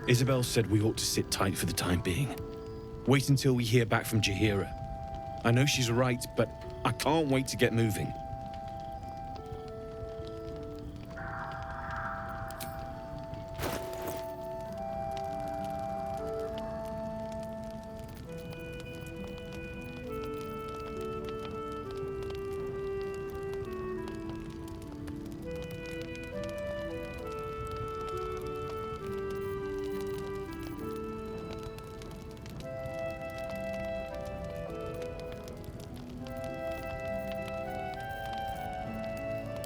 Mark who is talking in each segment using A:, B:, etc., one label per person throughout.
A: Isabel said we ought to sit tight for the time being. Wait until we hear back from Джахейрой. I know she's right, but I can't wait to get moving.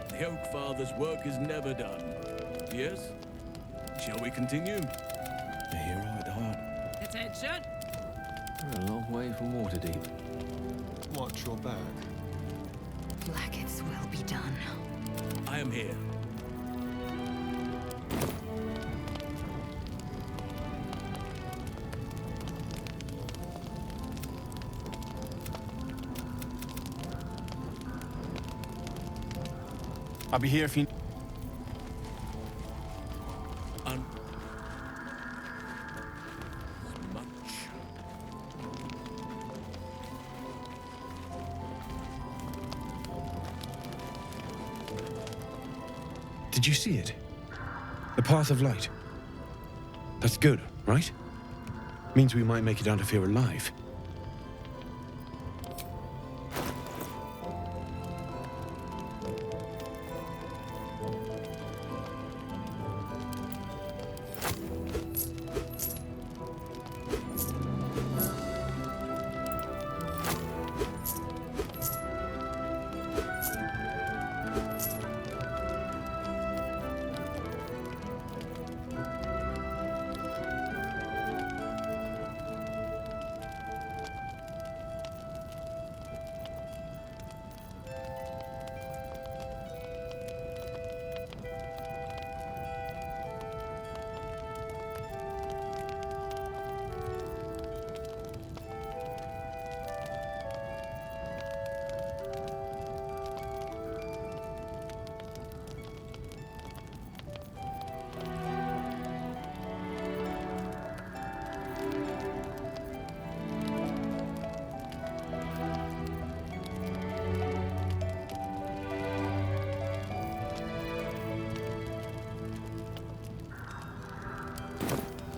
B: The Oak Father's work is never done. Yes? Shall we continue?
C: A hero at heart.
D: Attention!
C: We're a long way from Waterdeep.
E: Watch your back.
F: Blackets will be done.
B: I am here.
A: I'll be here if you...
B: Much.
A: Did you see it? The path of light. That's good, right? Means we might make it out of here alive.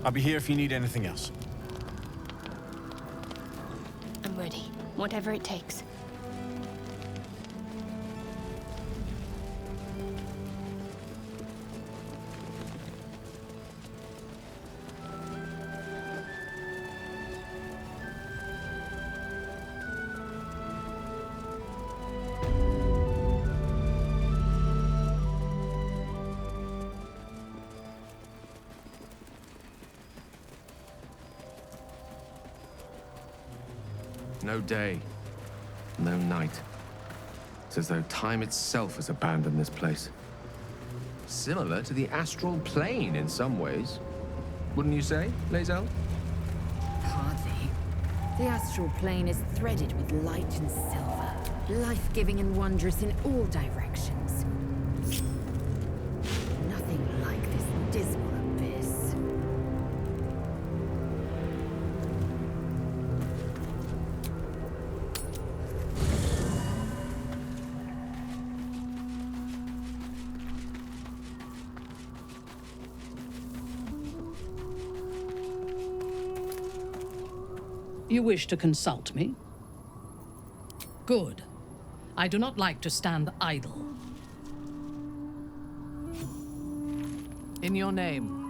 A: I'll be here if you need anything else.
F: I'm ready. Whatever it takes.
C: No day, no night. It's as though time itself has abandoned this place. Similar to the astral plane in some ways. Wouldn't you say, Lae'zel?
G: Hardly. The astral plane is threaded with light and silver, life-giving and wondrous in all directions. Nothing like this dismal abyss.
D: You wish to consult me? Good. I do not like to stand idle. In your name.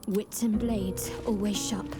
F: Wits and blades, always sharp.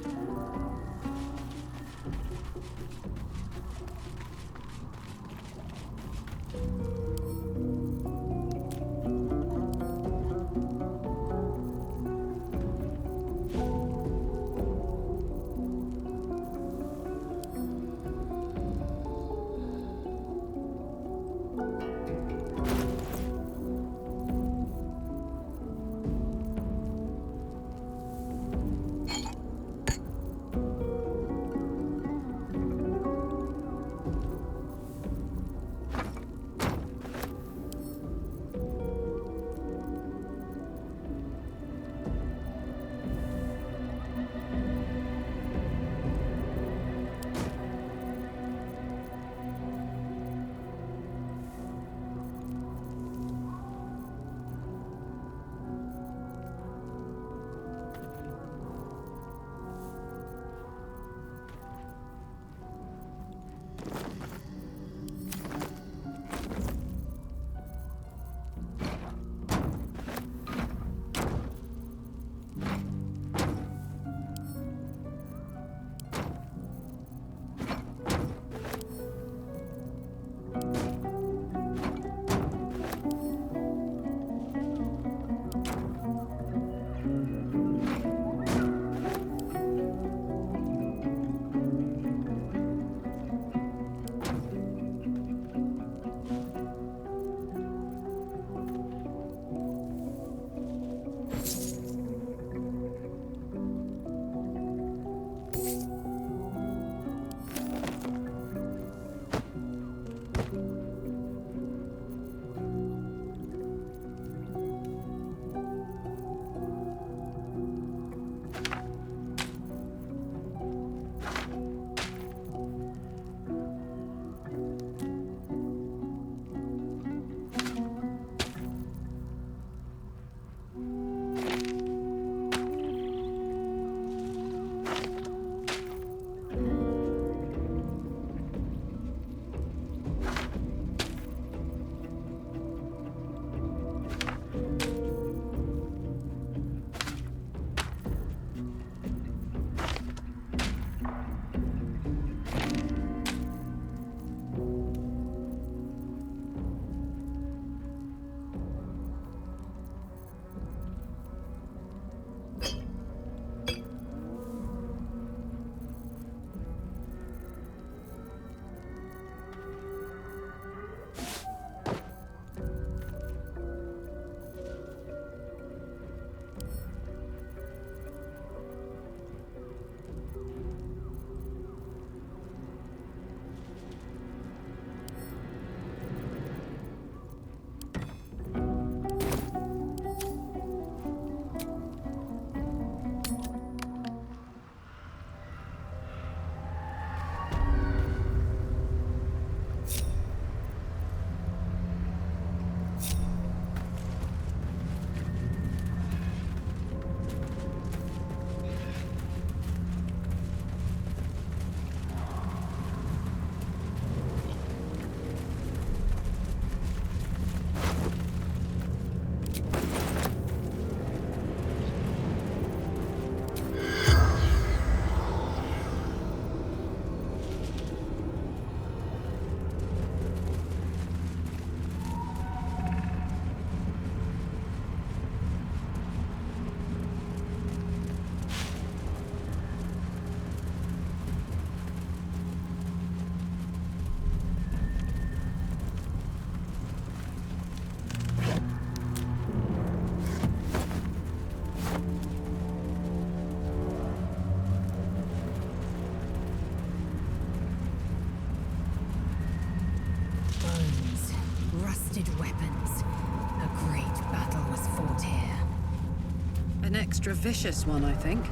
D: An extra vicious one, I think.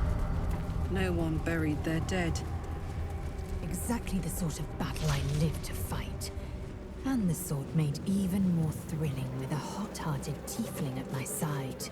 D: No one buried their dead.
G: Exactly the sort of battle I live to fight. And the sort made even more thrilling with a hot-hearted tiefling at my side.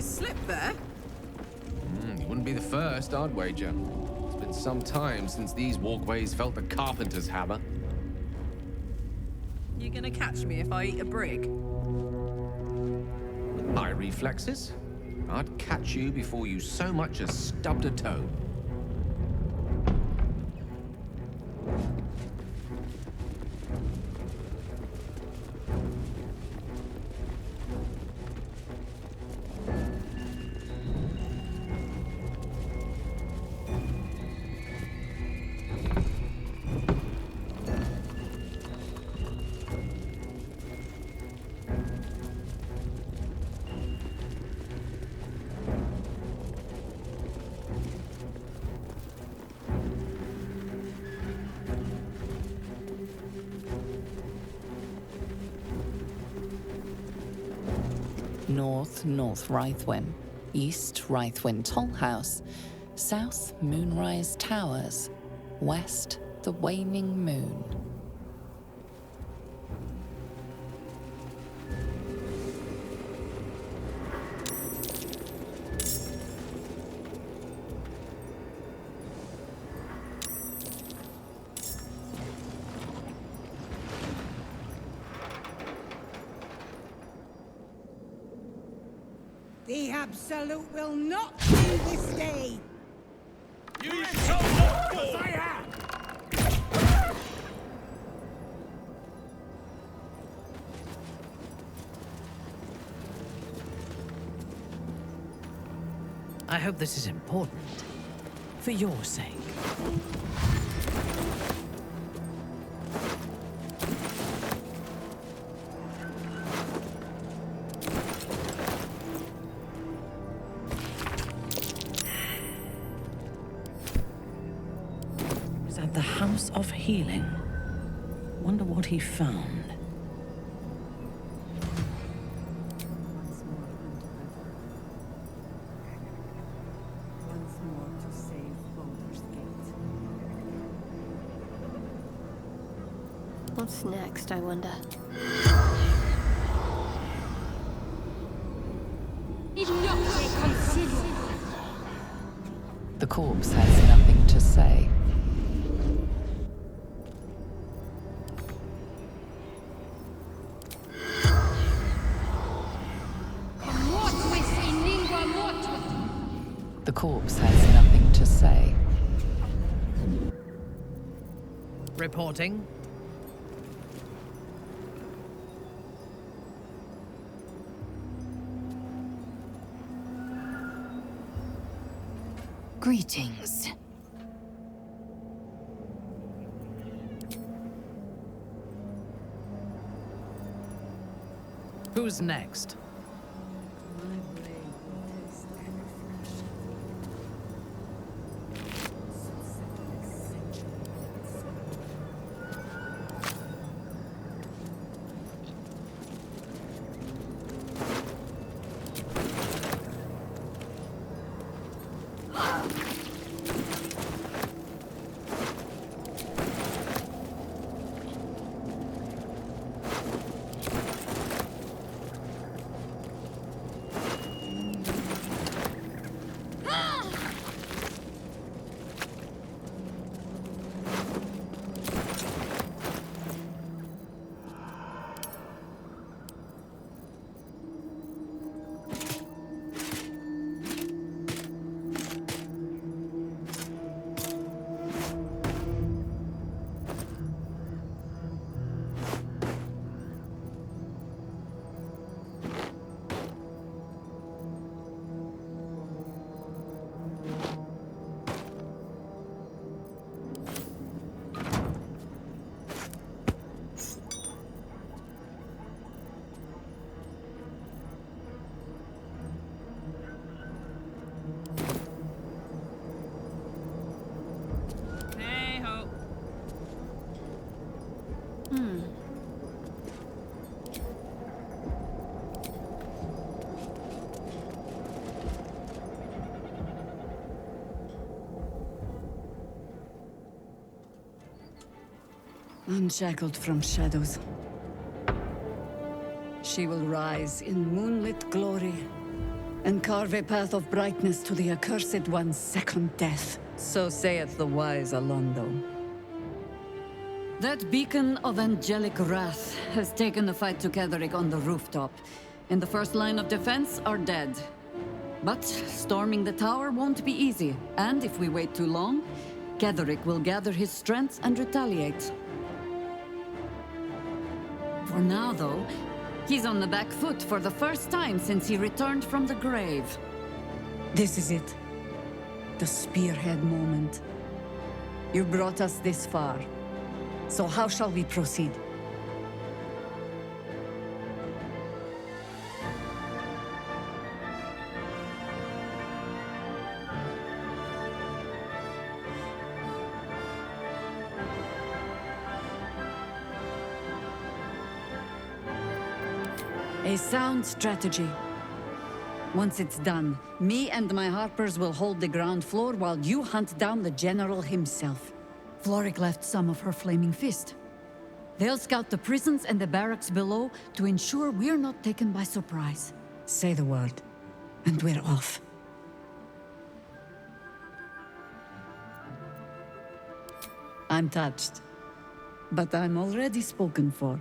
D: slip there?
C: You wouldn't be the first, I'd wager. It's been some time since these walkways felt the carpenter's hammer.
D: You gonna catch me if I eat a brick?
C: With my reflexes, I'd catch you before you so much as stubbed a toe.
H: North Rythwin, East Rythwin Tollhouse, South Moonrise Towers, West the Waning Moon.
I: The Absolute will not end this day!
B: You shall not go! I am!
J: I hope this is important. For your sake. The House of Healing. Wonder what he found.
I: Once more to save Baldurs Gate.
F: What's next, I wonder?
H: The corpse has nothing to say. The corpse has nothing to say.
J: Reporting.
G: Greetings.
J: Who's next?
I: Unshackled from shadows, she will rise in moonlit glory and carve a path of brightness to the accursed one's second death. So saith the wise Alondo. That beacon of angelic wrath has taken the fight to Ketheric on the rooftop. In the first line of defense are dead. But storming the tower won't be easy, and if we wait too long, Ketheric will gather his strength and retaliate. For now, though, he's on the back foot for the first time since he returned from the grave. This is it. The spearhead moment. You brought us this far. So how shall we proceed? A sound strategy. Once it's done, me and my harpers will hold the ground floor while you hunt down the general himself. Floric left some of her flaming fist. They'll scout the prisons and the barracks below to ensure we're not taken by surprise. Say the word, and we're off. I'm touched, but I'm already spoken for.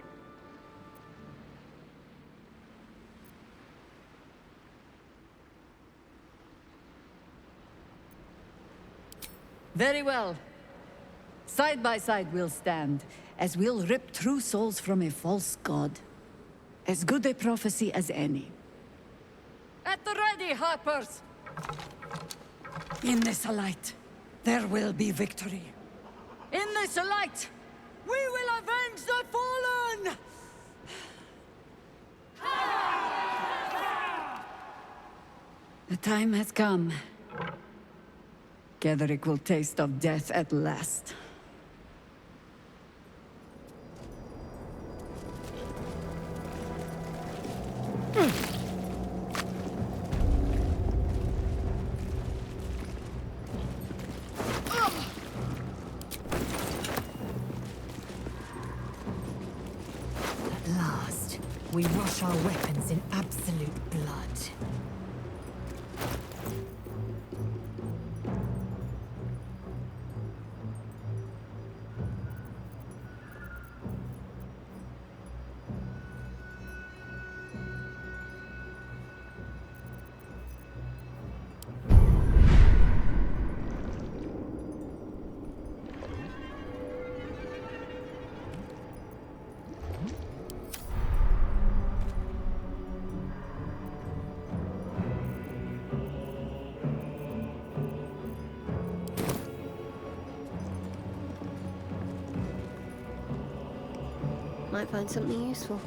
I: Very well. Side by side we'll stand, as we'll rip true souls from a false god. As good a prophecy as any. At the ready, harpers! In this light, there will be victory. In this light, we will avenge the fallen! The time has come. Ketheric will taste of death at last.
G: At last, we wash our weapons in absolute blood.
K: Might find something useful.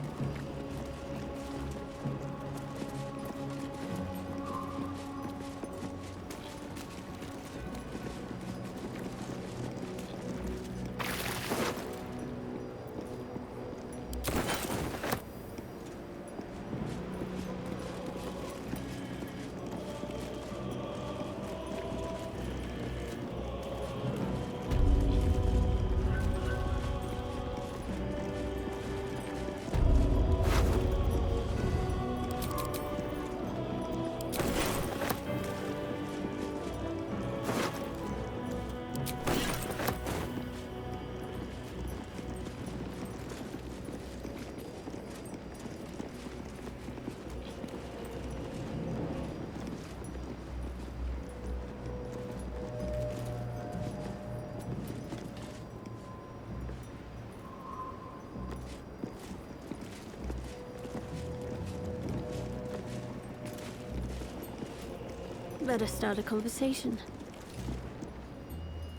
K: Better start a conversation.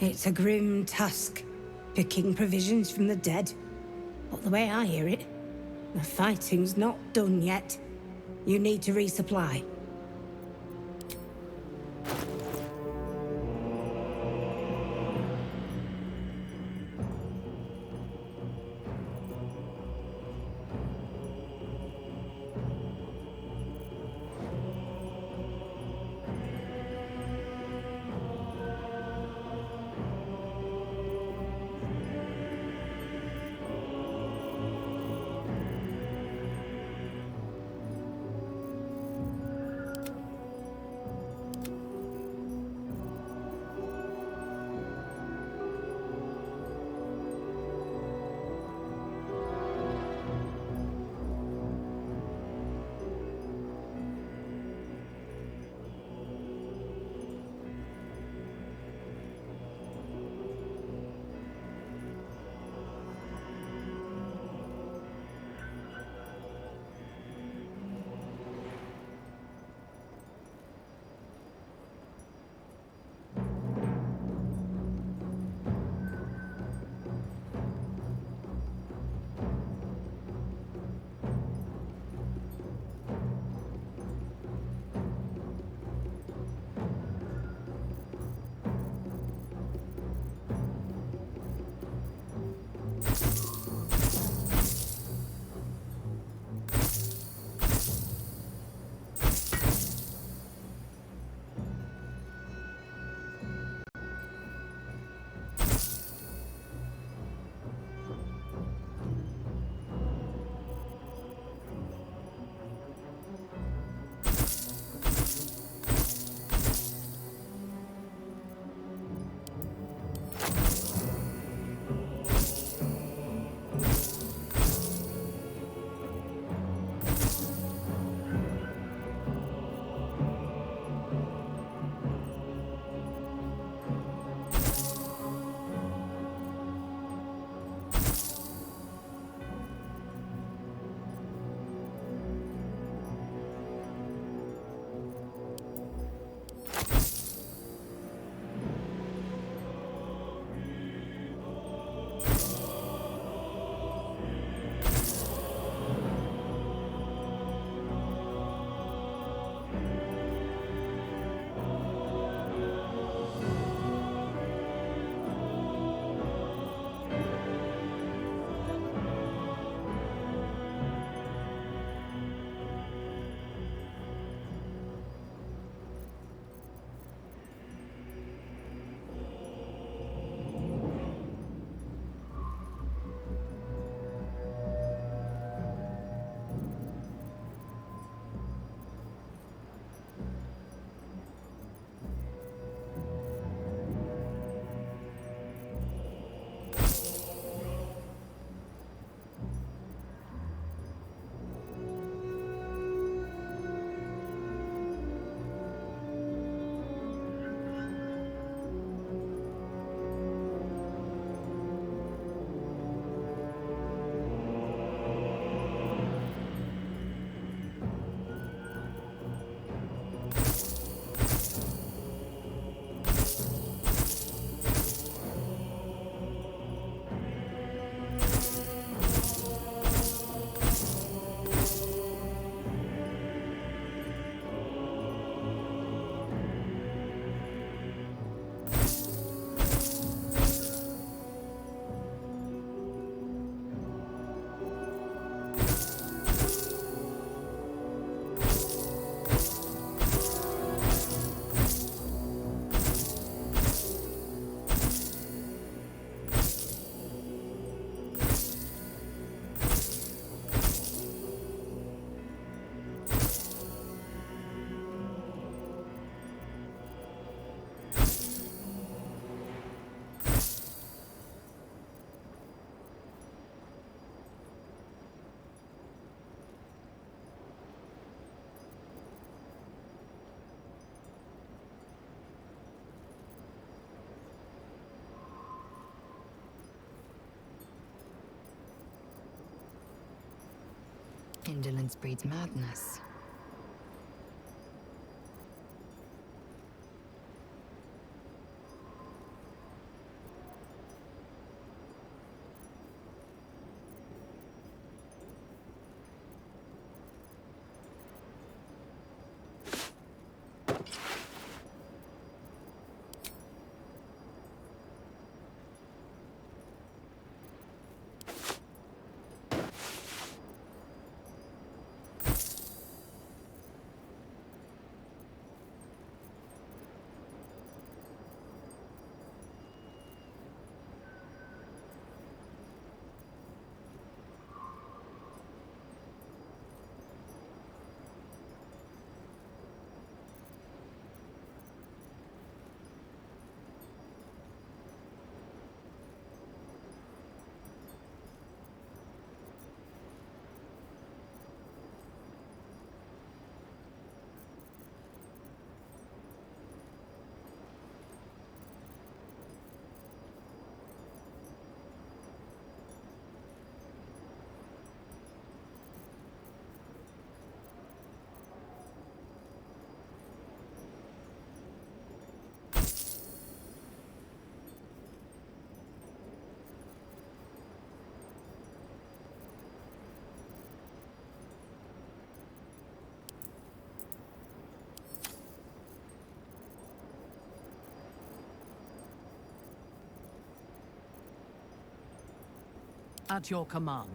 L: It's a grim task, picking provisions from the dead. But the way I hear it, the fighting's not done yet. You need to resupply.
G: Indolence breeds madness.
J: At your command.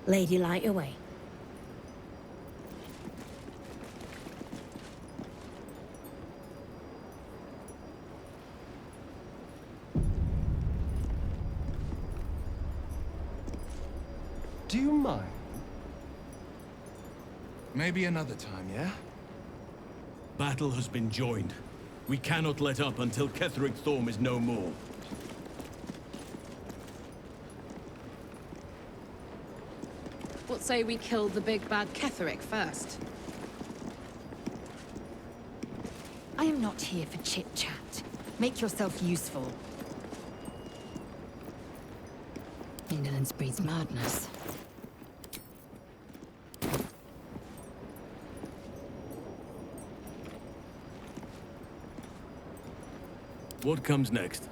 L: Lady, light away.
E: Do you mind?
B: Maybe another time, yeah?
M: Battle has been joined. We cannot let up until Ketheric Thorm is no more.
N: What say we kill the big bad Ketheric first?
G: I am not here for chit-chat. Make yourself useful. Indolence breeds madness.
M: What comes next?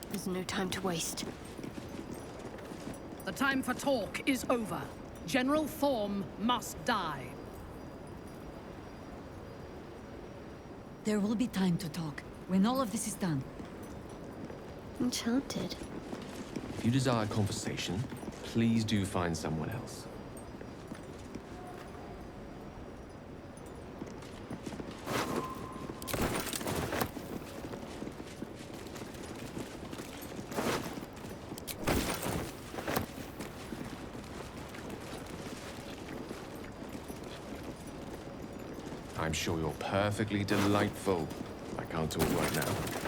K: There's no time to waste.
J: The time for talk is over. General Thorm must die.
I: There will be time to talk, when all of this is done.
K: Enchanted.
C: If you desire conversation, please do find someone else. I'm sure you're perfectly delightful. I can't talk right now.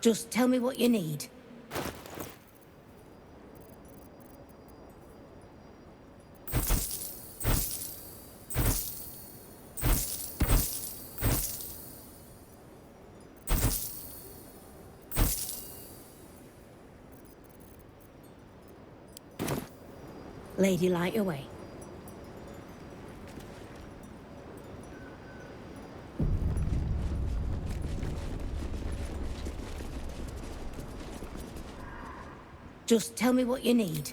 L: Just tell me what you need. Lady, light away. Just tell me what you need.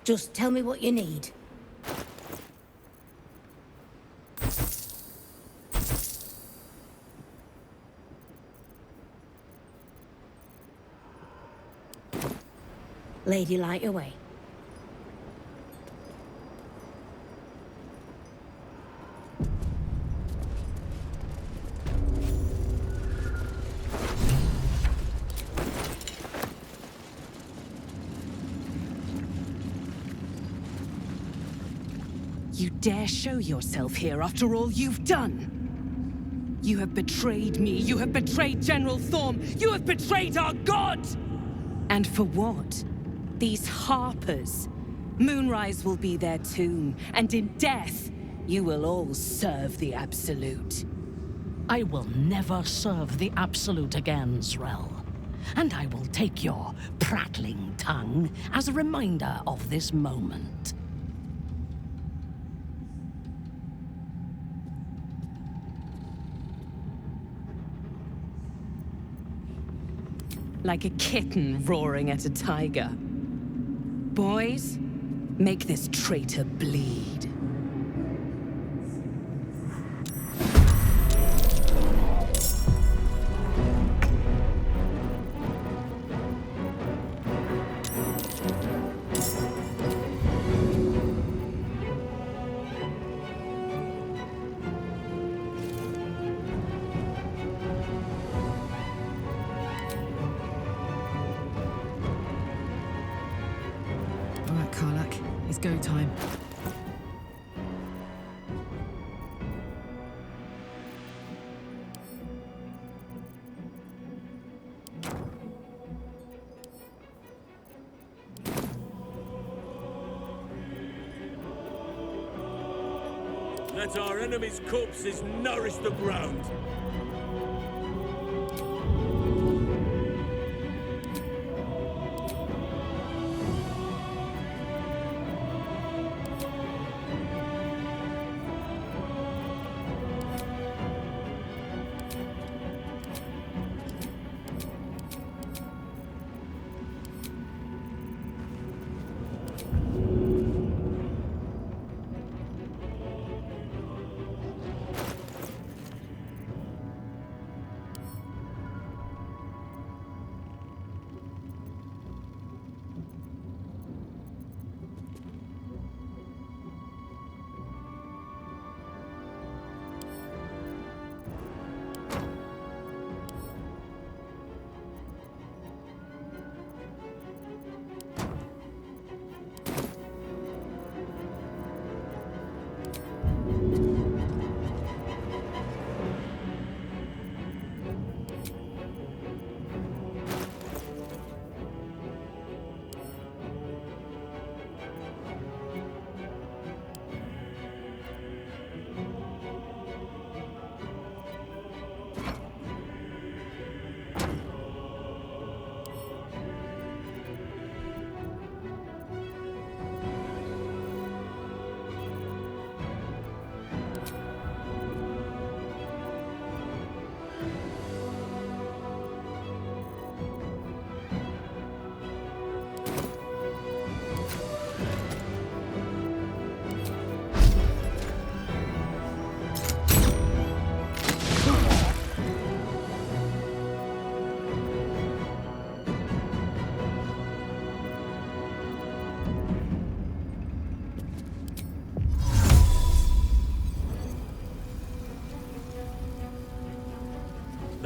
L: Just tell me what you need. Lady, light away.
J: You dare show yourself here after all you've done? You have betrayed me. You have betrayed General Thorm. You have betrayed our god! And for what? These harpers. Moonrise will be their tomb, and in death, you will all serve the Absolute.
O: I will never serve the Absolute again, Zrel. And I will take your prattling tongue as a reminder of this moment.
J: Like a kitten roaring at a tiger. Boys, make this traitor bleed.
D: Go time.
B: Let our enemies' corpses nourish the ground.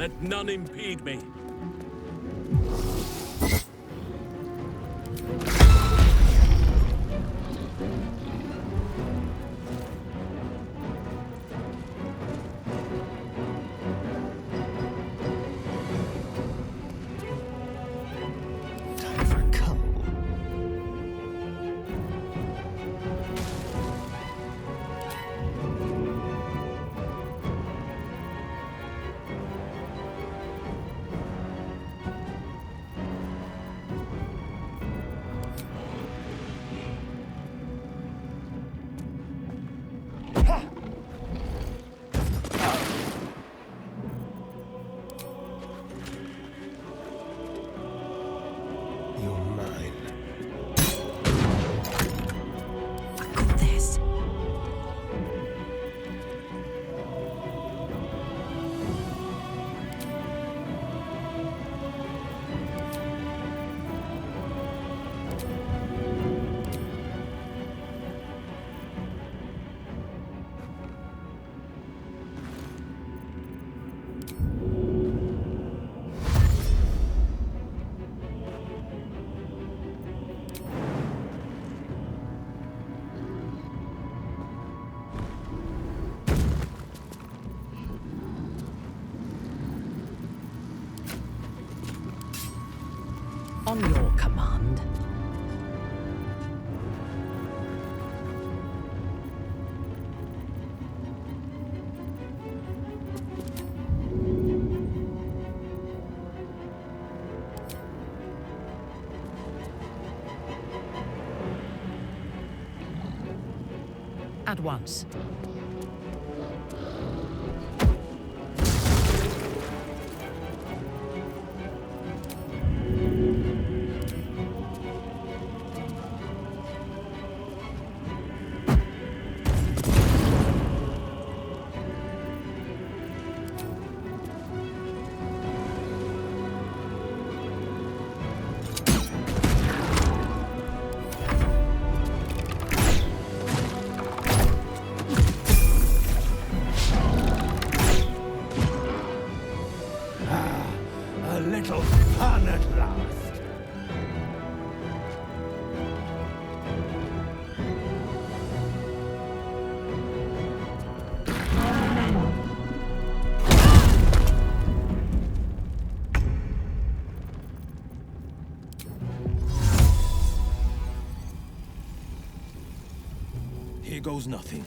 B: Let none impede me.
O: On your command. At once.
B: Here goes nothing.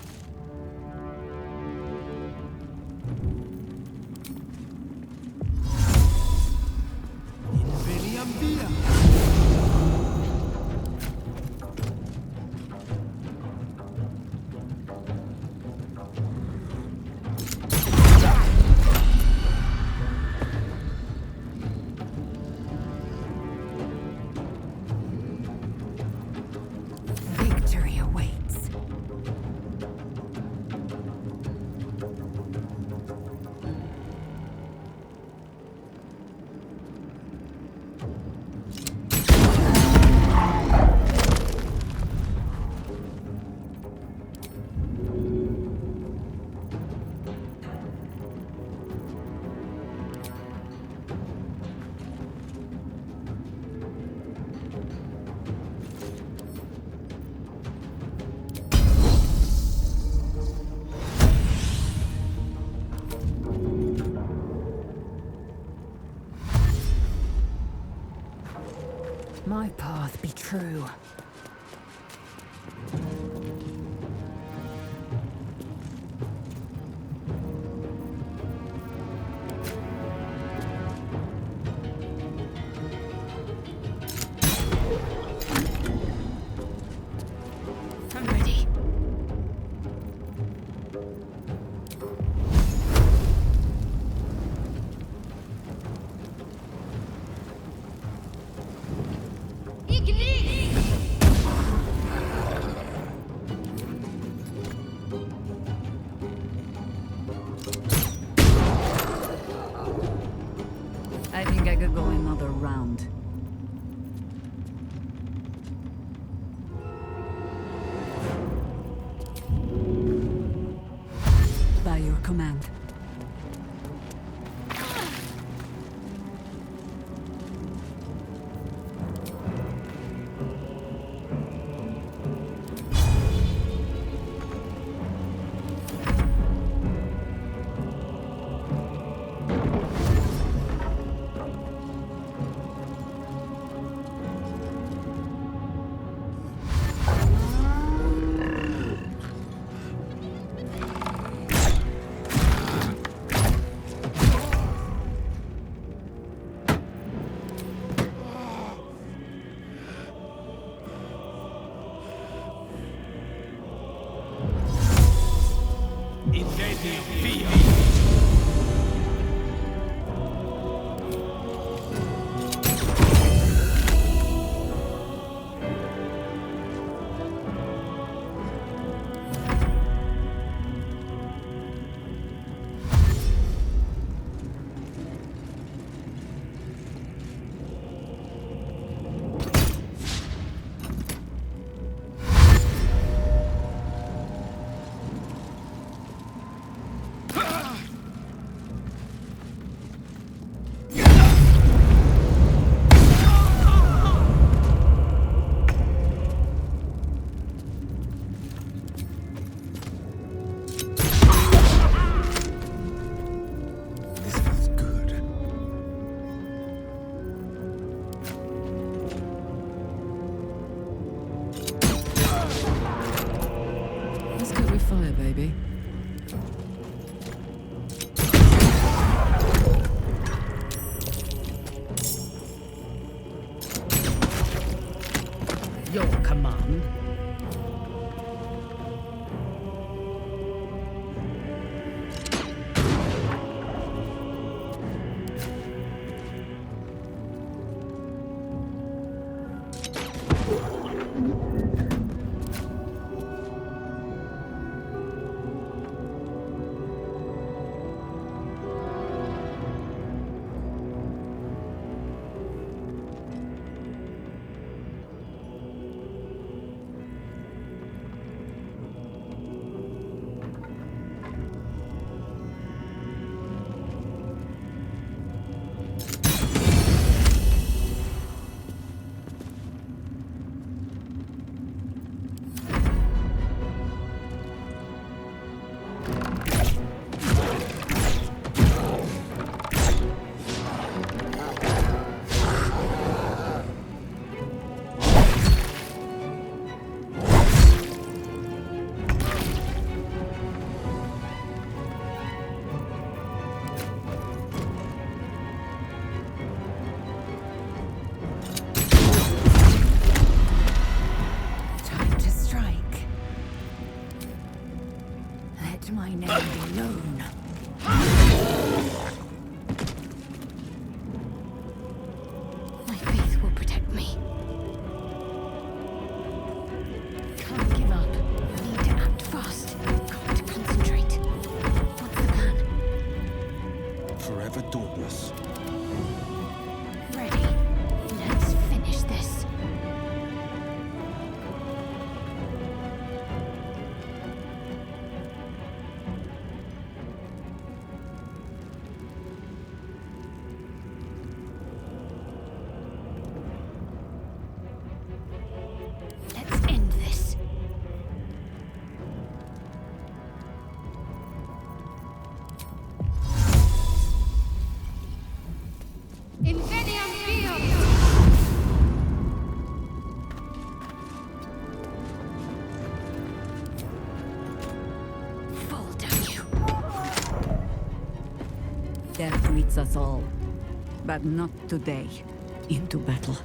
G: My path be true. I'm ready.
D: fire, baby.
O: Your command.
I: My name be known. My faith will protect me. Can't give up. Need to act fast. Got to concentrate. What's the plan?
A: Forever dauntless.
I: Ready. Let's finish this. Death greets us all, but not today. Into battle.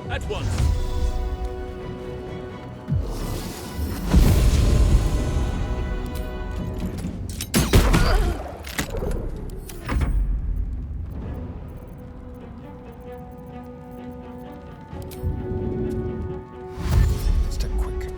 B: At once.
A: Step quick.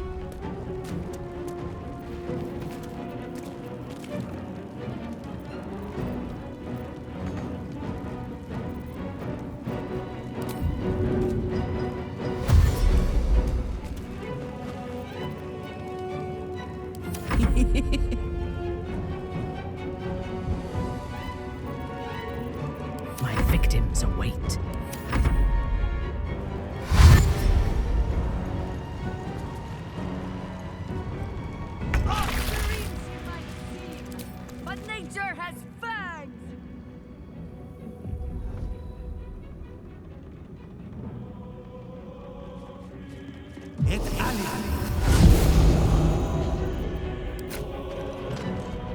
O: My victims await.
I: But nature has fangs!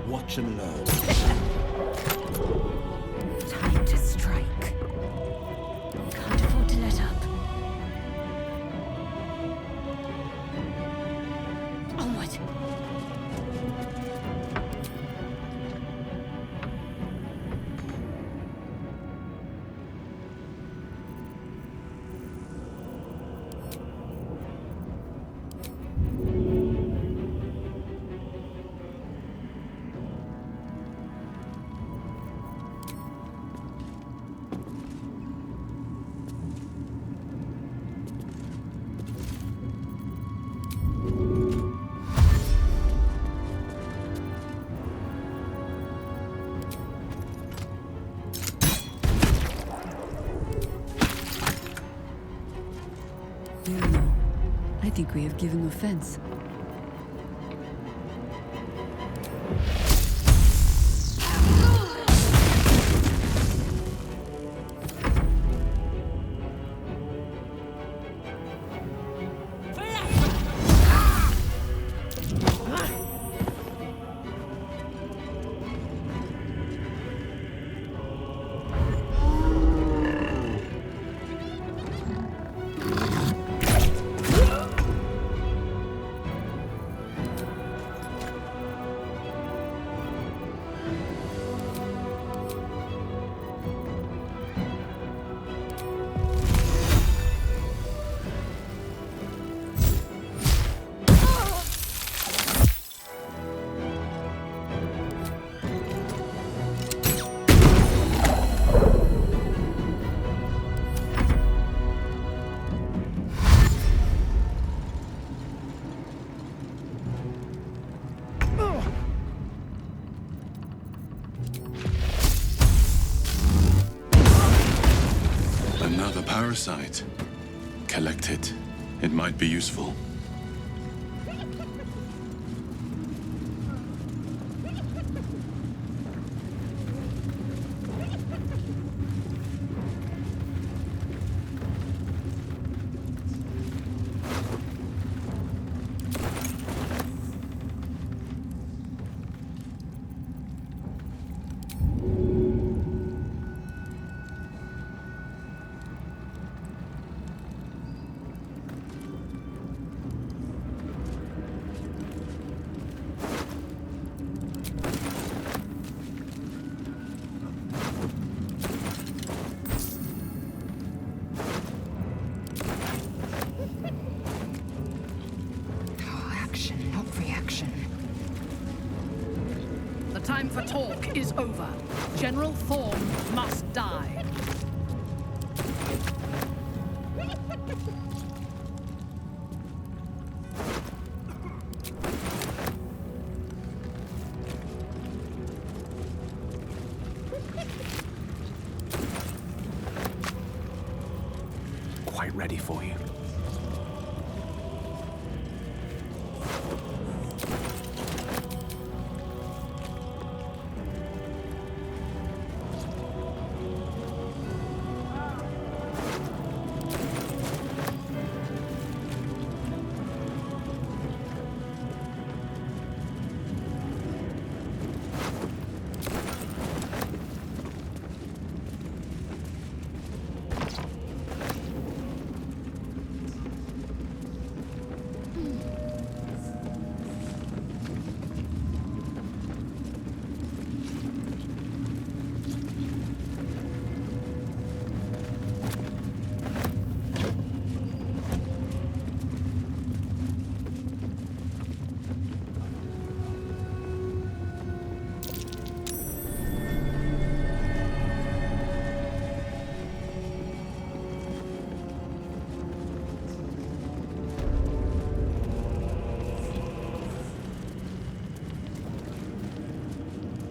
A: Watch and learn.
I: Time to strike. Can't afford to let up. Onward.
D: think we have given offense.
P: Parasite. Collect it. It might be useful.
J: Time for talk is over. General Thorm must die.
Q: Quite ready for you.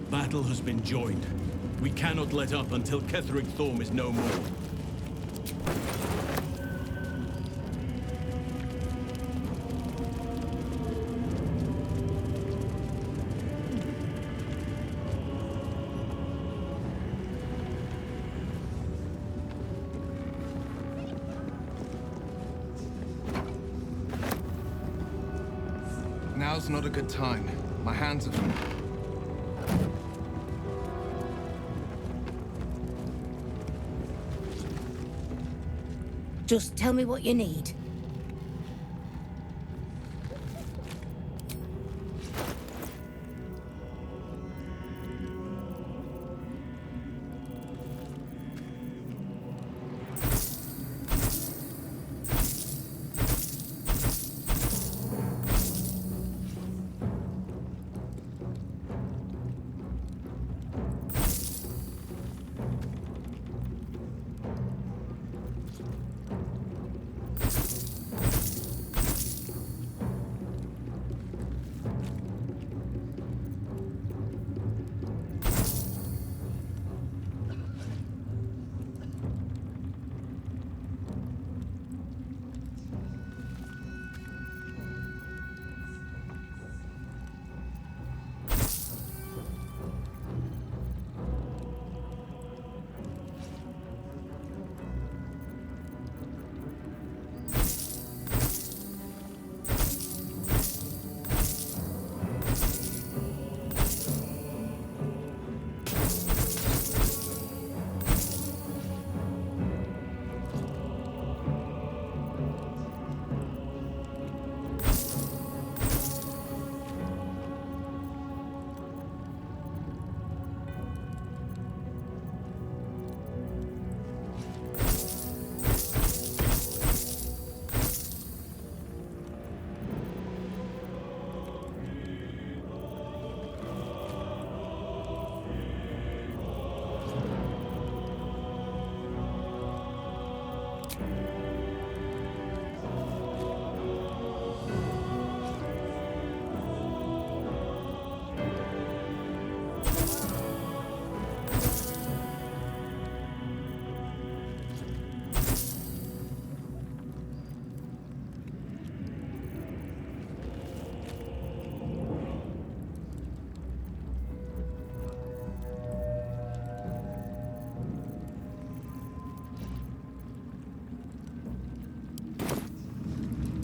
M: Battle has been joined. We cannot let up until Ketheric Thorm is no more.
C: Now's not a good time. My hands are...
L: Just tell me what you need.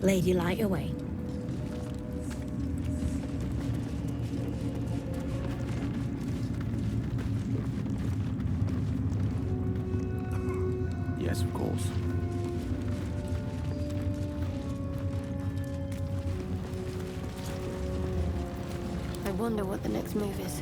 L: Lady, light away.
C: Yes, of course.
K: I wonder what the next move is.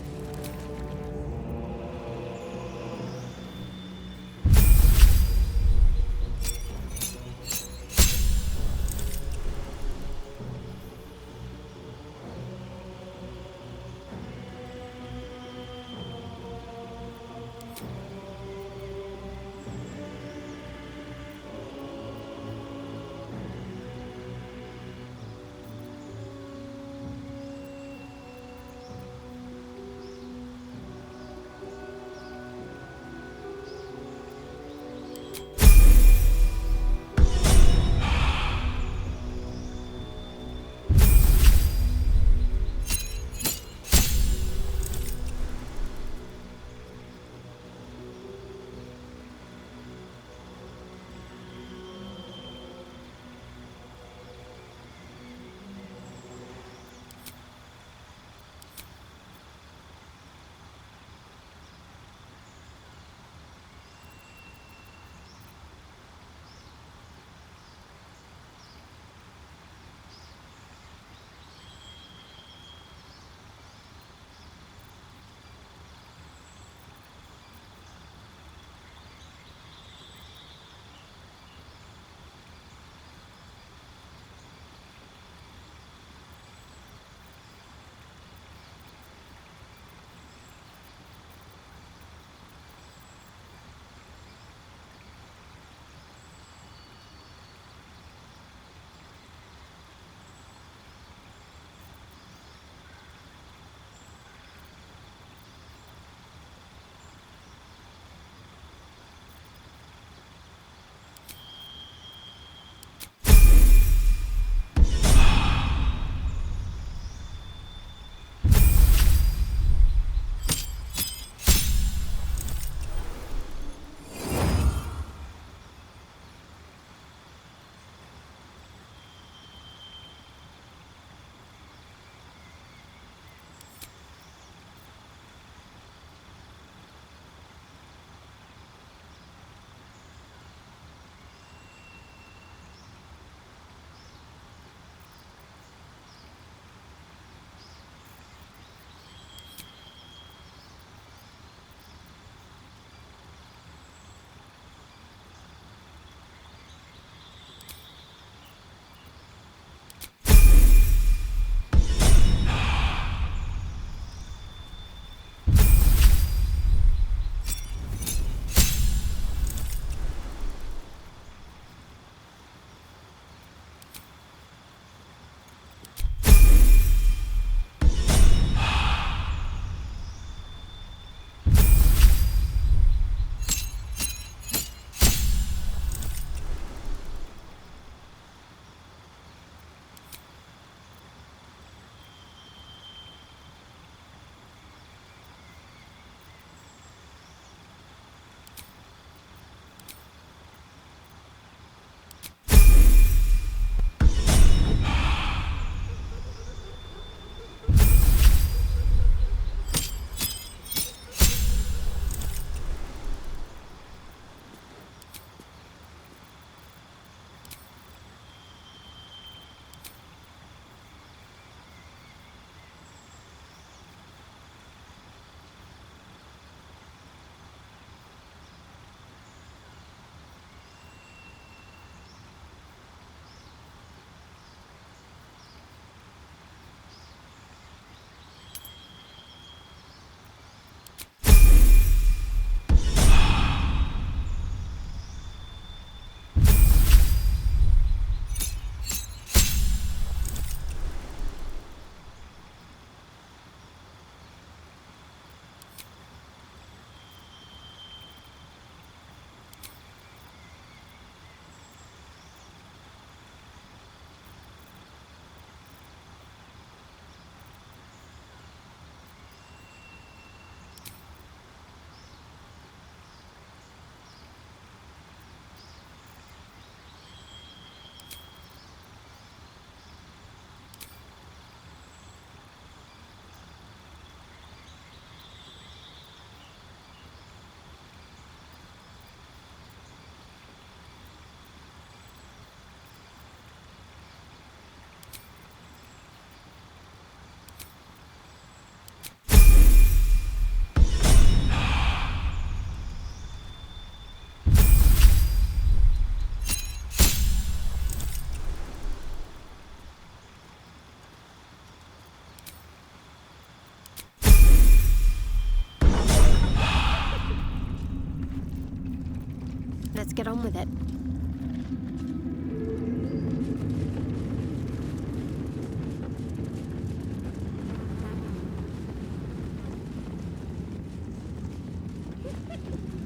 K: Let's get on with it.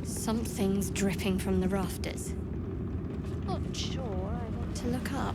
K: Something's dripping from the rafters. Not sure I want to look up.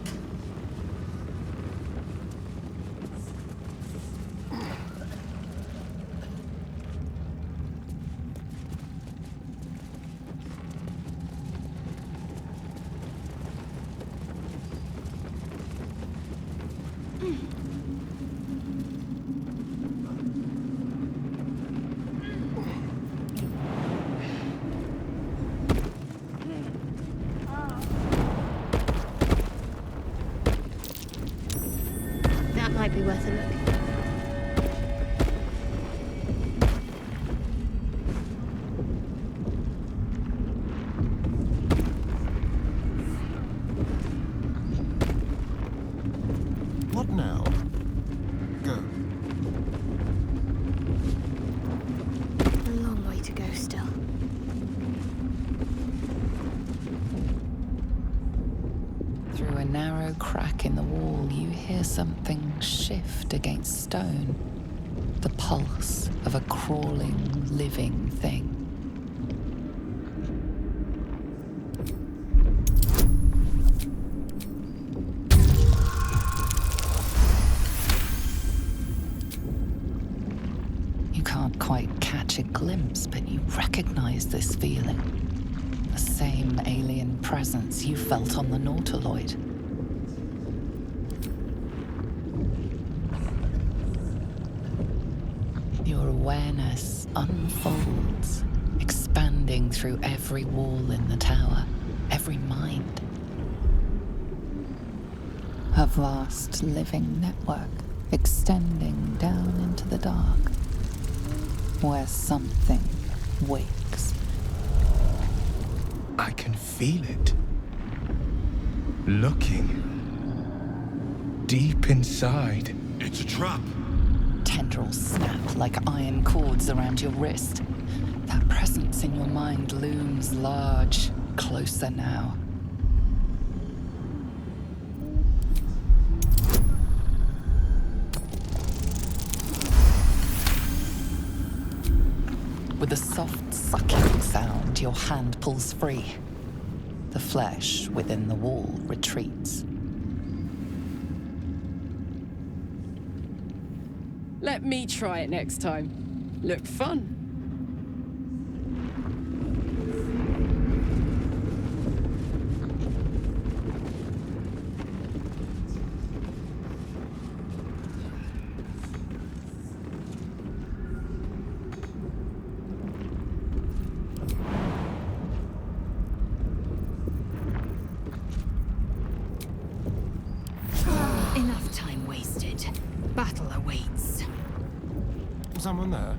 K: Might be worth a look.
E: What now? Go.
K: A long way to go still.
H: Through a narrow crack in the wall, you hear something shift against stone. The pulse of a crawling, living thing. You can't quite catch a glimpse, but you recognize this feeling. The same alien presence you felt on the Nautiloid. Your awareness unfolds, expanding through every wall in the tower, every mind. A vast living network extending down into the dark, where something wakes.
Q: I can feel it. Looking. Deep inside.
P: It's a trap.
H: Tendrils snap like iron cords around your wrist. That presence in your mind looms large, closer now. With a soft sucking sound, your hand pulls free. The flesh within the wall retreats.
D: Let me try it next time. Looked fun.
J: Enough time wasted. Battle awaits.
E: Someone there?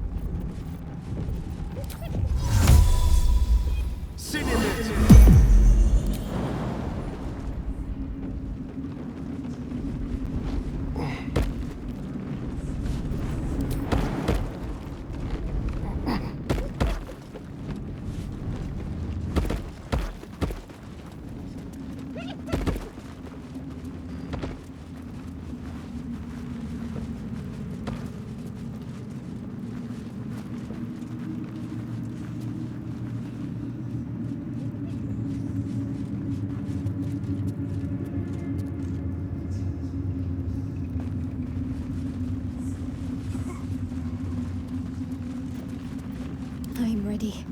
F: I'm ready.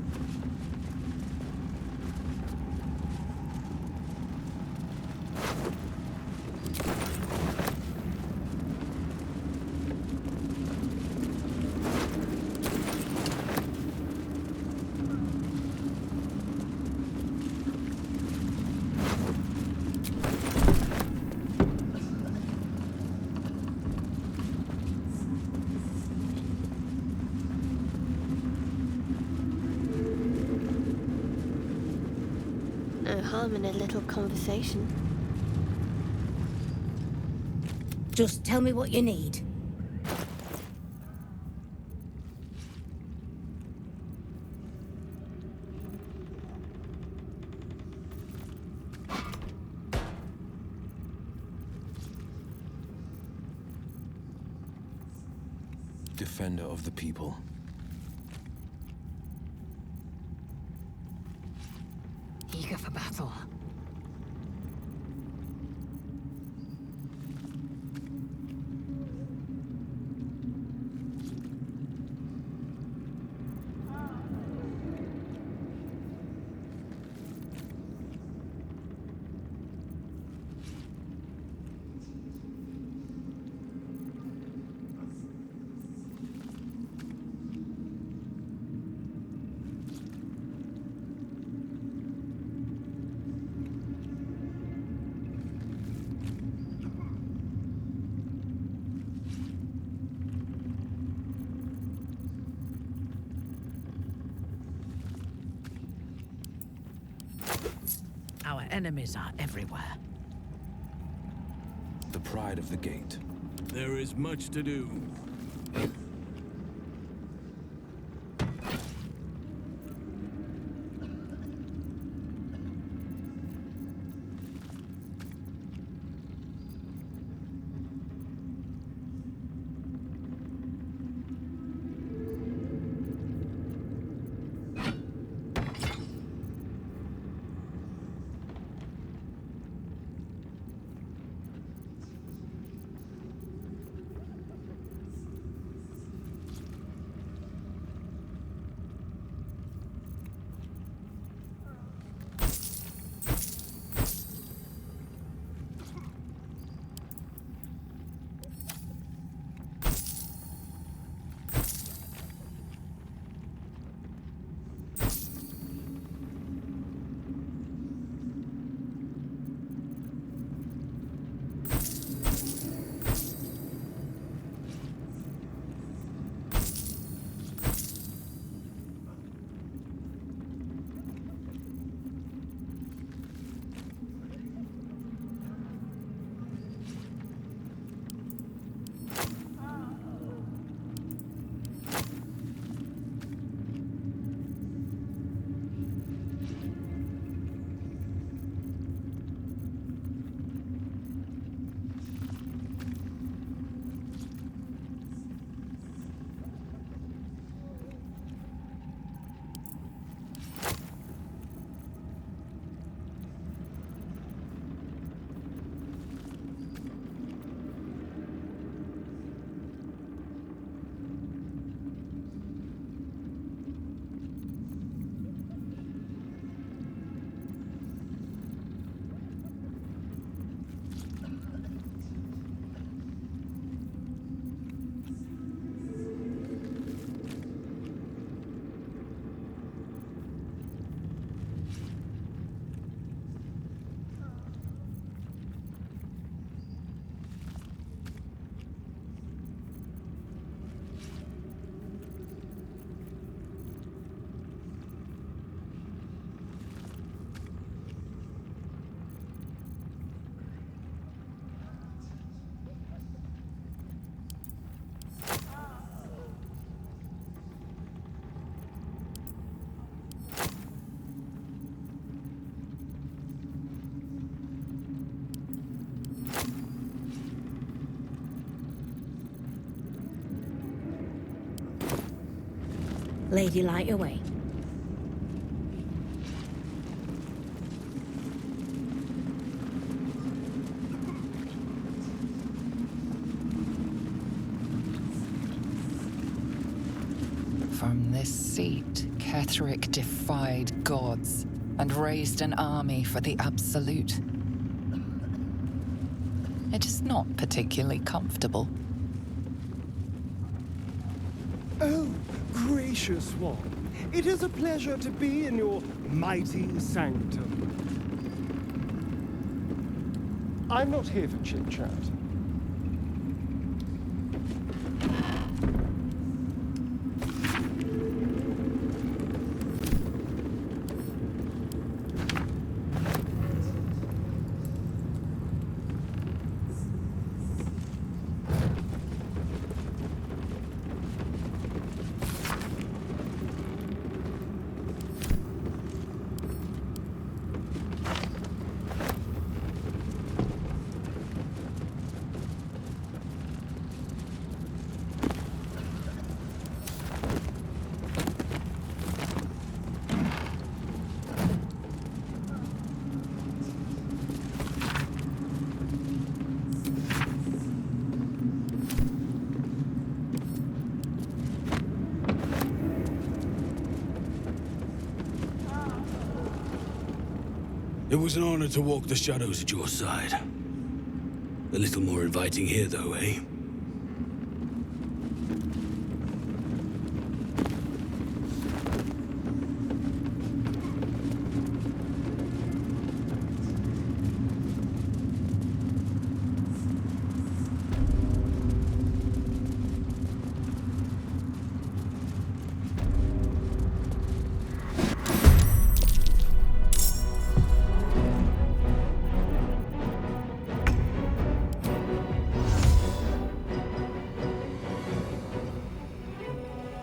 K: No harm in a little conversation.
L: Just tell me what you need.
R: defender of the people.
G: Eager for battle.
O: Our enemies are everywhere.
R: The pride of the gate.
M: There is much to do.
L: Lady, light away.
H: From this seat, Ketheric defied gods and raised an army for the Absolute. It is not particularly comfortable.
S: Oh, gracious one. It is a pleasure to be in your mighty sanctum. I'm not here for chit-chat.
B: It was an honor to walk the shadows at your side. A little more inviting here, though, eh?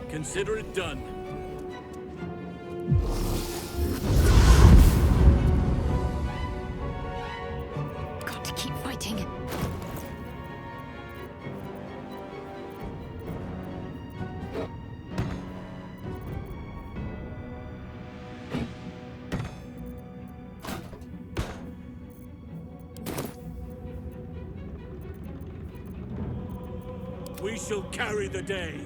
B: Consider it done.
K: Got to keep fighting.
B: We shall carry the day.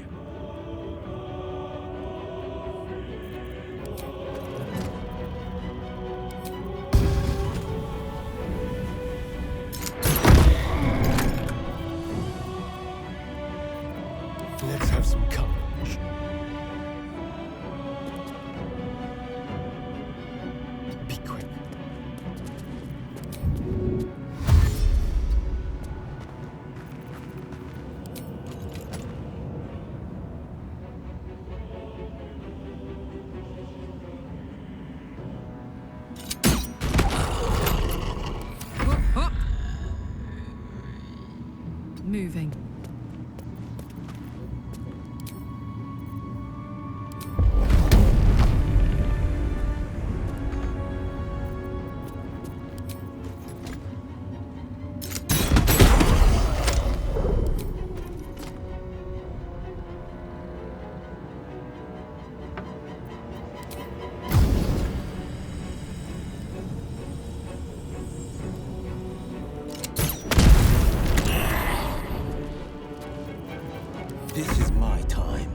S: Let's have some courage. Be quick.
D: Moving.
R: This is my time.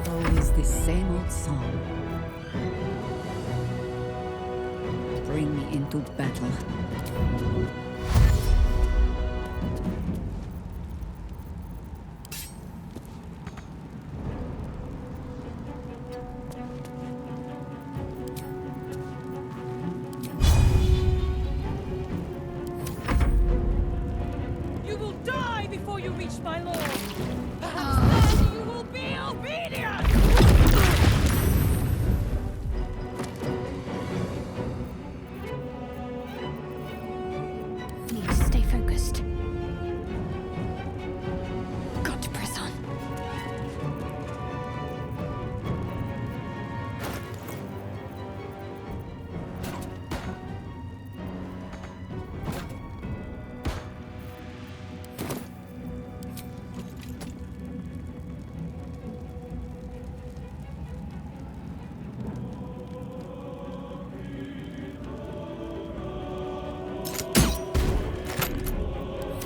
I: Always the same old song. Bring me into battle.
J: You will die before you reach my lord. Perhaps then you will be obedient.
K: Need to stay focused. Got to press on.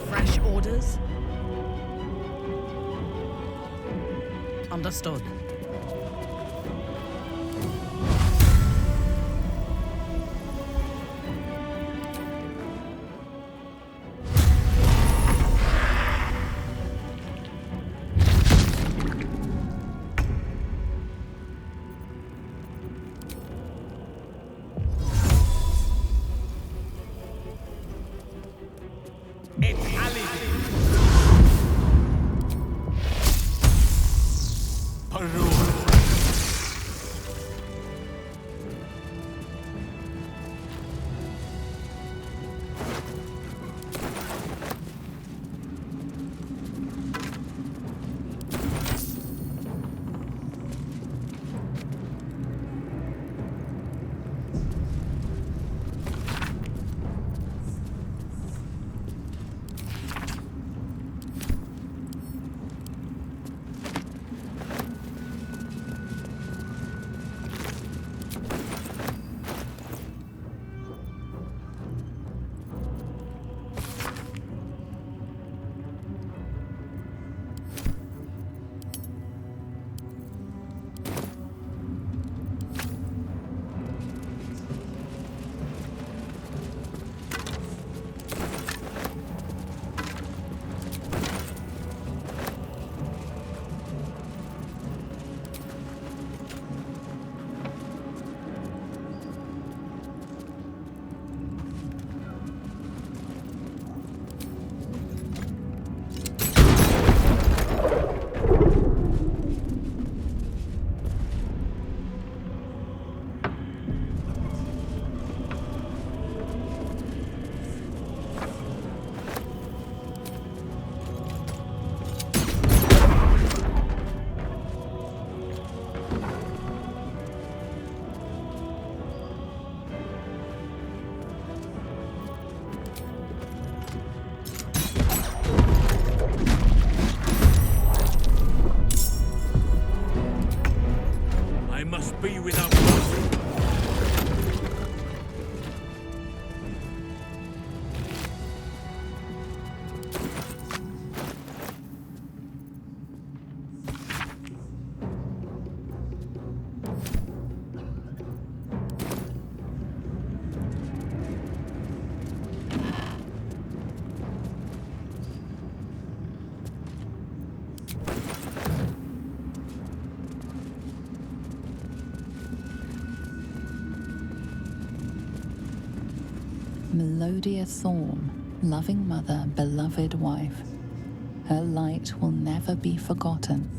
J: Fresh orders? Understood.
B: I must be without mercy.
H: Melodia Thorm, loving mother, beloved wife. Her light will never be forgotten.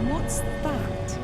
D: What's that?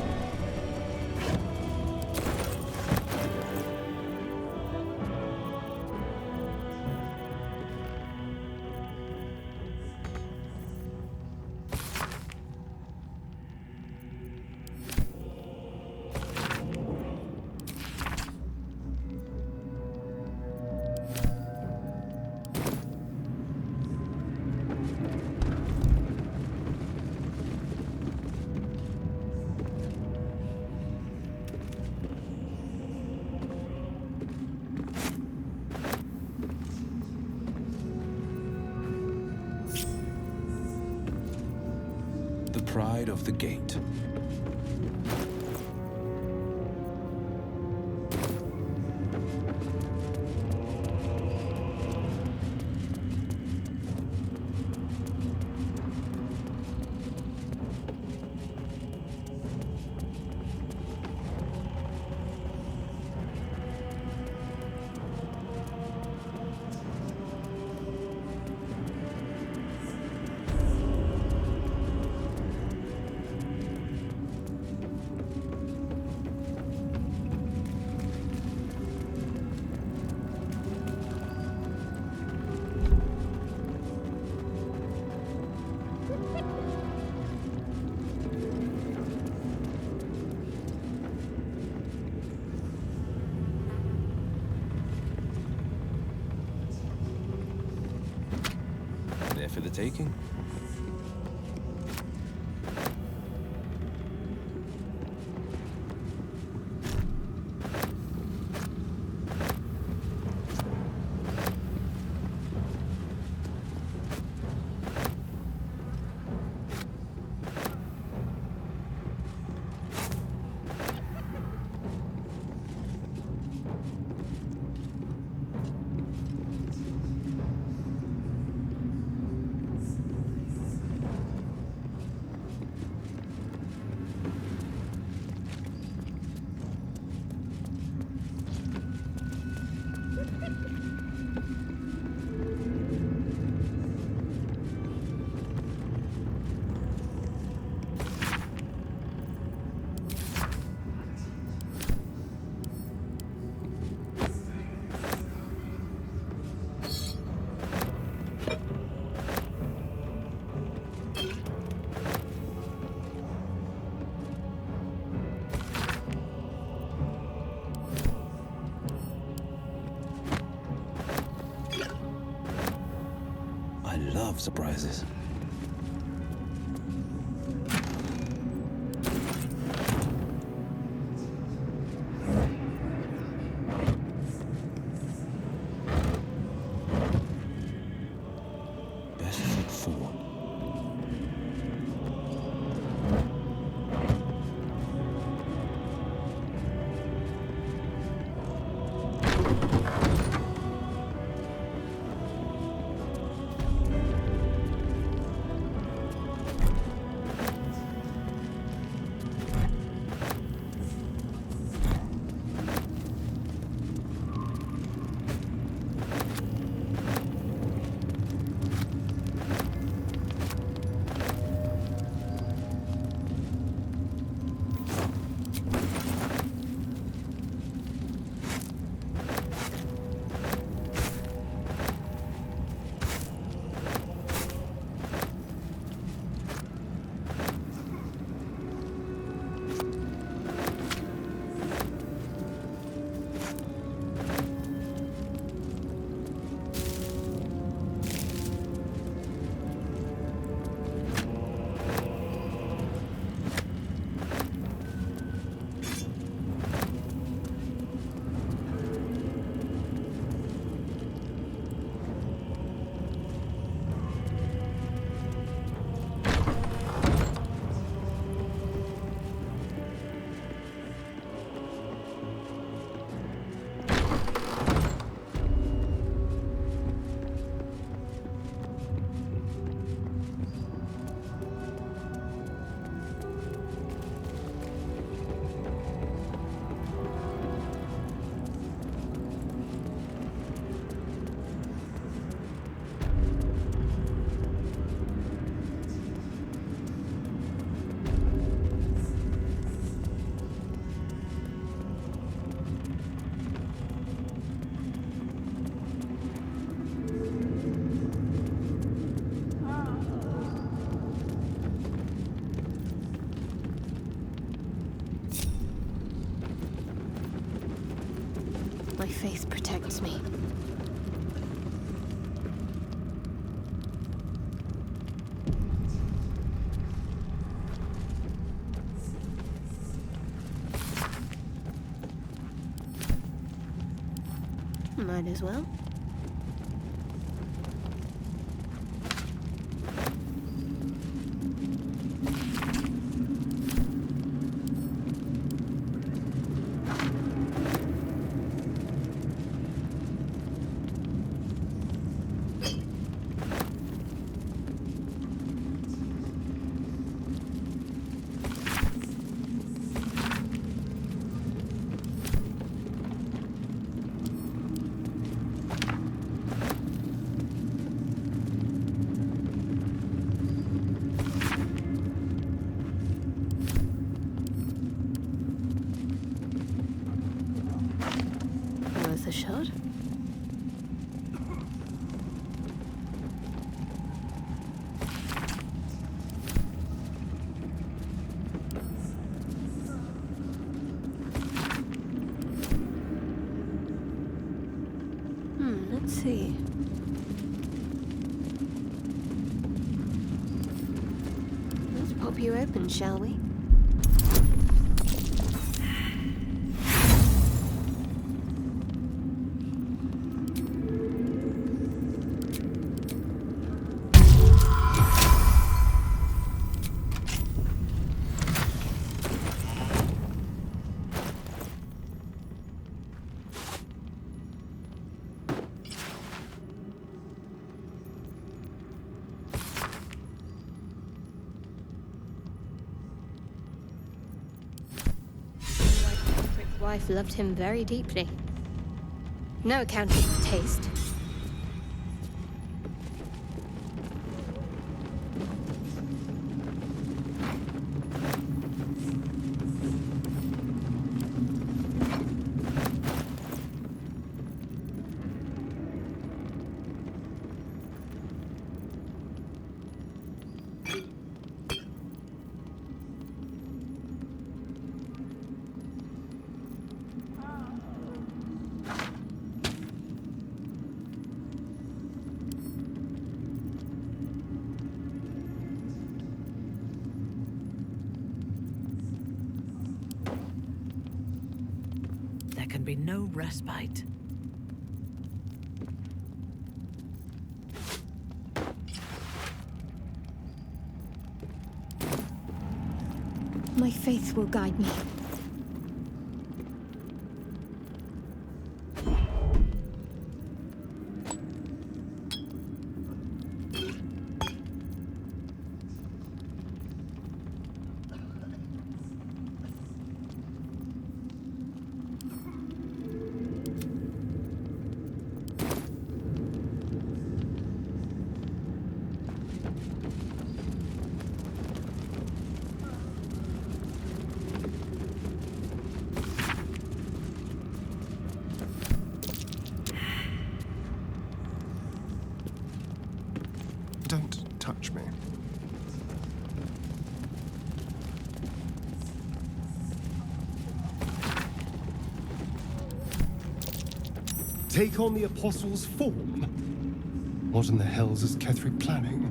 R: Pride of the Gate. There for the taking. I love surprises. Best foot forward.
K: My faith protects me. Might as well. A shot? Let's see. Let's pop you open, shall we? Wife loved him very deeply. No accounting for taste.
J: There can be no respite.
F: My faith will guide me.
E: Don't touch me.
S: Take on the Apostle's form?
E: What in the hells is Ketheric planning?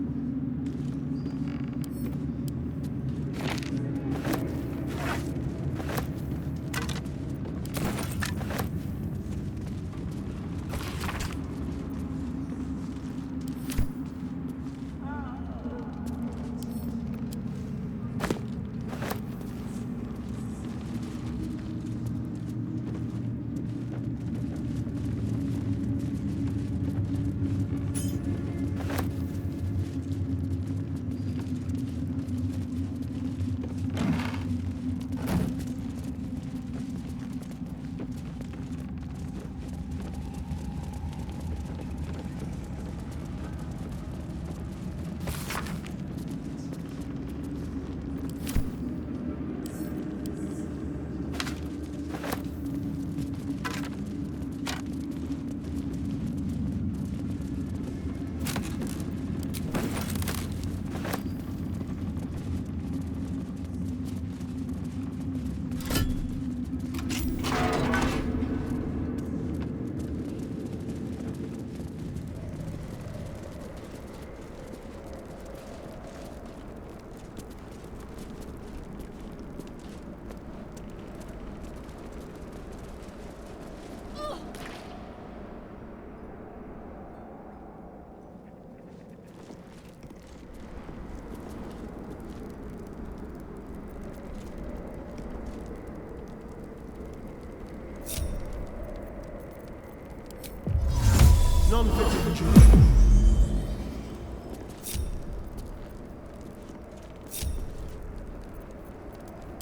S: unfit for children.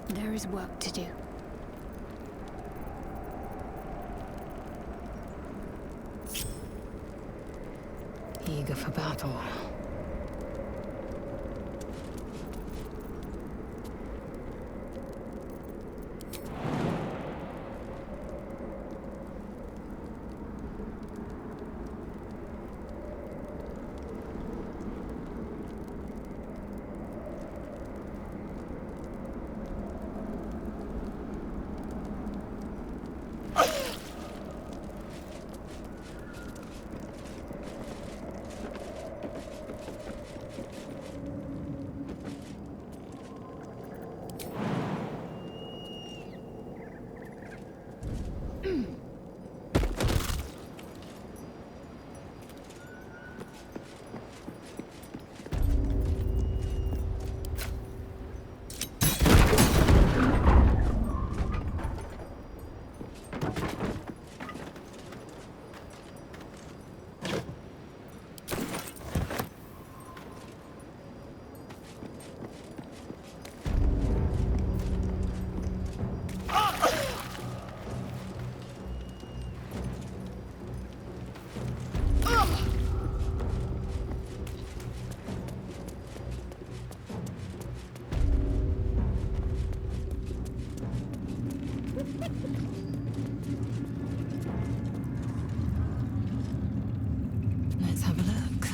F: There is work to do.
H: Eager for battle. Let's have a look.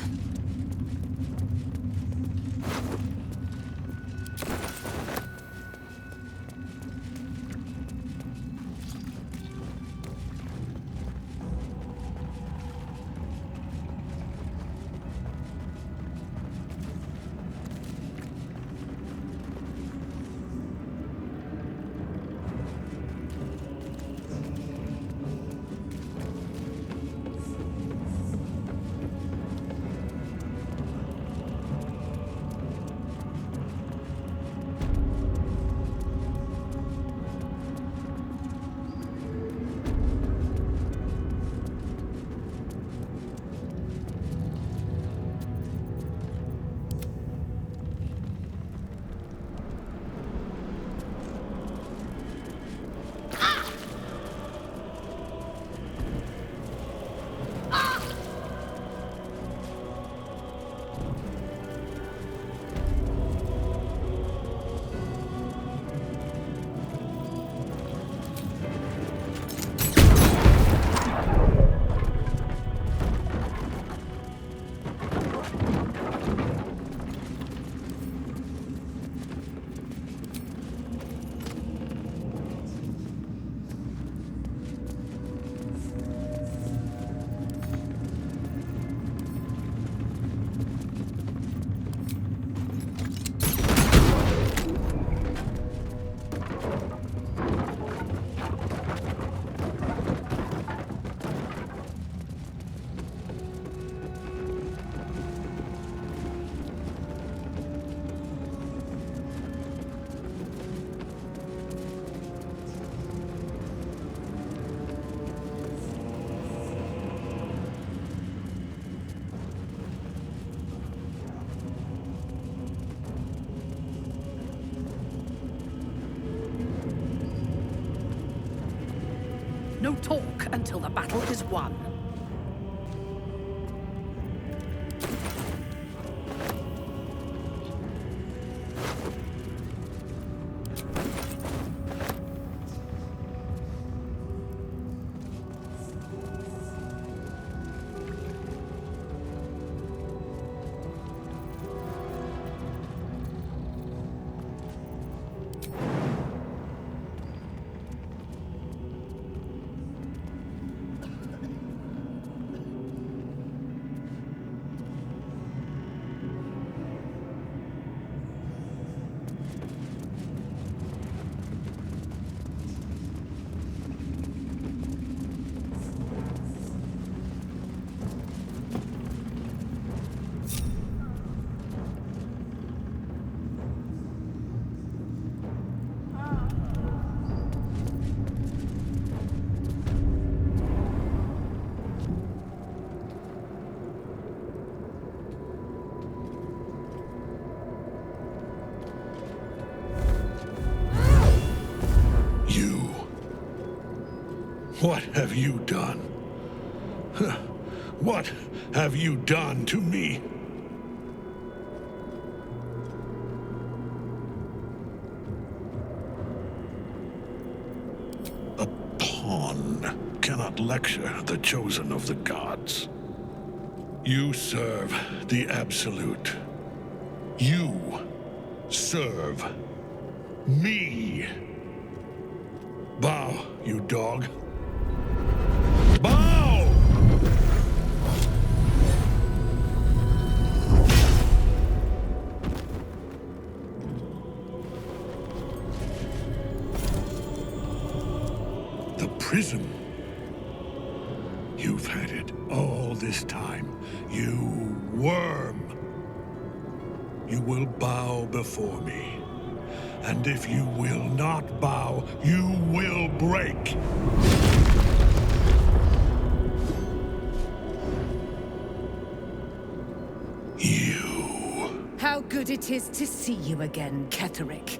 O: No talk until the battle is won.
T: What have you done? What have you done to me? A pawn cannot lecture the chosen of the gods. You serve the Absolute. You serve me. Bow, you dog. Bow! The prism. You've had it all this time, you worm. You will bow before me. And if you will not bow, you will break. You.
I: How good it is to see you again, Ketherick.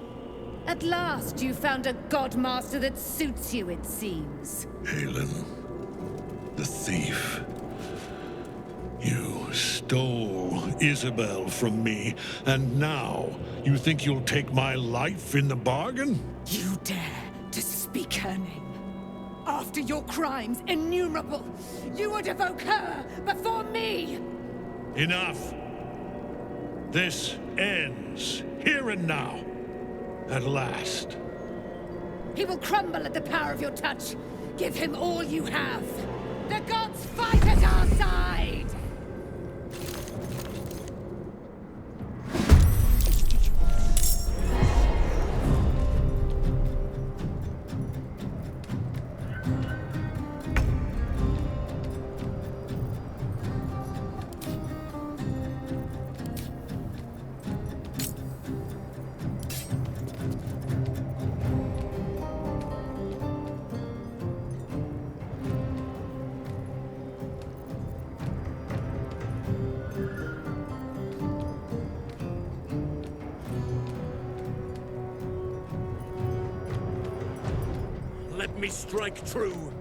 I: At last you found a godmaster that suits you, it seems.
T: Halen, the thief. You stole Isabel from me, and now you think you'll take my life in the bargain?
I: You dare to speak her name? After your crimes innumerable, you would evoke her before me!
T: Enough! This ends here and now. At last.
I: He will crumble at the power of your touch. Give him all you have. The gods fight at our side!
B: Let me strike true.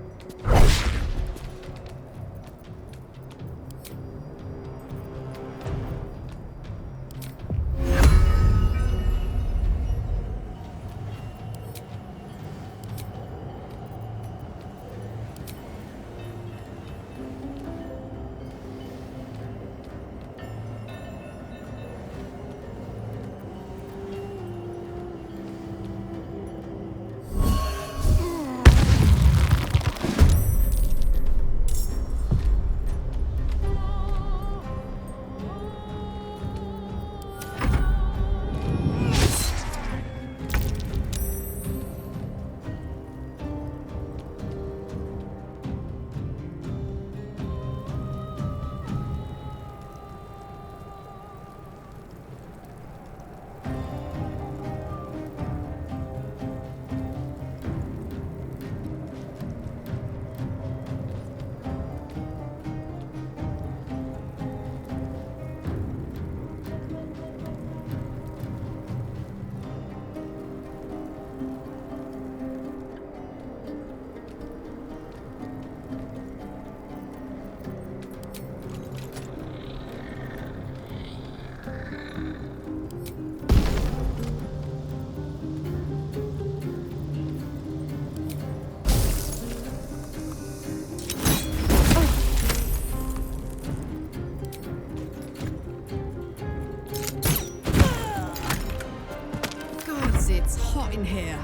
D: In here.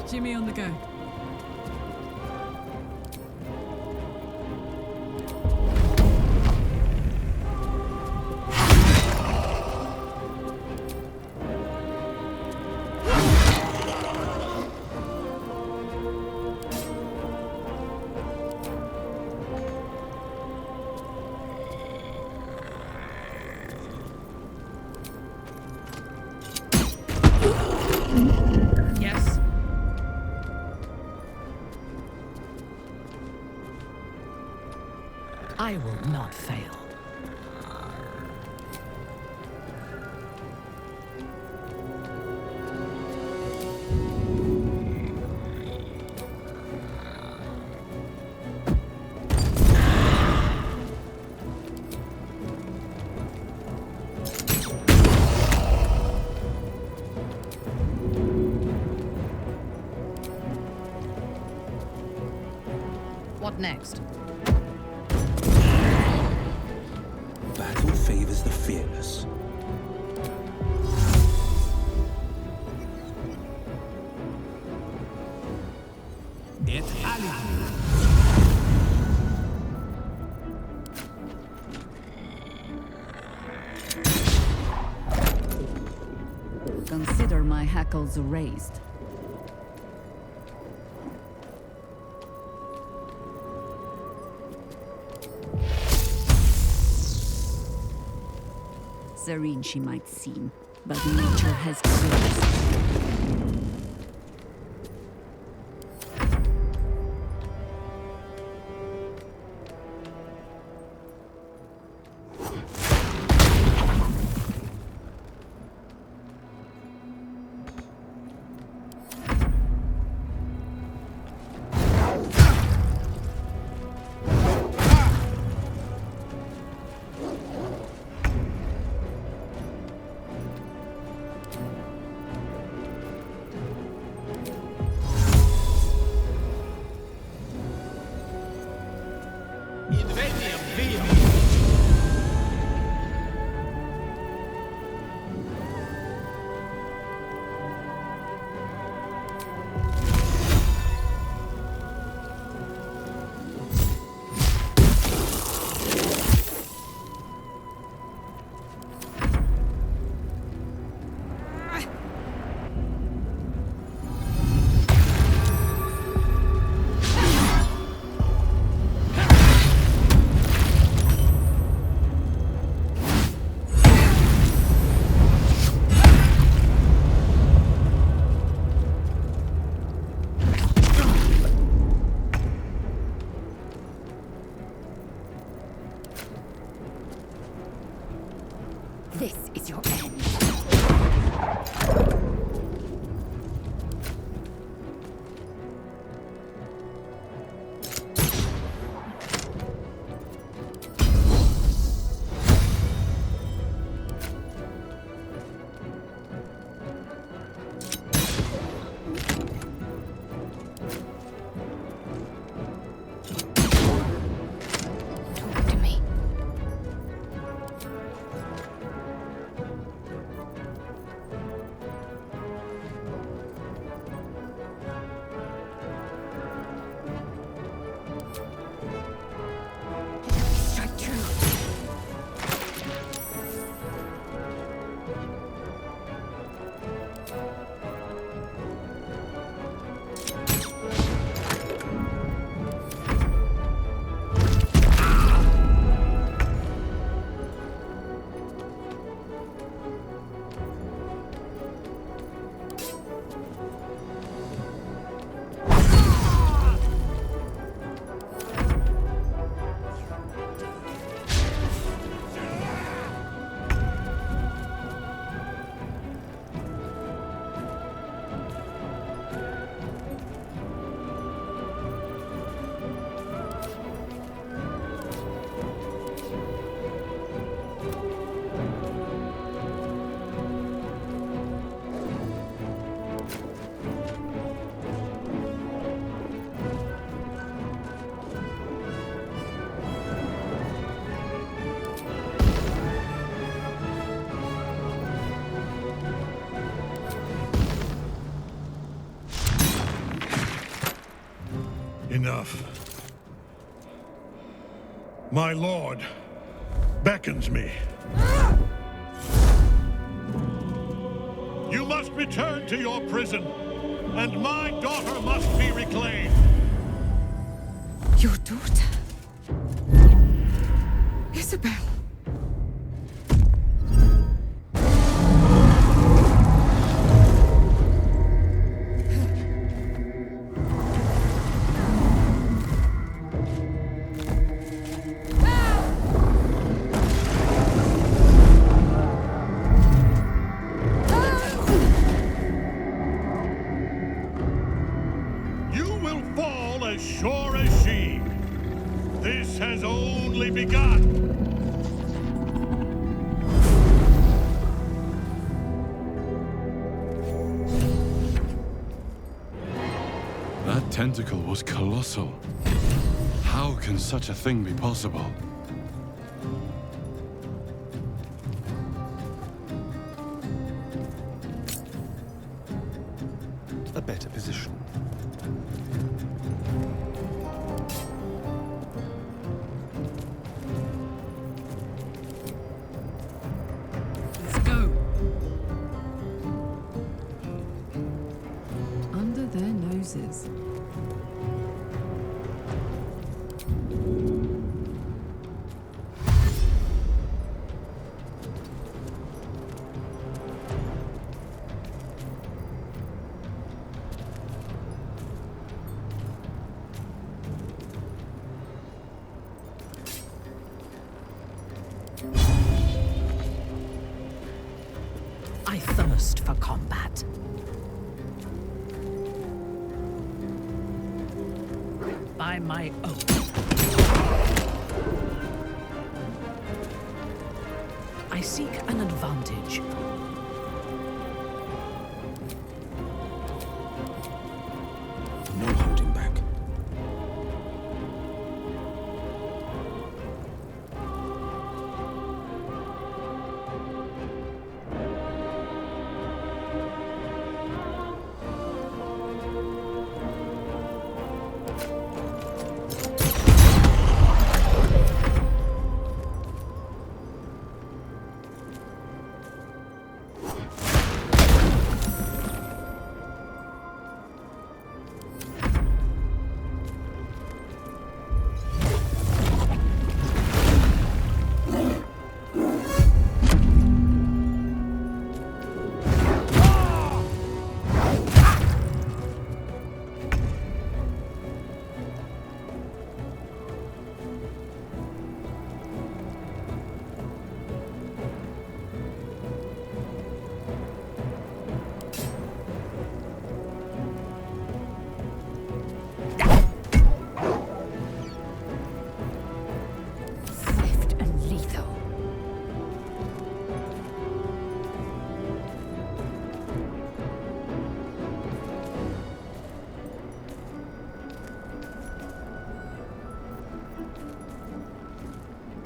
D: Jimmy on the go.
O: I will not fail. What next?
R: Battle favors the fearless.
I: Consider my hackles raised. Serene she might seem, but nature has grace.
G: This is your end.
T: Enough. My lord beckons me. You must return to your prison, and my daughter must be reclaimed.
J: Your daughter? Isabel.
A: Tentacle was colossal.
P: How can such a thing be possible?
E: A better position.
D: Let's go. Under their noses.
O: I thirst for combat. By my oath. I seek an advantage.
R: No holding back.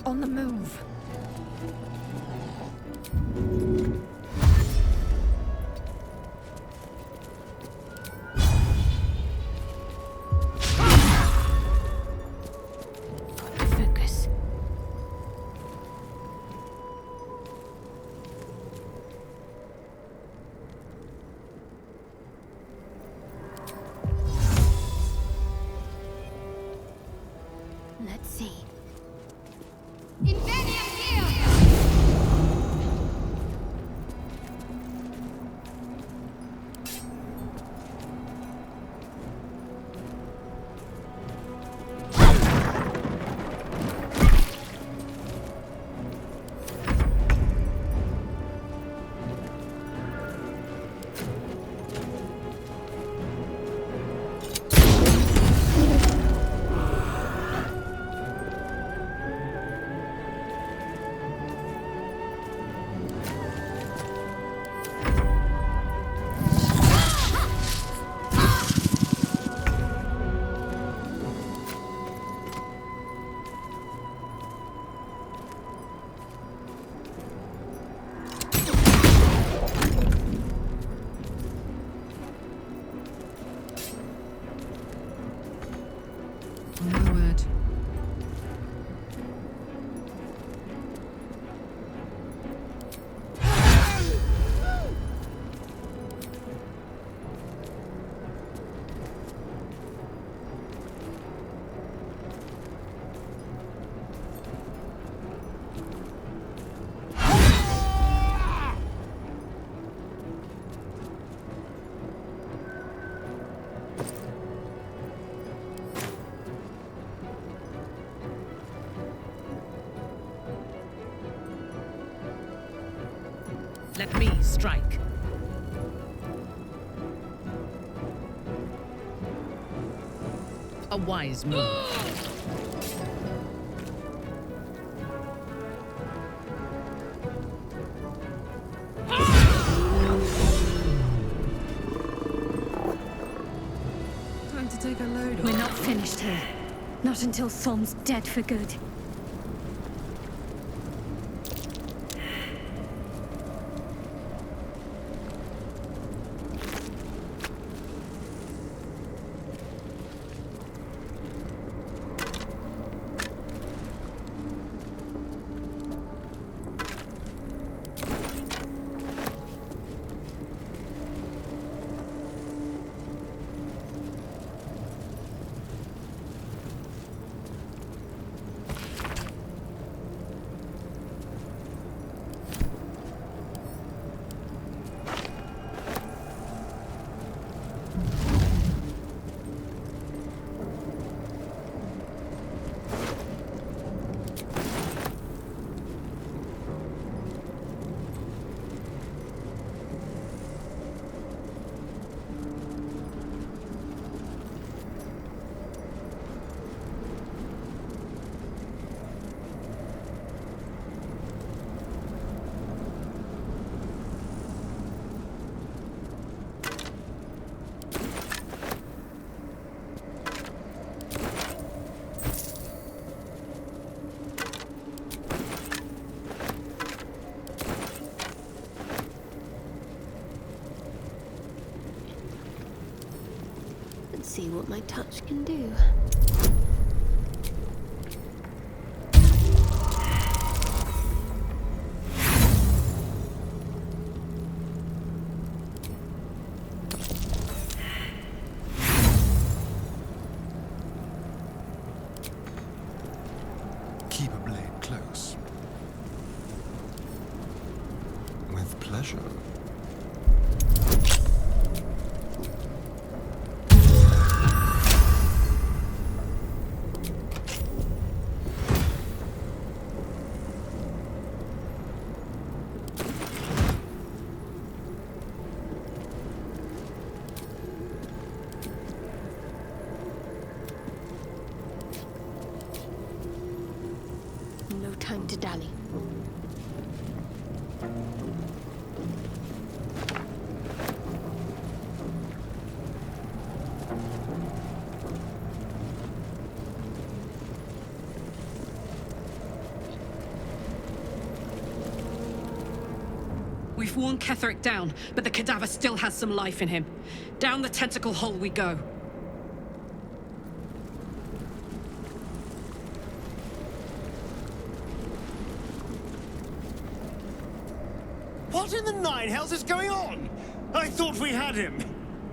F: On the move.
G: Focus.
F: Let's see.
O: Let me strike. A wise move.
D: Time to take a load off.
G: We're not finished here.
K: Not until Thorm's dead for good. See what my touch can do.
E: Keep a blade close. With pleasure.
K: Time to dally.
D: We've worn Ketheric down, but the cadaver still has some life in him. Down the tentacle hole we go.
U: What in the nine hells is going on? I thought we had him.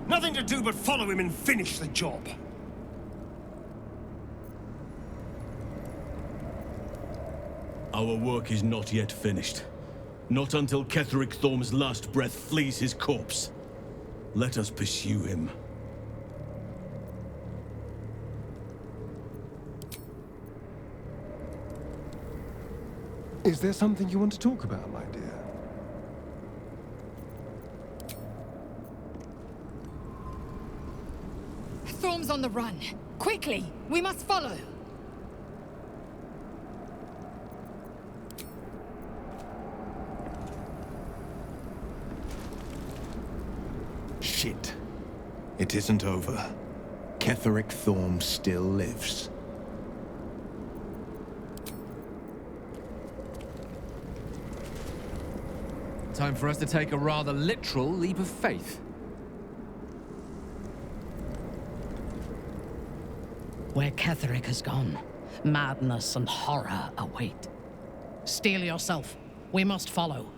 U: Nothing to do but follow him and finish the job.
M: Our work is not yet finished. Not until Ketheric Thorm's last breath flees his corpse. Let us pursue him.
E: Is there something you want to talk about, my dear?
G: Thorm's on the run. Quickly, we must follow.
R: Shit. It isn't over. Ketheric Thorm still lives.
C: Time for us to take a rather literal leap of faith.
O: Where Ketheric has gone, madness and horror await. Steel yourself. We must follow.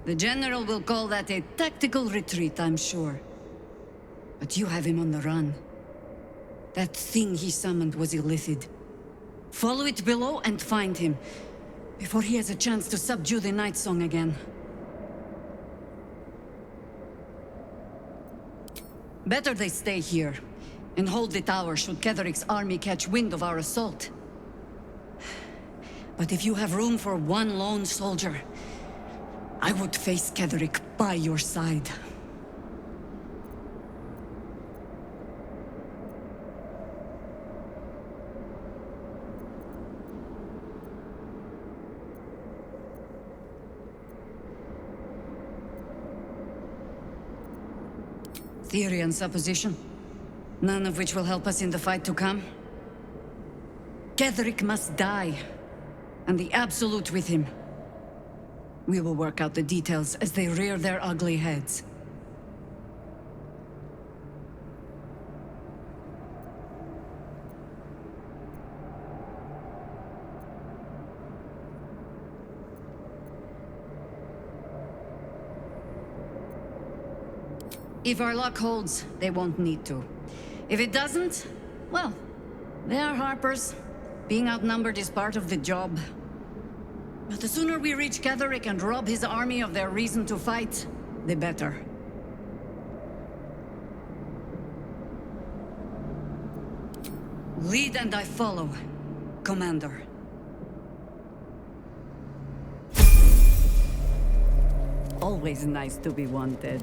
I: The General will call that a tactical retreat, I'm sure. But you have him on the run. That thing he summoned was illithid. Follow it below and find him, before he has a chance to subdue the Night Song again. Better they stay here, and hold the tower should Ketheric's army catch wind of our assault. But if you have room for one lone soldier, I would face Ketheric by your side. Theory and supposition, none of which will help us in the fight to come. Ketheric must die, and the Absolute with him. We will work out the details as they rear their ugly heads. If our luck holds, they won't need to. If it doesn't, well, they are Harpers. Being outnumbered is part of the job. But the sooner we reach Ketheric and rob his army of their reason to fight, the better. Lead and I follow, Commander. Always nice to be wanted.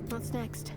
K: What's next?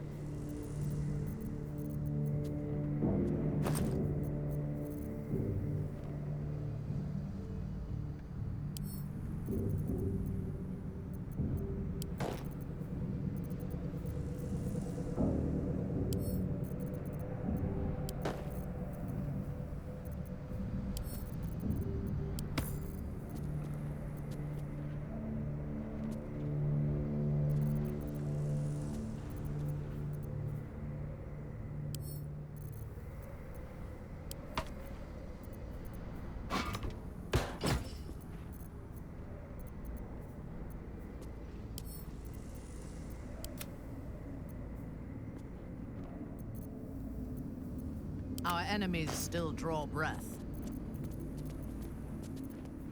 N: Our enemies still draw breath.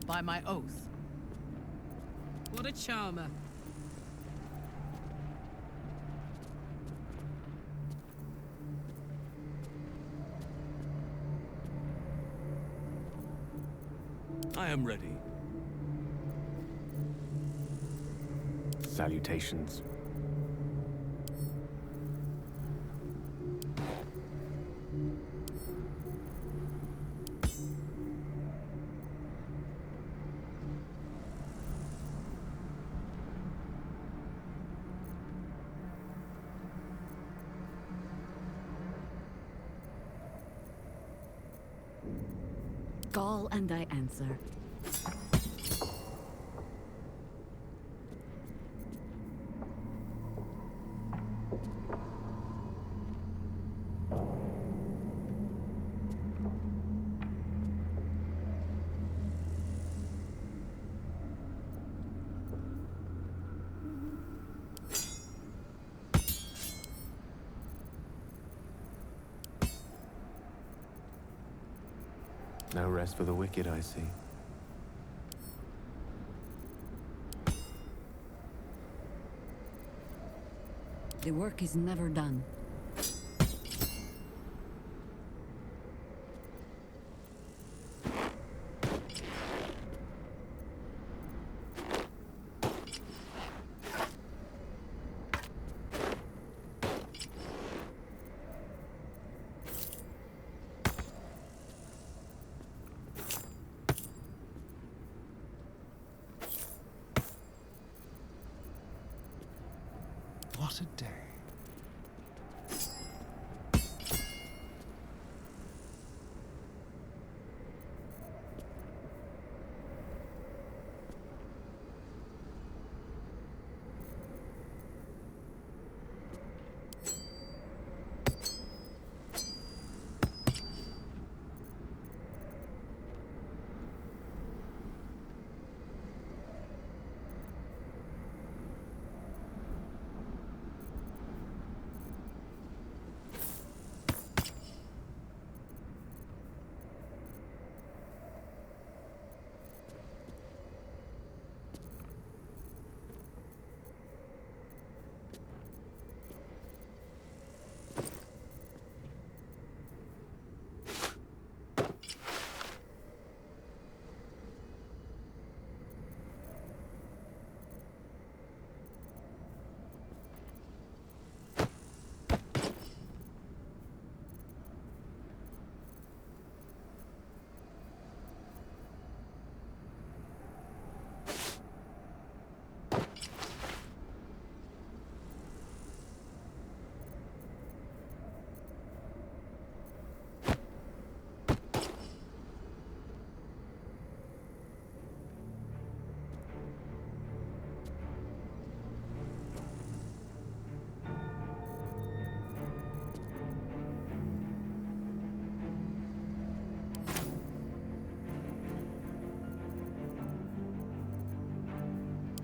N: By my oath.
J: What a charmer.
B: I am ready.
C: Salutations.
I: Call and I answer.
C: No rest for the wicked, I see.
I: The work is never done.
E: What a day.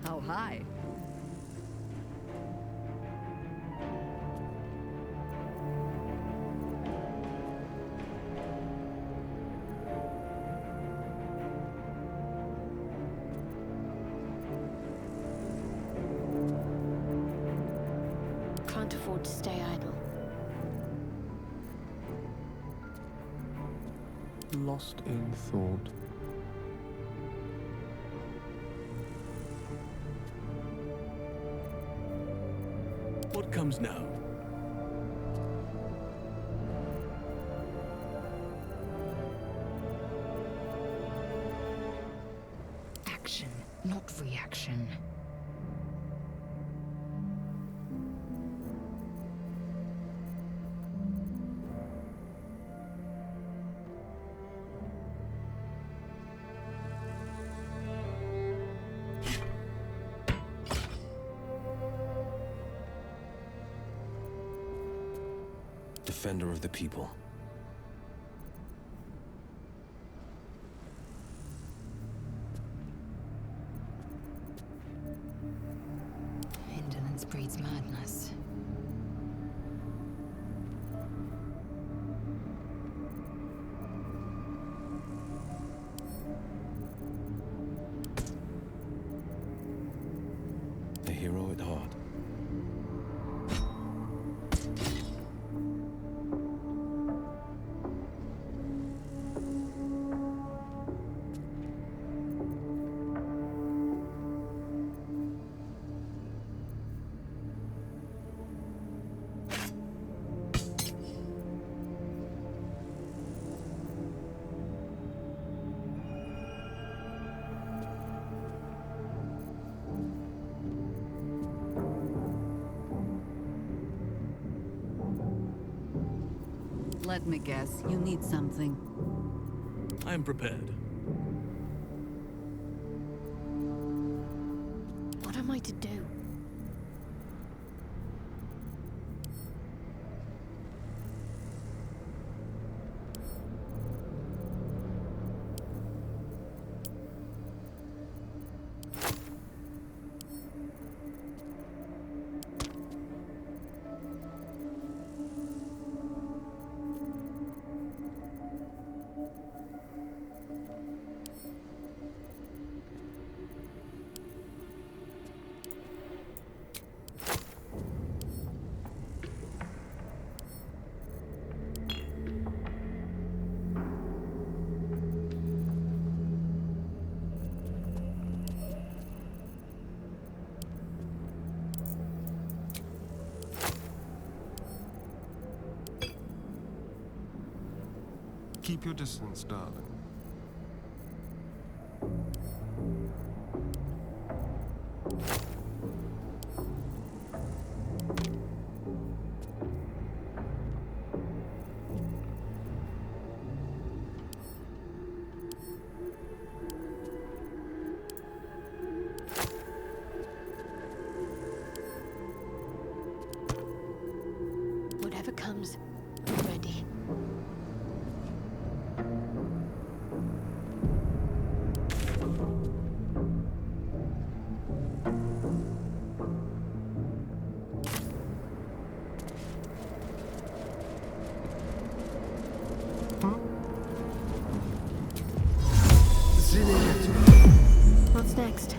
I: How high?
K: Can't afford to stay idle.
E: Lost in thought.
B: What comes now?
H: Action, not reaction.
A: Defender of the people.
H: Indolence breeds madness.
A: A hero at heart.
I: Let me guess, you need something.
B: I am prepared.
K: What am I to do?
E: Keep your distance, darling.
F: comes. I'm ready. What's next?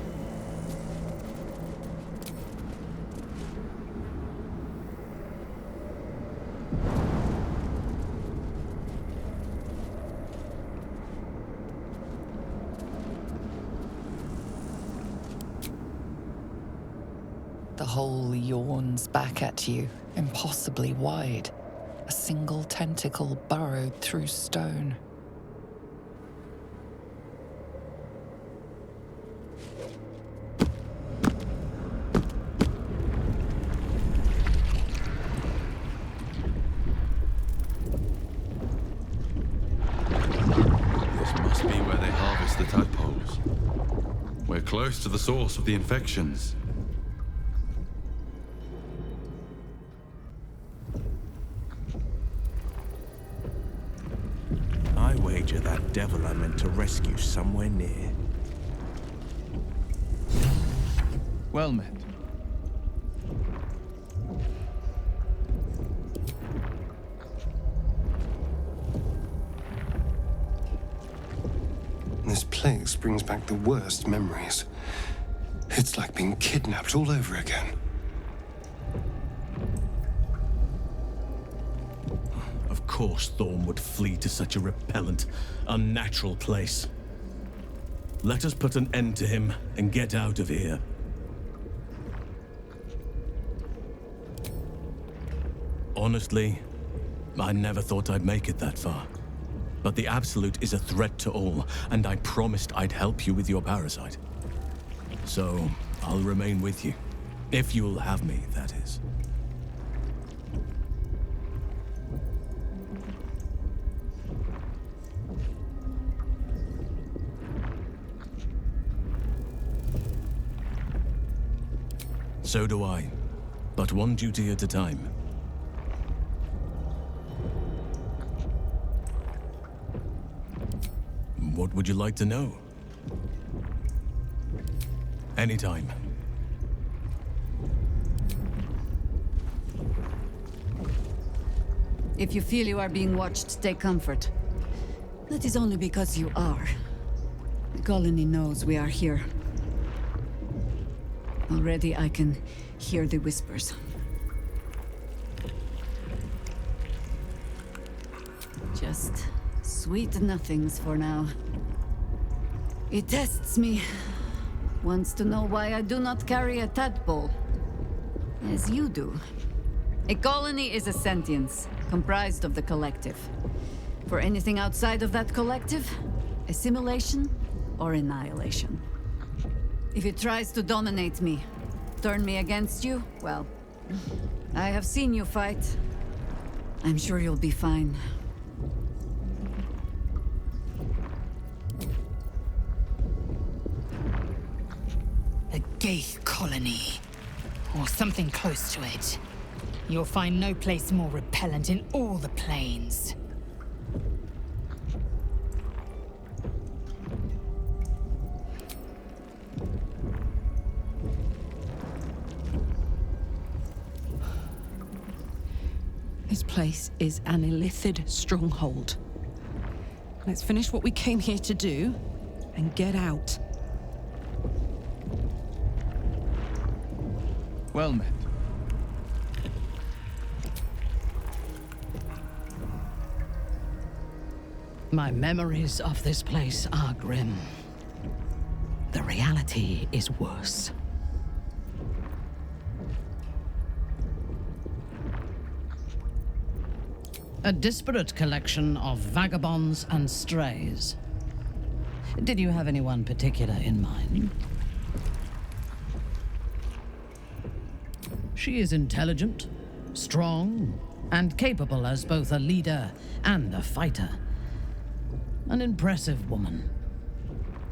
H: The hole yawns back at you, impossibly wide. A single tentacle burrowed through stone.
P: This must be where they harvest the tadpoles. We're close to the source of the infections.
R: I wager that devil I meant to rescue somewhere near.
Q: Well met.
V: This place brings back the worst memories. It's like being kidnapped all over again.
M: Of course Thorm would flee to such a repellent, unnatural place. Let us put an end to him and get out of here. Honestly, I never thought I'd make it that far. But the Absolute is a threat to all, and I promised I'd help you with your parasite. So, I'll remain with you. If you'll have me, that is. So do I. But one duty at a time. What would you like to know? Anytime.
I: If you feel you are being watched, take comfort. That is only because you are. The colony knows we are here. Already I can hear the whispers. Just sweet nothings for now. It tests me. Wants to know why I do not carry a tadpole. As you do. A colony is a sentience, comprised of the collective. For anything outside of that collective, assimilation or annihilation. If it tries to dominate me, turn me against you, well, I have seen you fight. I'm sure you'll be fine.
G: A gay colony. Or something close to it. You'll find no place more repellent in all the plains.
J: This place is an illithid stronghold. Let's finish what we came here to do and get out.
Q: Well met.
O: My memories of this place are grim. The reality is worse. A disparate collection of vagabonds and strays. Did you have anyone particular in mind? She is intelligent, strong, and capable as both a leader and a fighter. An impressive woman.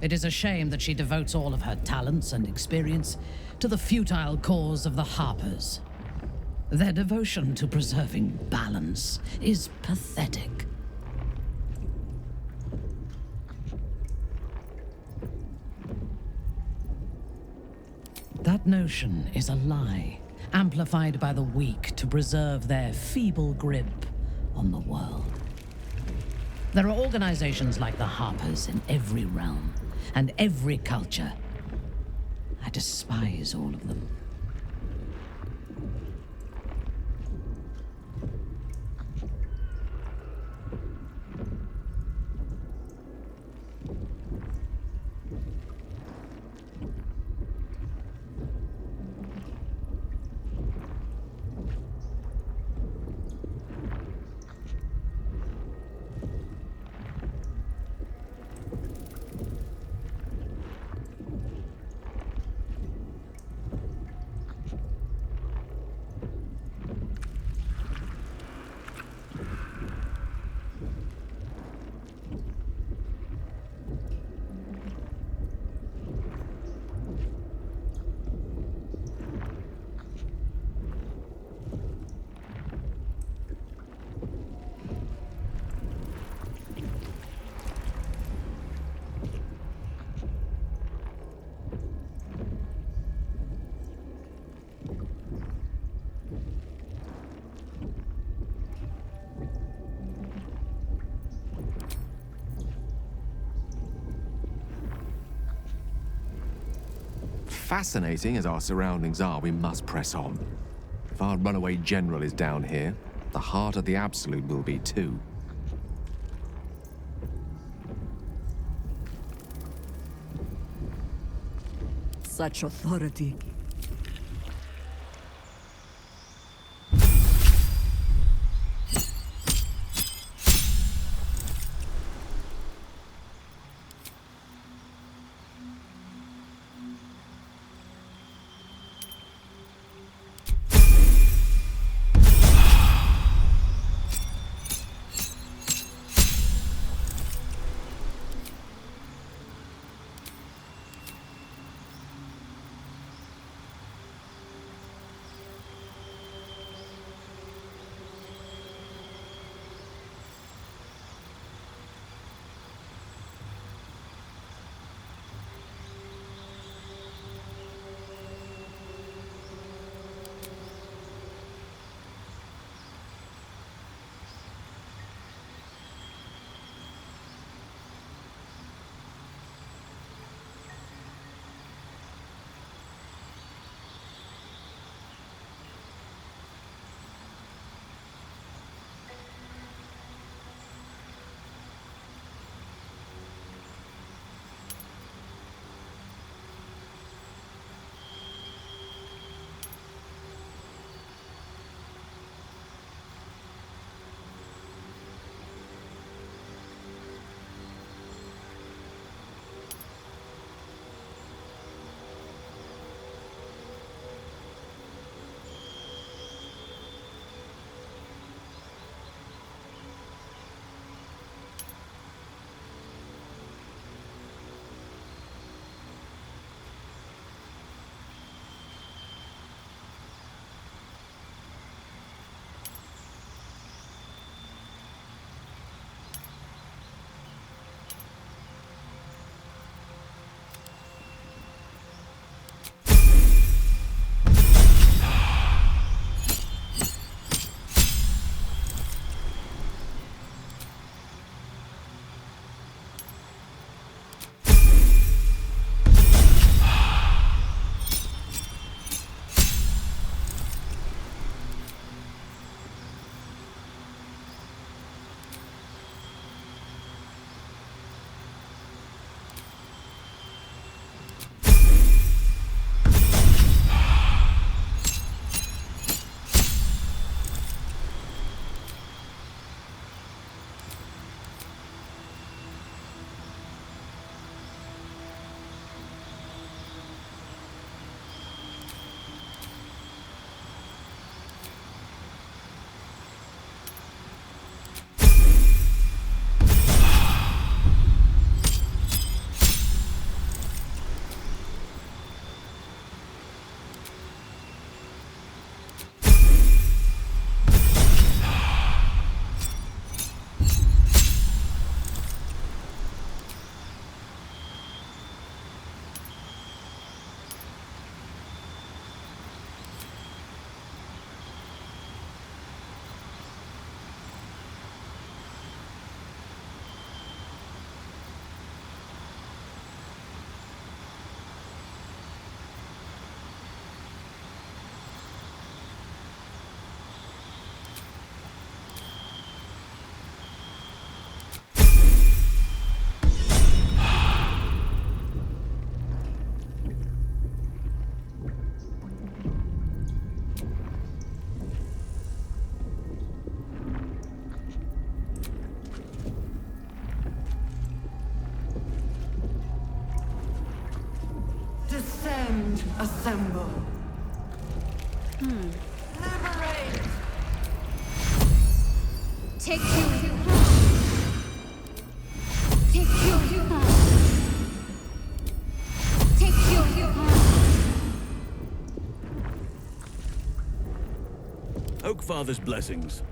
O: It is a shame that she devotes all of her talents and experience to the futile cause of the Harpers. Their devotion to preserving balance is pathetic. That notion is a lie, amplified by the weak to preserve their feeble grip on the world. There are organizations like the Harpers in every realm and every culture. I despise all of them.
C: Fascinating as our surroundings are, we must press on. If our runaway general is down here, the heart of the Absolute will be too.
I: Such authority. Descend, assemble. Liberate!
K: Take you. Take you. Take you.
B: Oak Father's blessings.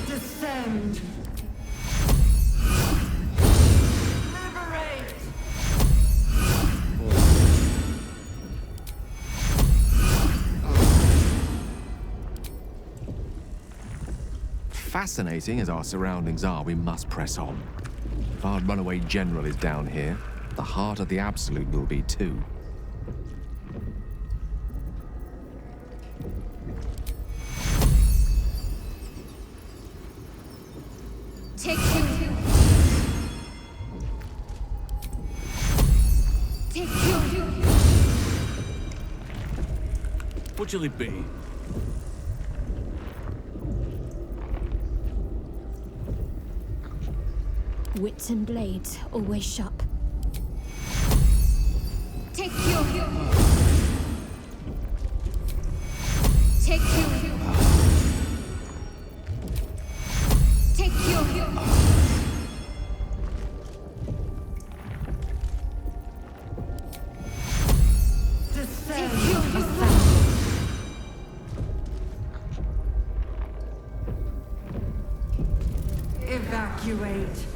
I: Descend. Liberate!
C: Fascinating as our surroundings are, we must press on. If our runaway general is down here, the heart of the Absolute will be too.
K: Take you. Take you.
B: What shall it be?
F: Wits and blades, always sharp.
K: Take you. Take you. Take you.
I: Descend,
K: Take you.
I: assemble. Evacuate.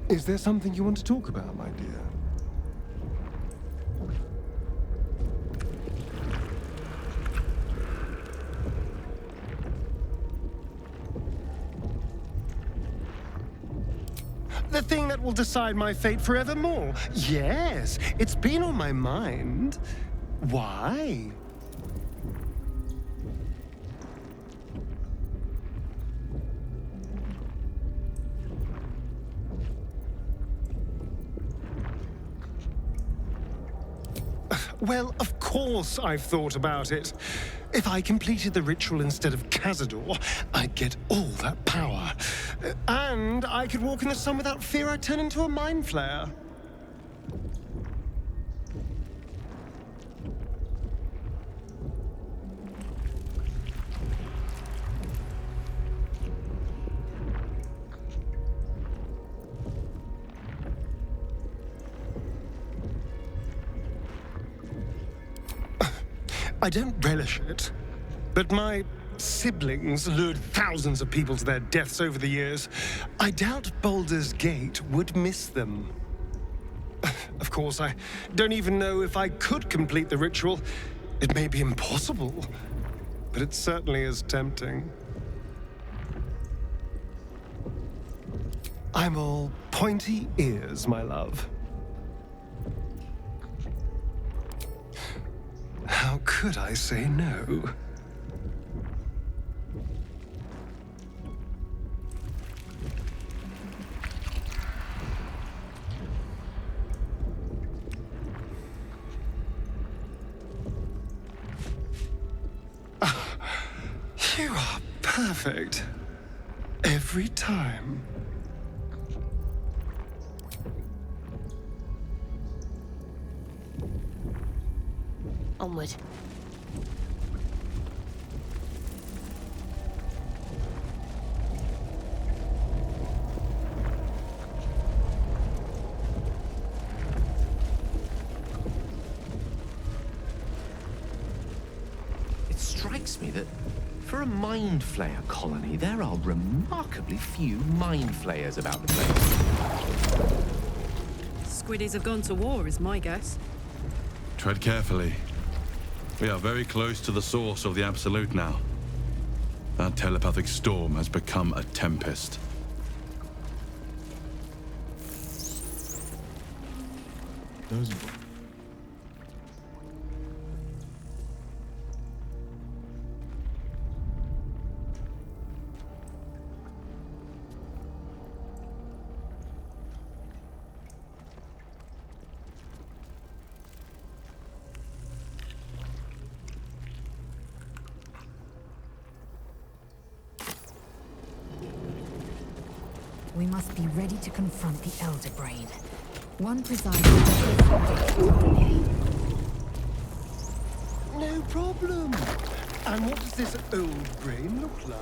R: Is there something you want to talk about, my dear?
U: The thing that will decide my fate forevermore. Yes, it's been on my mind. Why? Well, of course I've thought about it. If I completed the ritual instead of Cazador, I'd get all that power. And I could walk in the sun without fear I'd turn into a mind flayer. I don't relish it, but my siblings lured thousands of people to their deaths over the years. I doubt Baldur's Gate would miss them. Of course, I don't even know if I could complete the ritual. It may be impossible, but it certainly is tempting. I'm all pointy ears, my love. How could I say no? You are perfect. Every time.
K: Onward.
C: It strikes me that for a mind flayer colony, there are remarkably few mind flayers about the place.
D: Squiddies have gone to war, is my guess.
P: Tread carefully. We are very close to the source of the Absolute now. That telepathic storm has become a tempest.
A: Those...
G: We must be ready to confront the Elder Brain. One presides over
U: No problem. And what does this old brain look like?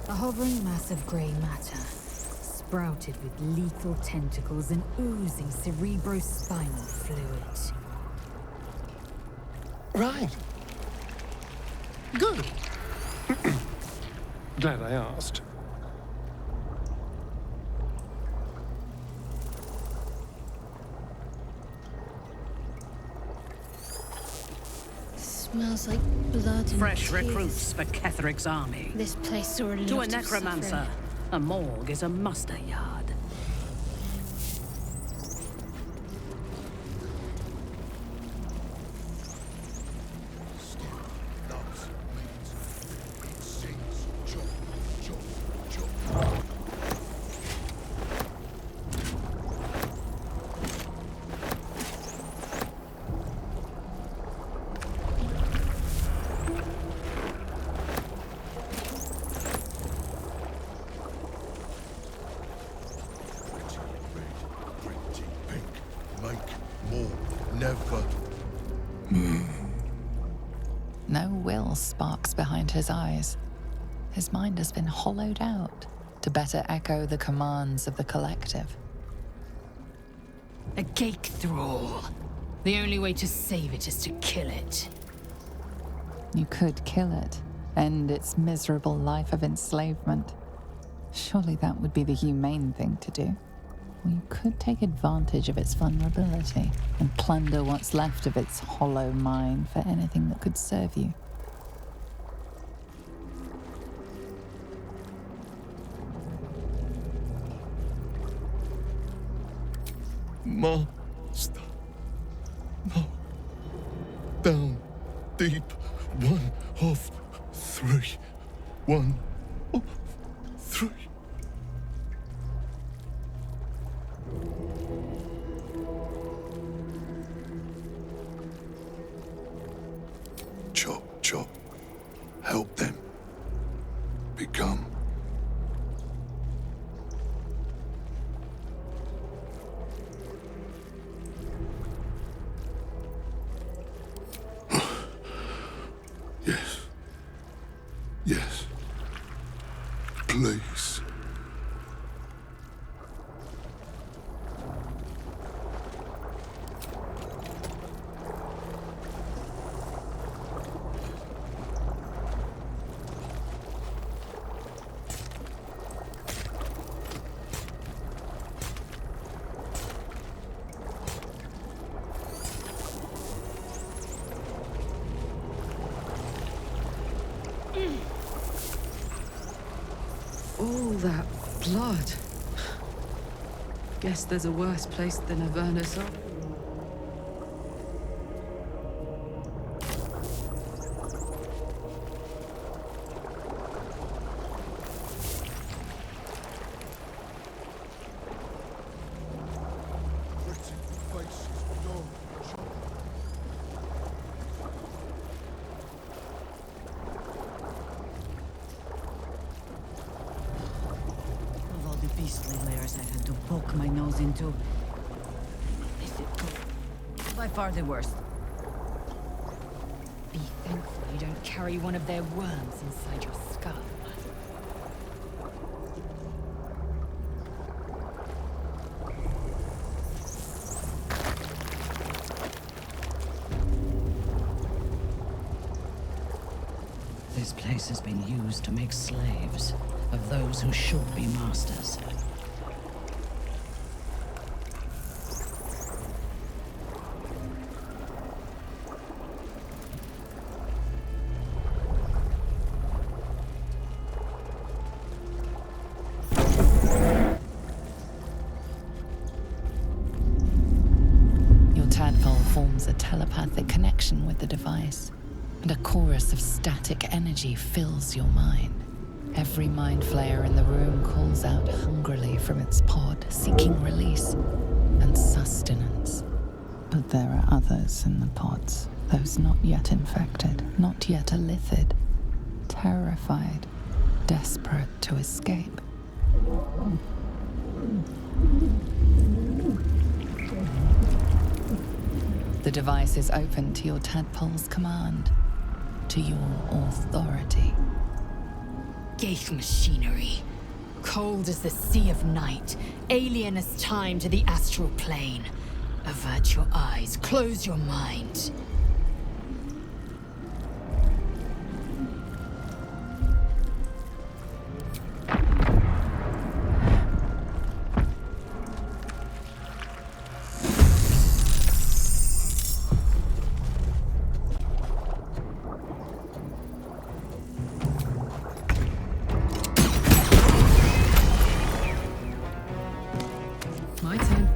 G: a hovering mass of grey matter, sprouted with lethal tentacles and oozing cerebrospinal fluid.
U: Right. Good. Glad I asked.
K: Smells like blood and
N: Fresh
K: tears.
N: recruits for Catherick's army.
K: This place saw a lot
N: To a
K: of
N: necromancer,
K: suffering.
N: a morgue is a muster yard.
H: No will sparks behind his eyes. His mind has been hollowed out to better echo the commands of the collective.
J: A gate thrall. The only way to save it is to kill it.
H: You could kill it, end its miserable life of enslavement. Surely that would be the humane thing to do. Or you could take advantage of its vulnerability and plunder what's left of its hollow mind for anything that could serve you.
L: Master. No. Down. Deep. 1 of 3. 1 of 3.
T: Chop, chop. Help them. Become. Yes. Yes. Please.
D: All that blood. Guess there's a worse place than Avernus.
I: Of all the beastly layers I've had to poke my nose into, this is by far the worst.
G: Be thankful you don't carry one of their worms inside your skull.
N: This place has been used to make slaves of those who should be masters.
H: Your tadpole forms a telepathic connection with the device, and a chorus of static energy fills your mind. Every mind flayer in the room calls out hungrily from its pod, seeking release and sustenance. But there are others in the pods, those not yet infected, not yet elithid, terrified, desperate to escape. The device is open to your tadpole's command, to your authority.
G: Ghaik machinery. Cold as the sea of night, alien as time to the astral plane. Avert your eyes, close your mind.
D: My turn.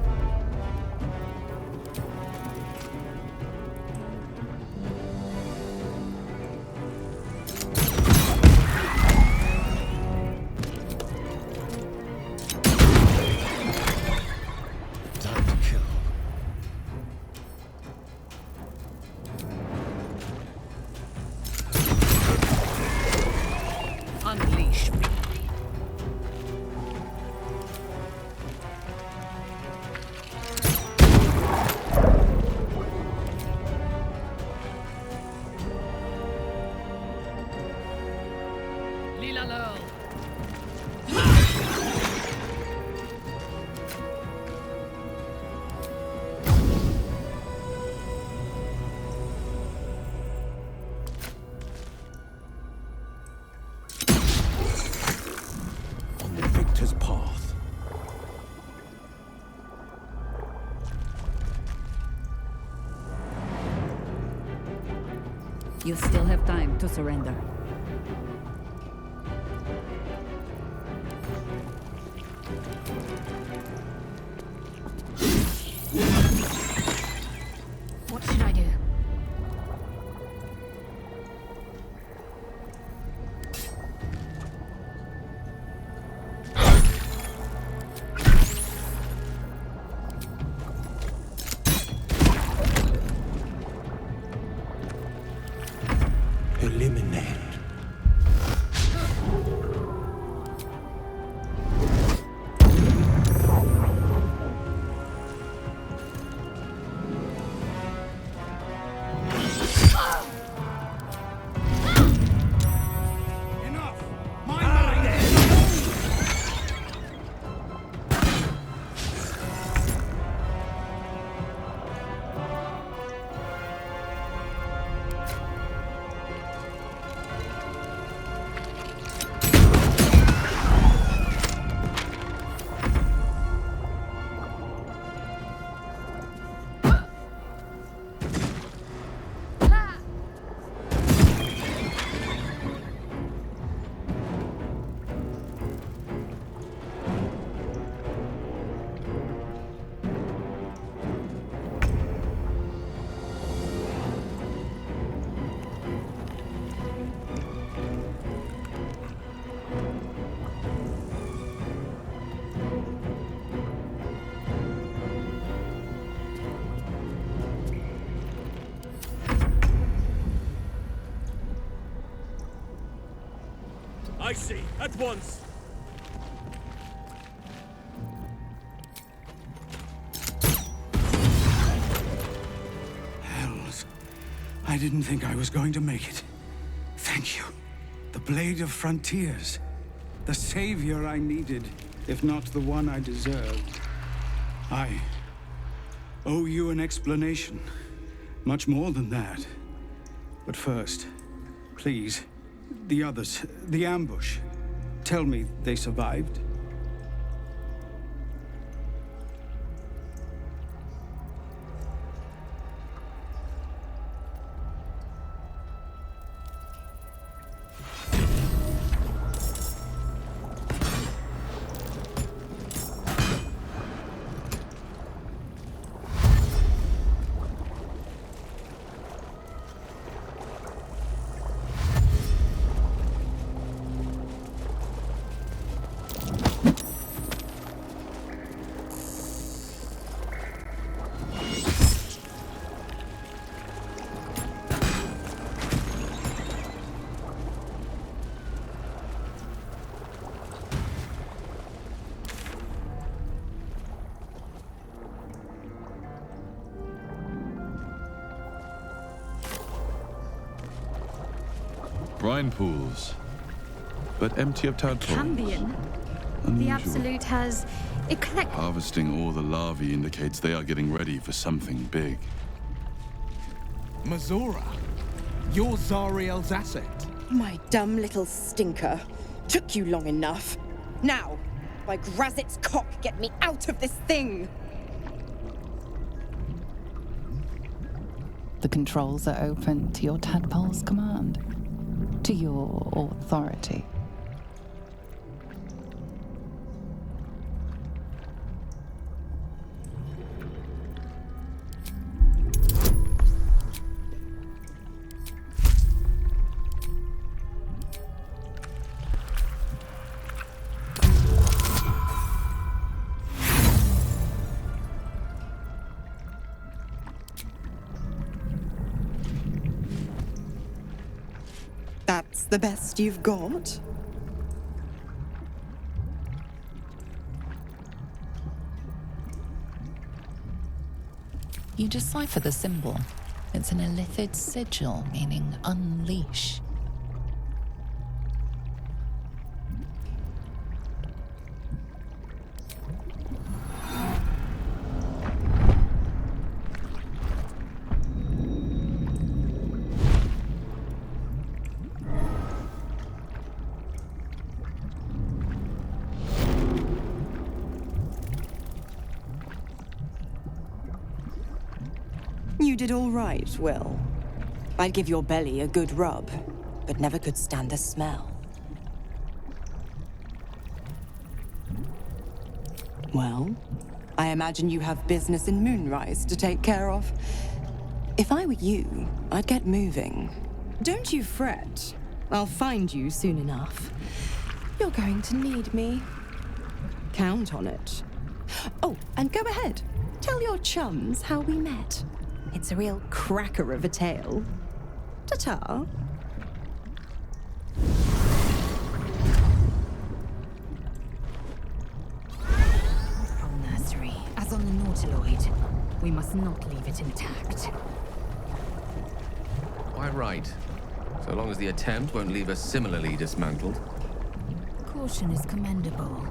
R: Time to kill.
J: Unleash me.
R: On the victor's path.
I: You still have time to surrender.
K: What should I do?
R: Eliminate.
B: I see, at once.
E: Hells. I didn't think I was going to make it. Thank you. The Blade of Frontiers. The savior I needed, if not the one I deserved. I owe you an explanation. Much more than that. But first, please, the others, the ambush. Tell me they survived?
P: brine pools, but empty of tadpoles.
K: Cambion. The
P: Unusual.
K: Absolute has eclectic.
P: Harvesting all the larvae indicates they are getting ready for something big.
S: Mizore, you're Zariel's asset.
V: My dumb little stinker. Took you long enough. Now, by Grazit's cock, get me out of this thing!
H: The controls are open to your tadpole's command, to your authority.
V: That's the best you've got?
H: You decipher the symbol. It's an illithid sigil, meaning unleash.
V: You did all right, Will. I'd give your belly a good rub, but never could stand the smell. Well, I imagine you have business in Moonrise to take care of. If I were you, I'd get moving. Don't you fret. I'll find you soon enough. You're going to need me. Count on it. Oh, and go ahead. Tell your chums how we met. It's a real cracker of a tale. Ta-ta.
W: From nursery, as on the Nautiloid, we must not leave it intact.
C: Quite right. So long as the attempt won't leave us similarly dismantled.
W: Caution is commendable.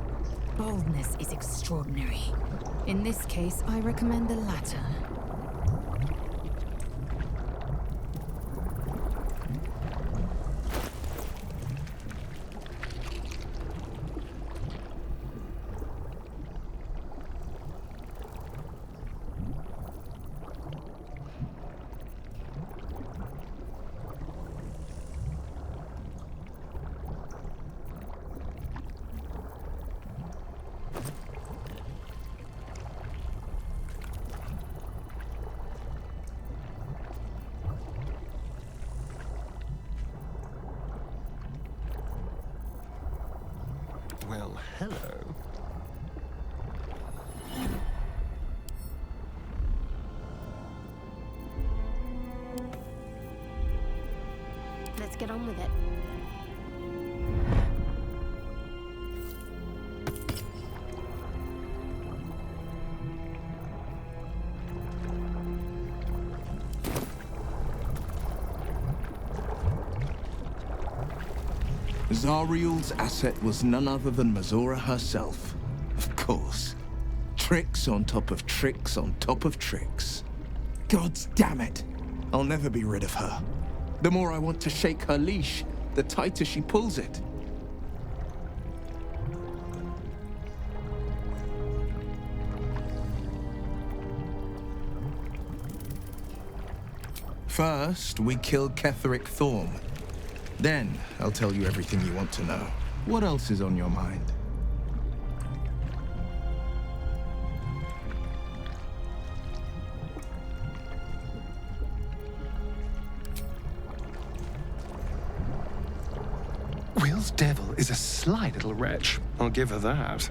W: Boldness is extraordinary. In this case, I recommend the latter.
U: Well, hello.
K: Let's get on with it.
R: Zariel's asset was none other than Mizore herself. Of course. Tricks on top of tricks on top of tricks. God's damn it! I'll never be rid of her. The more I want to shake her leash, the tighter she pulls it. First, we kill Ketheric Thorm. Then, I'll tell you everything you want to know. What else is on your mind?
U: Will's devil is a sly little wretch. I'll give her that.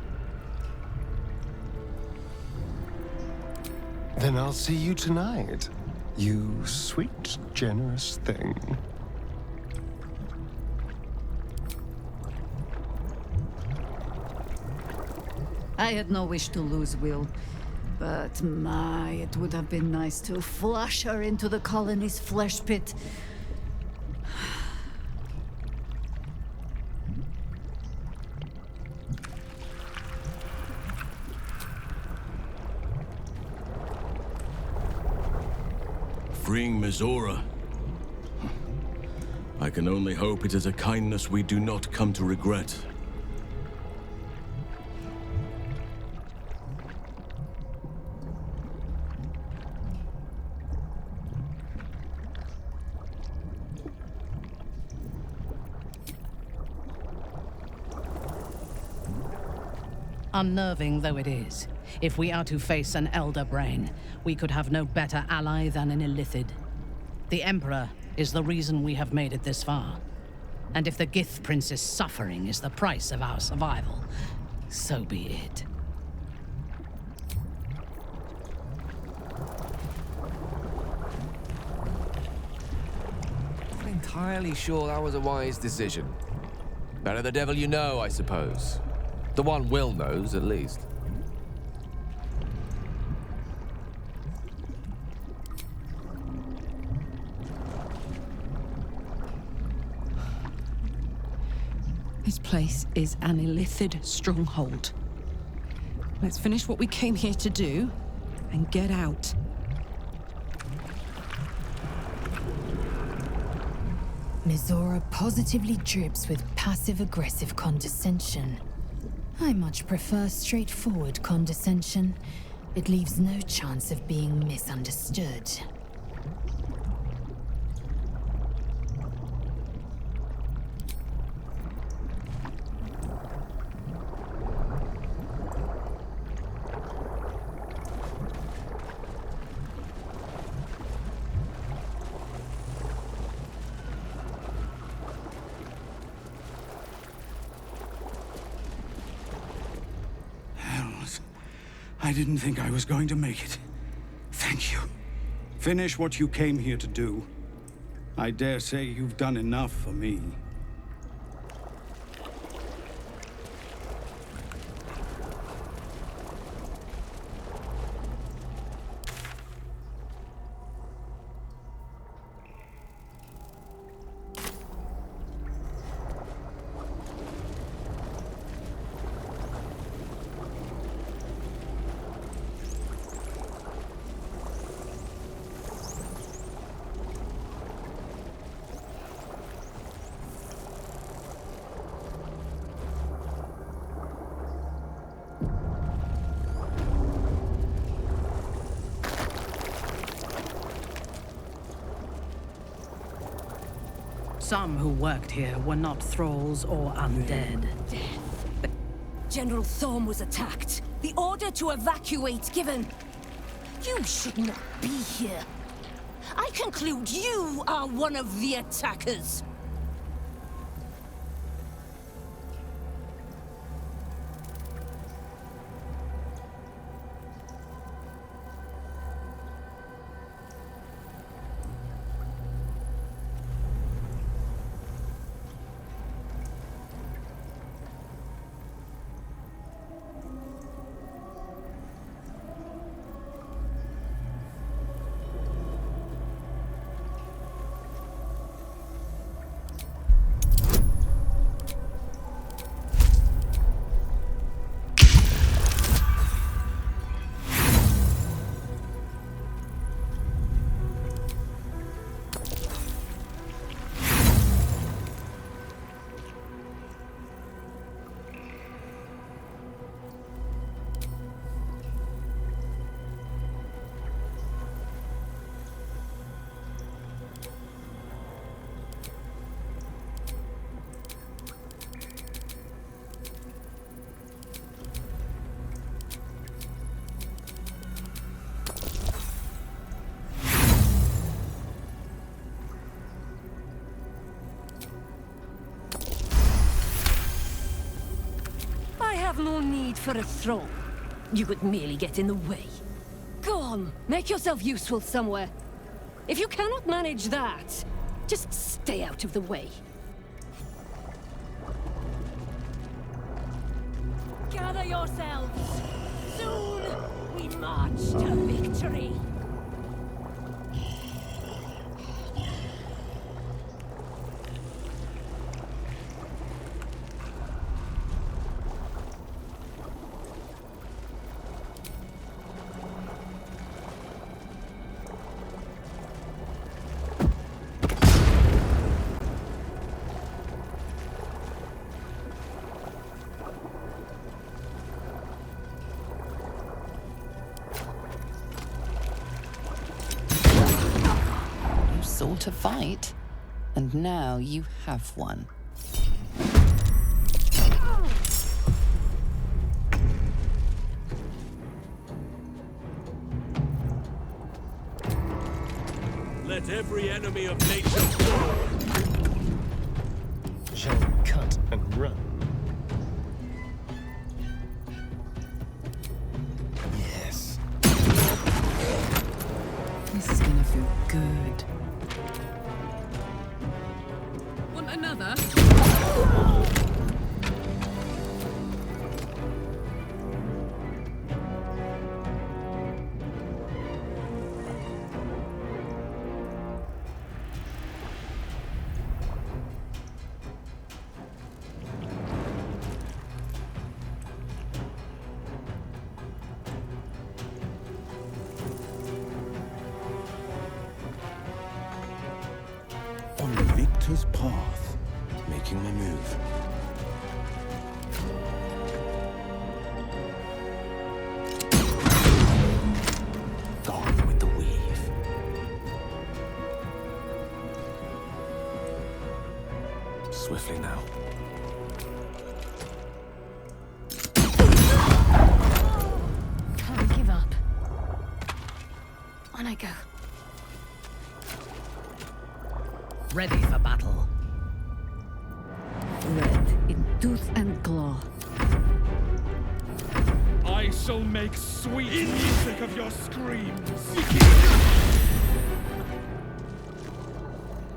U: Then I'll see you tonight. You sweet, generous thing.
I: I had no wish to lose Will, but my, it would have been nice to flush her into the colony's flesh pit.
B: freeing Mizore. I can only hope it is a kindness we do not come to regret.
N: Unnerving though it is, if we are to face an Elder Brain, we could have no better ally than an Illithid. The Emperor is the reason we have made it this far. And if the Gith Prince's suffering is the price of our survival, so be it.
C: I'm not entirely sure that was a wise decision. Better the devil you know, I suppose. The one Will knows, at least.
J: This place is an Illithid stronghold. Let's finish what we came here to do and get out.
W: Mizore positively drips with passive-aggressive condescension. I much prefer straightforward condescension. It leaves no chance of being misunderstood.
E: I didn't think I was going to make it. Thank you. Finish what you came here to do. I dare say you've done enough for me.
N: Some who worked here were not thralls or undead.
M: General Thorm was attacked. The order to evacuate given. You should not be here. I conclude you are one of the attackers. No need for a throne. You would merely get in the way. Go on, make yourself useful somewhere. If you cannot manage that, just stay out of the way. Gather yourselves. Soon we march to victory.
H: fought a fight, and now you have one.
B: Let every enemy of nature fall.
U: Shall we cut and run? Yes.
D: This is gonna feel good.
J: Want another?
F: On the victor's path, making my move. Gone with the weave. Swiftly now.
K: Can't give up. On I go.
N: Ready for battle.
I: Red in tooth and claw.
O: I shall make sweet music of your screams.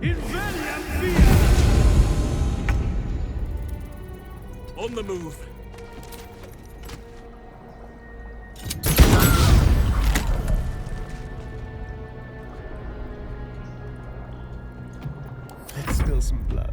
O: In valiant fear!
B: On the move.
U: Let's spill some blood.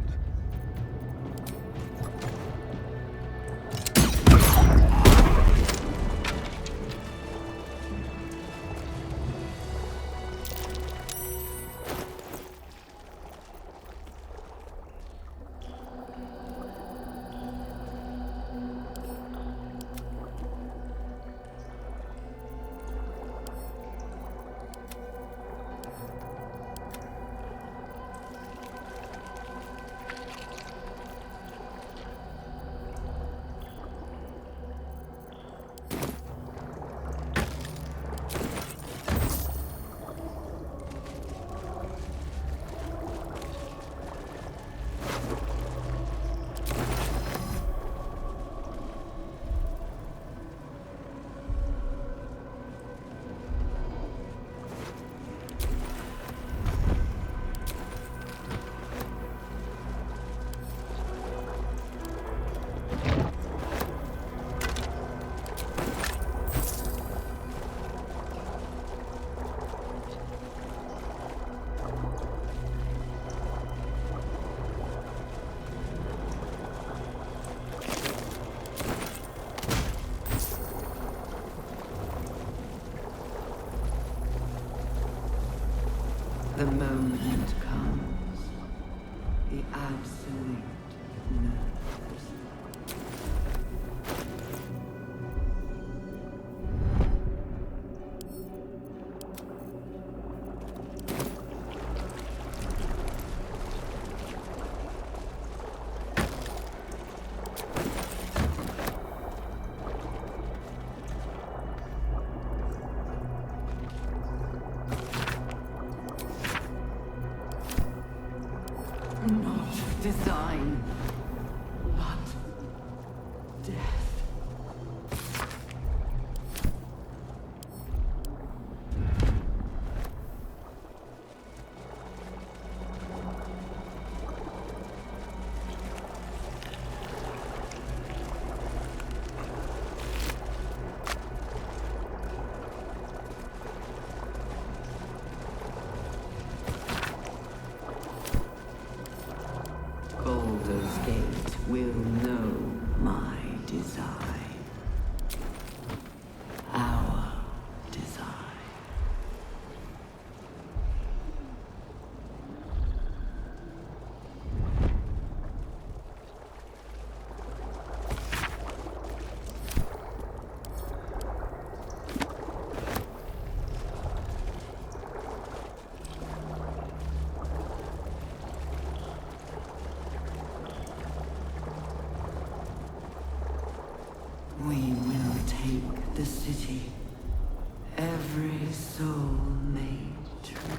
Q: The moment comes. The absolute knows. Not design, but death. Baldurs the city, every soul made true.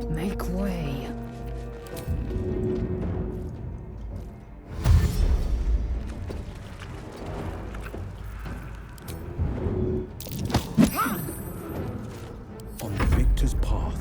W: Make way.
S: On the victor's path.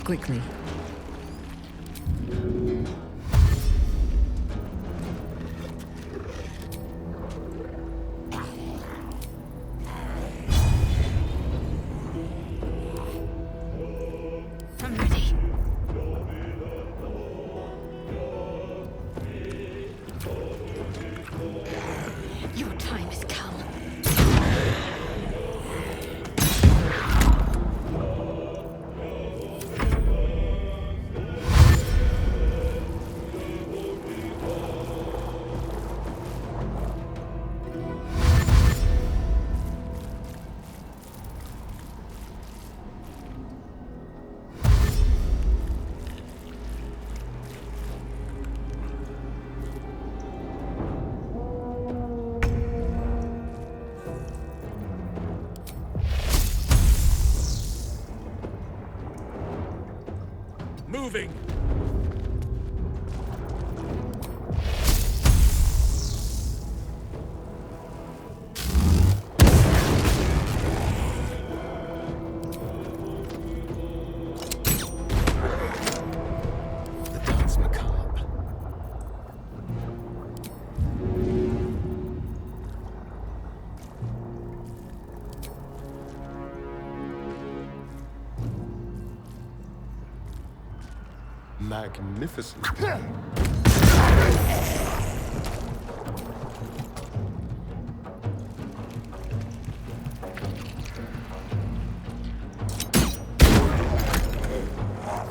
D: Quickly.
W: I'm ready. Your time has come.
B: moving!
U: Magnificent.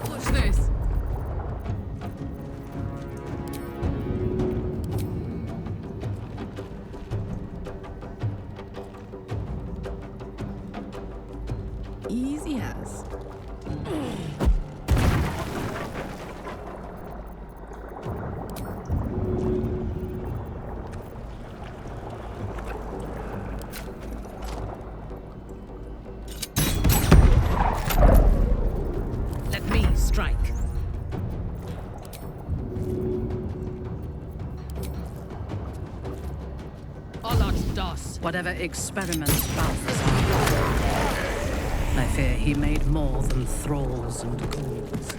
D: Watch this. Easy as.
N: Whatever experiments Balthazar, I fear he made more than thralls and ghouls.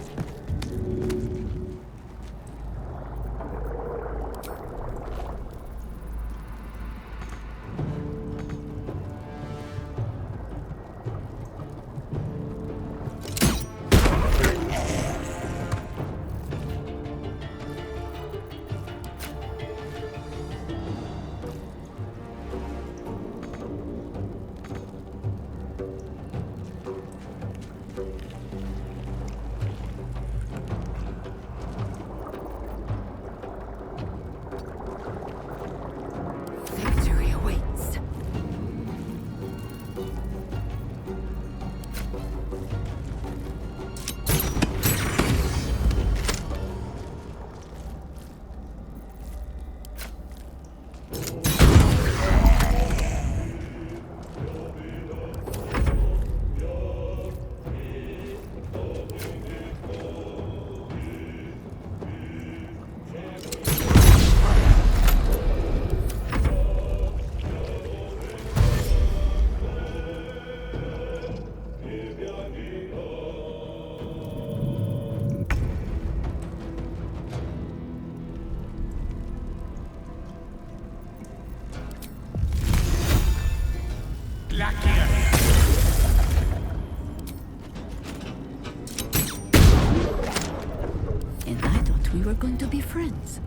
I: And I thought we were going to be friends.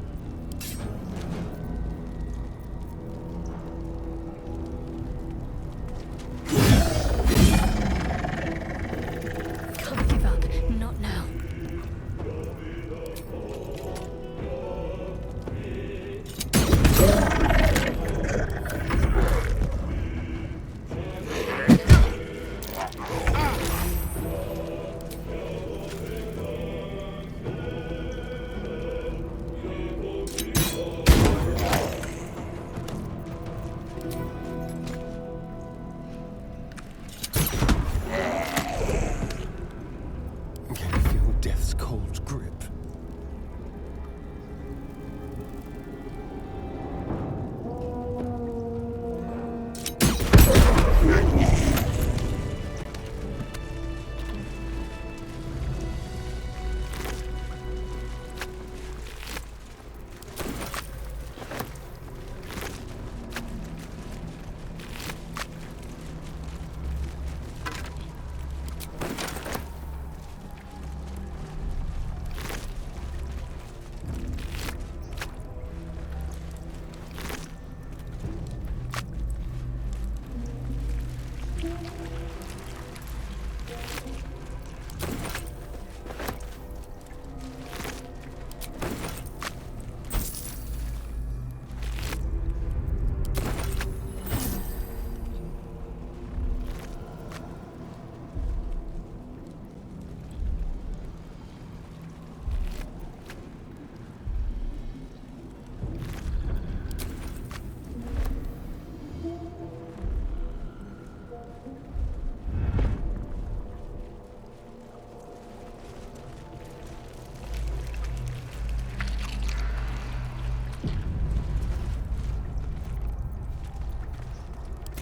K: Can't give up. Not now.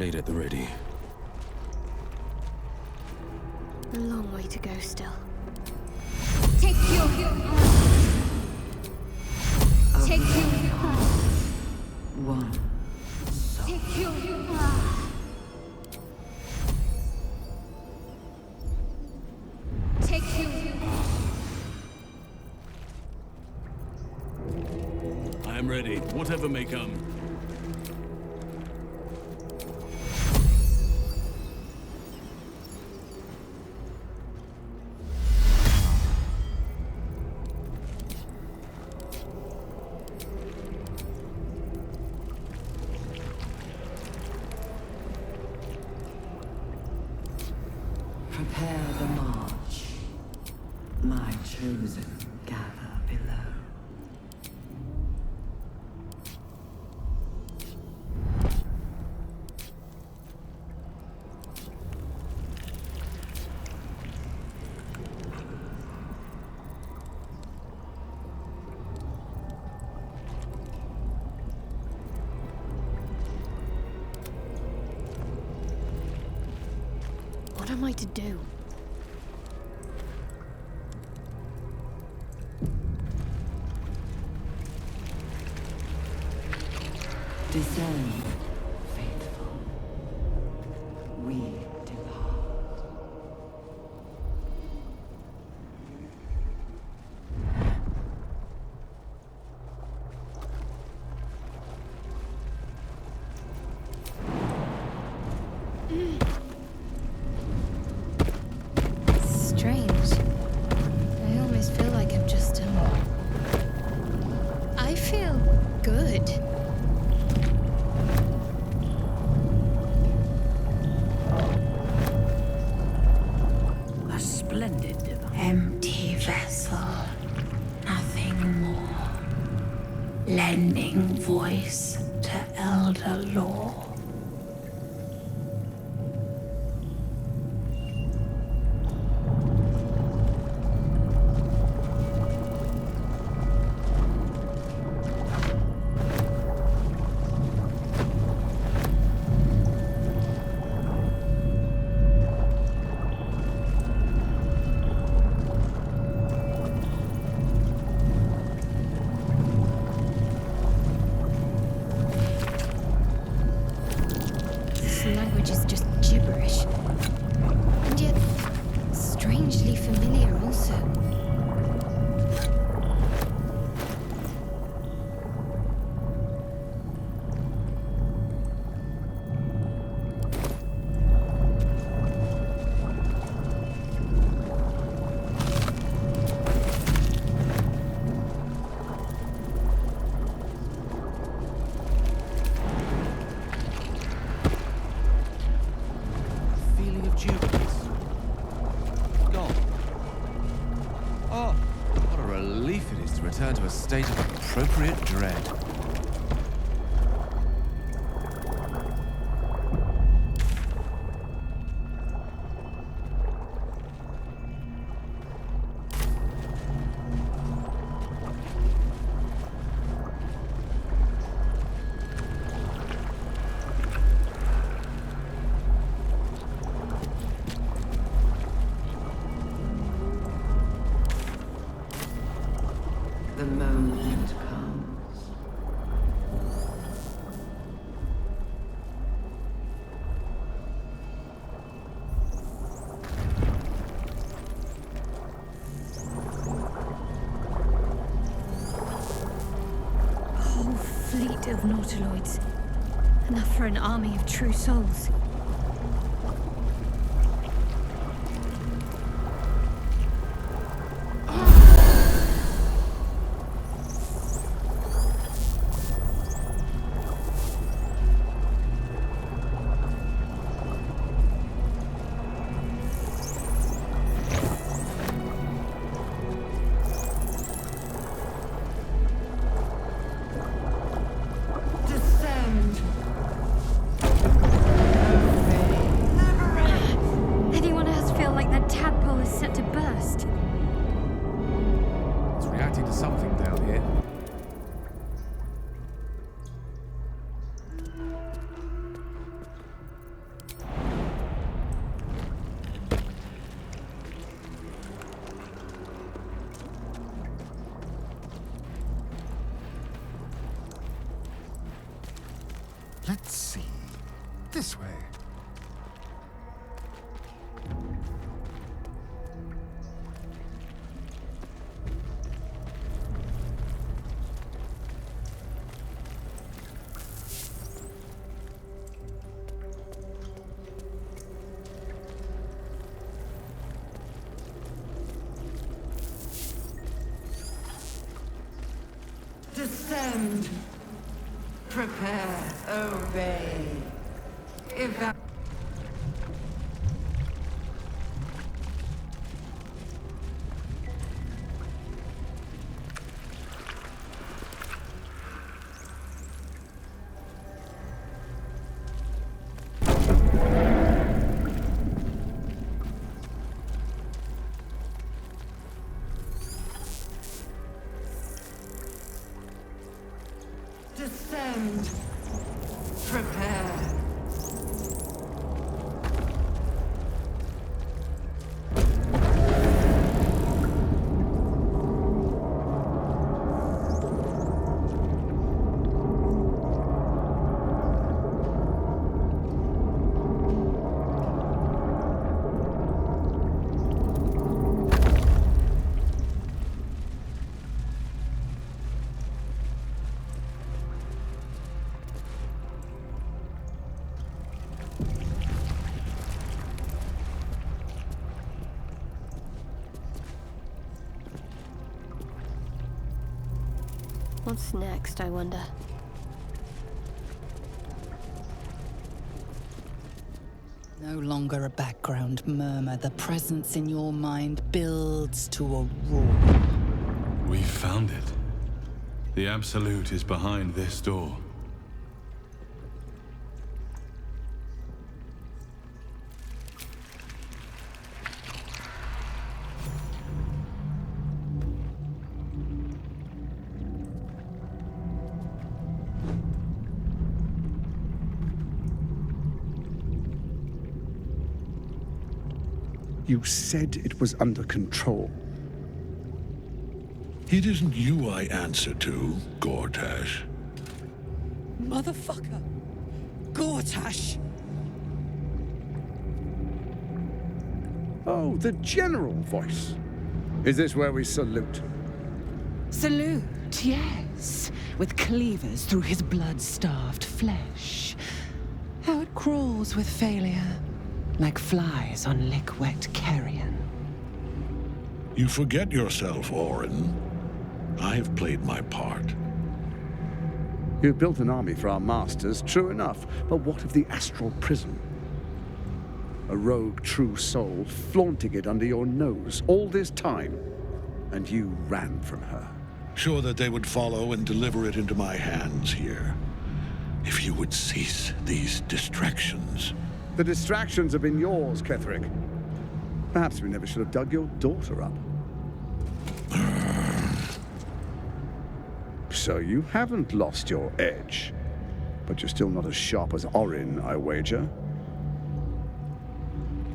F: Shade at the ready.
K: A long way to go still. Take your... Take your...
Q: One.
K: Take your... Take your...
B: I am ready, whatever may come.
Q: Prepare the march. My chosen gather below.
K: What am I to do?
Q: Discern, faithful. We depart.
K: Strange. I almost feel like I'm just, I feel good.
I: A splendid device.
A: Empty vessel, nothing more. Lending voice to elder law.
K: This language is just gibberish. And yet, strangely familiar also.
C: Feeling of jubilance. Gone. Oh, what a relief it is to return to a state of appropriate dread.
Q: The moment comes.
K: A whole fleet of nautiloids. Enough for an army of true souls.
Q: Descend.
G: Let's see. This way.
Q: Descend. Prepare. Obey. Descend. Prepare.
K: What's next, I wonder?
H: No longer a background murmur. The presence in your mind builds to a roar.
P: We found it. The Absolute is behind this door.
E: You said it was under control.
L: It isn't you I answer to, Gortash.
V: Motherfucker! Gortash!
E: Oh, the general voice. Is this where we salute?
J: Salute, yes. With cleavers through his blood-starved flesh. How it crawls with failure. Like flies on lick-wet carrion.
L: You forget yourself, Orin. I have played my part.
E: You've built an army for our masters, true enough. But what of the astral prison? A rogue true soul flaunting it under your nose all this time. And you ran from her.
L: Sure that they would follow and deliver it into my hands here. If you would cease these distractions.
E: The distractions have been yours, Ketherick. Perhaps we never should have dug your daughter up. So you haven't lost your edge. But you're still not as sharp as Orin, I wager.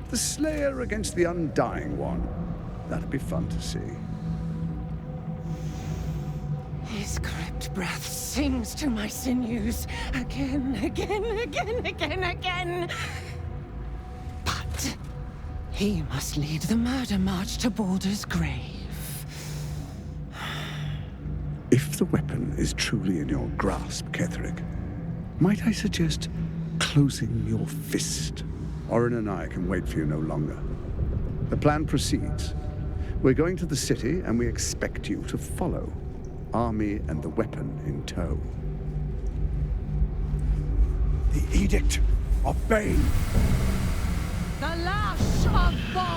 E: The Slayer against the Undying One. That'd be fun to see.
J: His crypt breath sings to my sinews. Again, again, again, again, again. But he must lead the murder march to Baldur's grave.
E: If the weapon is truly in your grasp, Ketherick, might I suggest closing your fist? Orin and I can wait for you no longer. The plan proceeds. We're going to the city, and we expect you to follow. Army and the weapon in tow.
G: The edict. Obey.
M: The lash of Ball!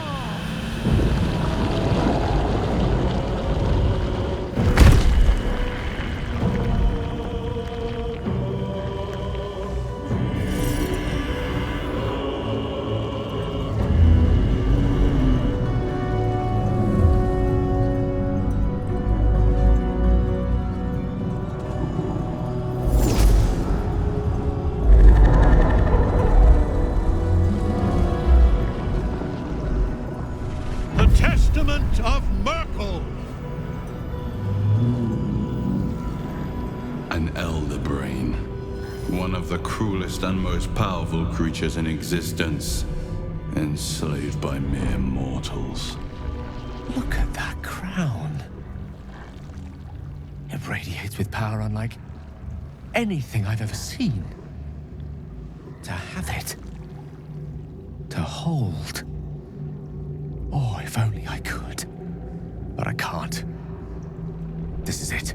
L: Of Myrkul!
P: An elder brain. One of the cruelest and most powerful creatures in existence, enslaved by mere mortals.
C: Look at that crown. It radiates with power unlike anything I've ever seen. To have it. To hold. Oh, if only I could. But I can't. This is it.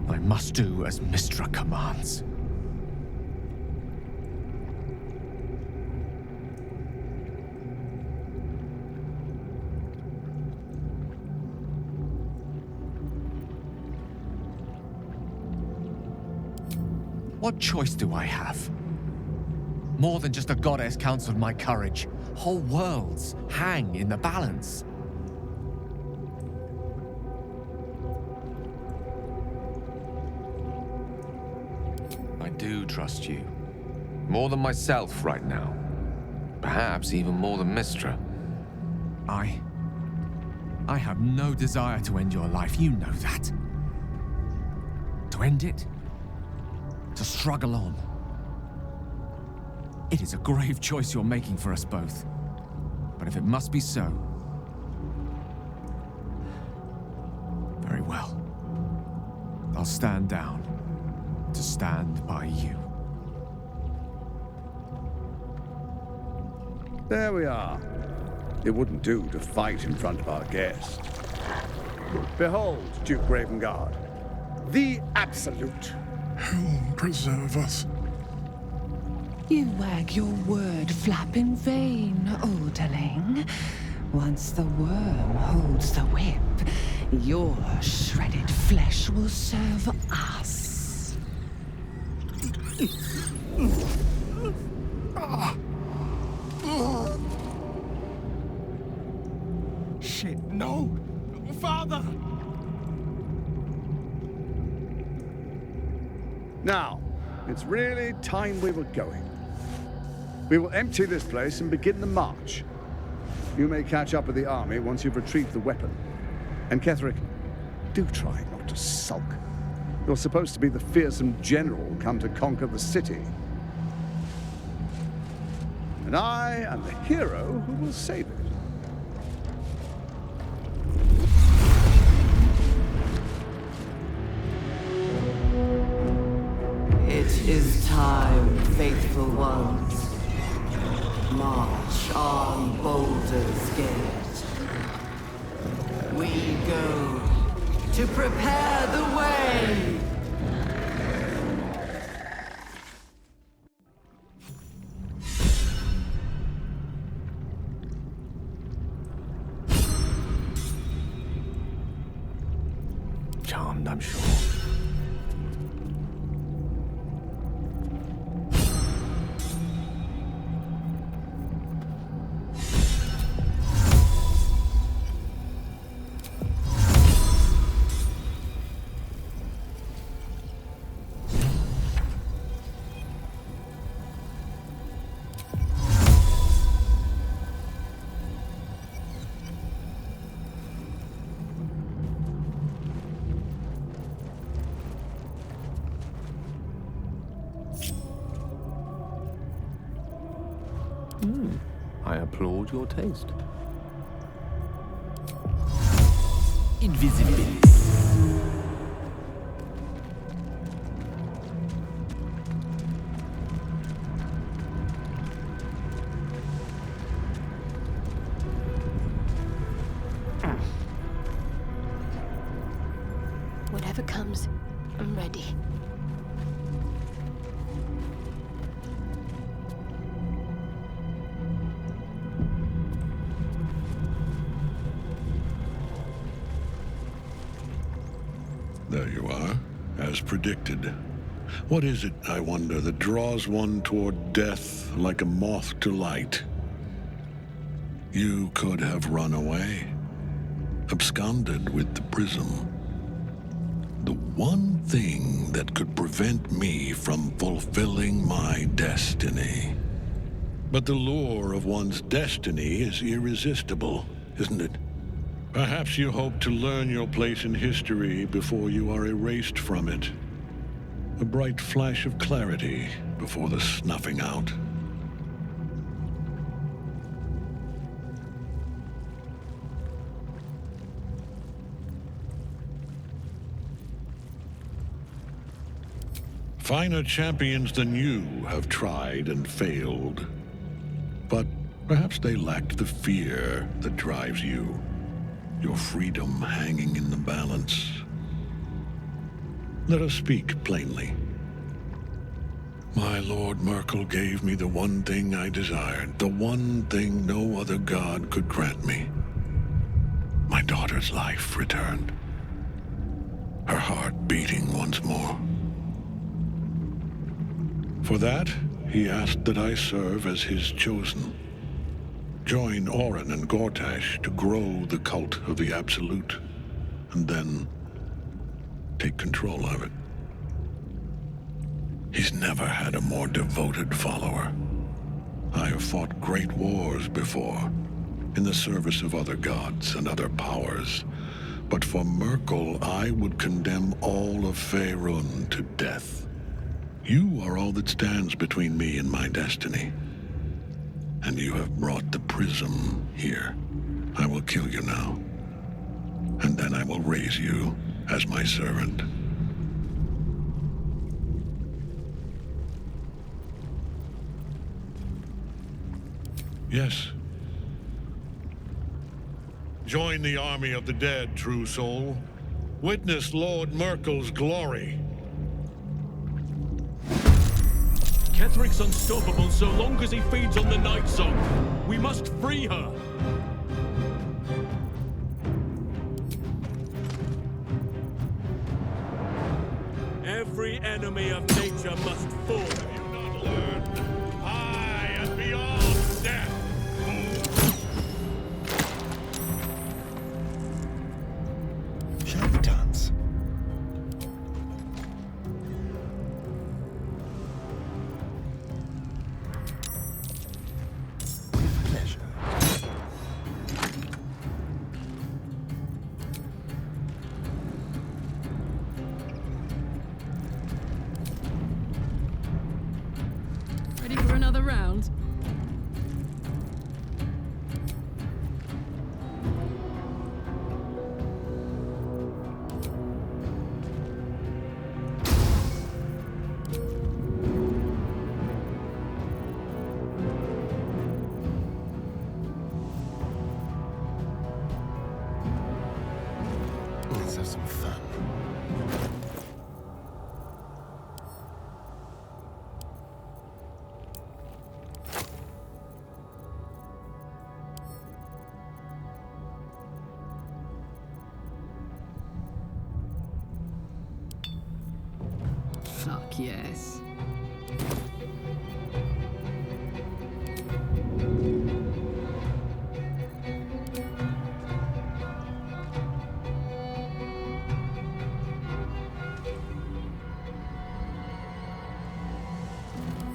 C: I must do as Mystra commands. What choice do I have? More than just a goddess counseled my courage. Whole worlds hang in the balance. I do trust you. More than myself right now. Perhaps even more than Mystra. I have no desire to end your life, you know that. To end it? To struggle on. It is a grave choice you're making for us both. But if it must be so, very well. I'll stand down to stand by you.
G: There we are. It wouldn't do to fight in front of our guest. Behold, Duke Ravengard, the Absolute.
L: Hell preserve us.
W: You wag your word flap in vain, Oderling. Once the worm holds the whip, your shredded flesh will serve us.
G: Shit, no! Father! Now, it's really time we were going. We will empty this place and begin the march. You may catch up with the army once you've retrieved the weapon. And Ketherick, do try not to sulk. You're supposed to be the fearsome general come to conquer the city. And I am the hero who will save it.
Q: It is time, faithful ones. March on Baldurs Gate. We go to prepare the way.
C: Charmed, I'm sure. I applaud your taste. Invisibilis.
K: Whatever comes, I'm ready.
L: There you are, as predicted. What is it, I wonder, that draws one toward death like a moth to light? You could have run away, absconded with the prism. The one thing that could prevent me from fulfilling my destiny. But the lure of one's destiny is irresistible, isn't it? Perhaps you hope to learn your place in history before you are erased from it. A bright flash of clarity before the snuffing out. Finer champions than you have tried and failed. But perhaps they lacked the fear that drives you. Your freedom hanging in the balance. Let us speak plainly. My Lord Myrkul gave me the one thing I desired, the one thing no other god could grant me. My daughter's life returned. Her heart beating once more. For that, he asked that I serve as his chosen. Join Orin and Gortash to grow the cult of the Absolute, and then take control of it. He's never had a more devoted follower. I have fought great wars before, in the service of other gods and other powers, but for Myrkul, I would condemn all of Faerun to death. You are all that stands between me and my destiny. And you have brought the prism here. I will kill you now. And then I will raise you as my servant. Yes. Join the army of the dead, true soul. Witness Lord Myrkul's glory.
B: Cateric's unstoppable so long as he feeds on the night song. We must free her. Every enemy of nature must fall.
L: Have you not learned? High and beyond death.
U: Shall we dance?
D: Another round?
U: Let's have some fun.
D: Fuck yes.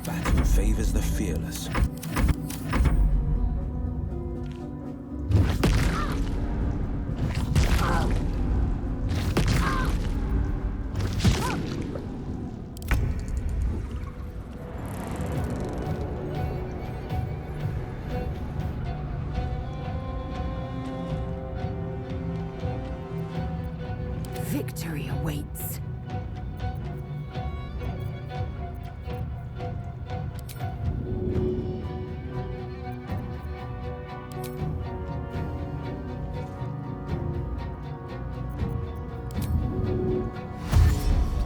F: Battle favors the fearless.
I: Victory awaits.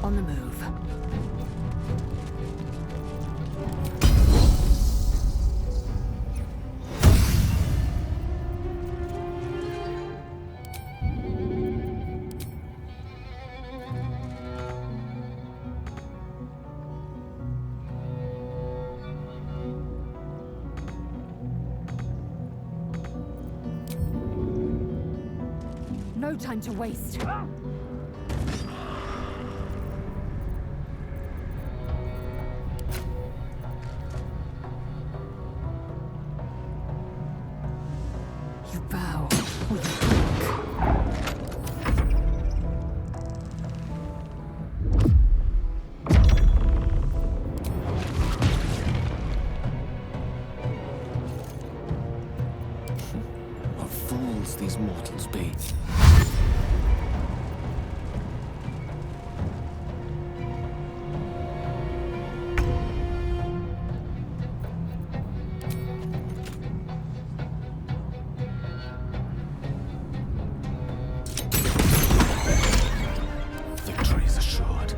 I: On the move. No time to waste. You bow or you break.
O: must these mortals be? Victory is assured.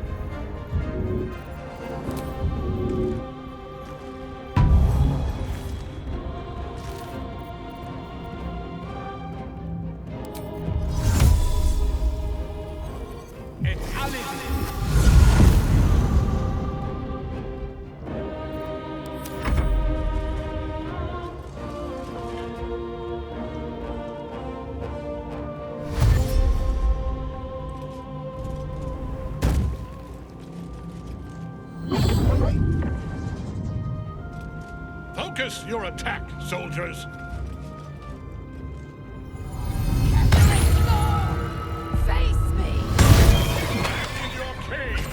L: Focus your attack, soldiers!
A: Face me!
L: In your cage!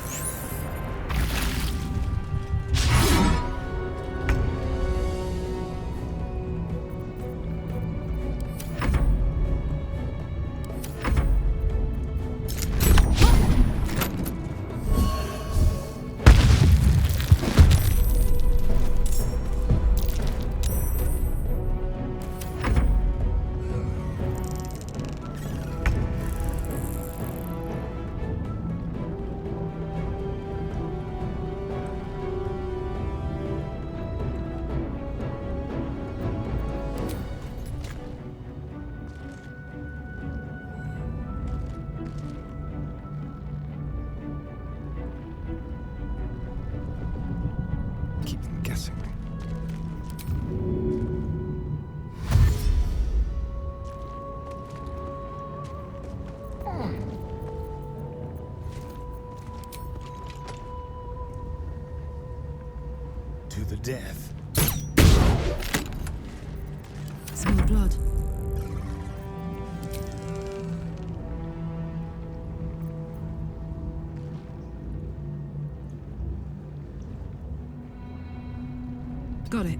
U: Keep them guessing. To the death.
D: Smell blood. Got it.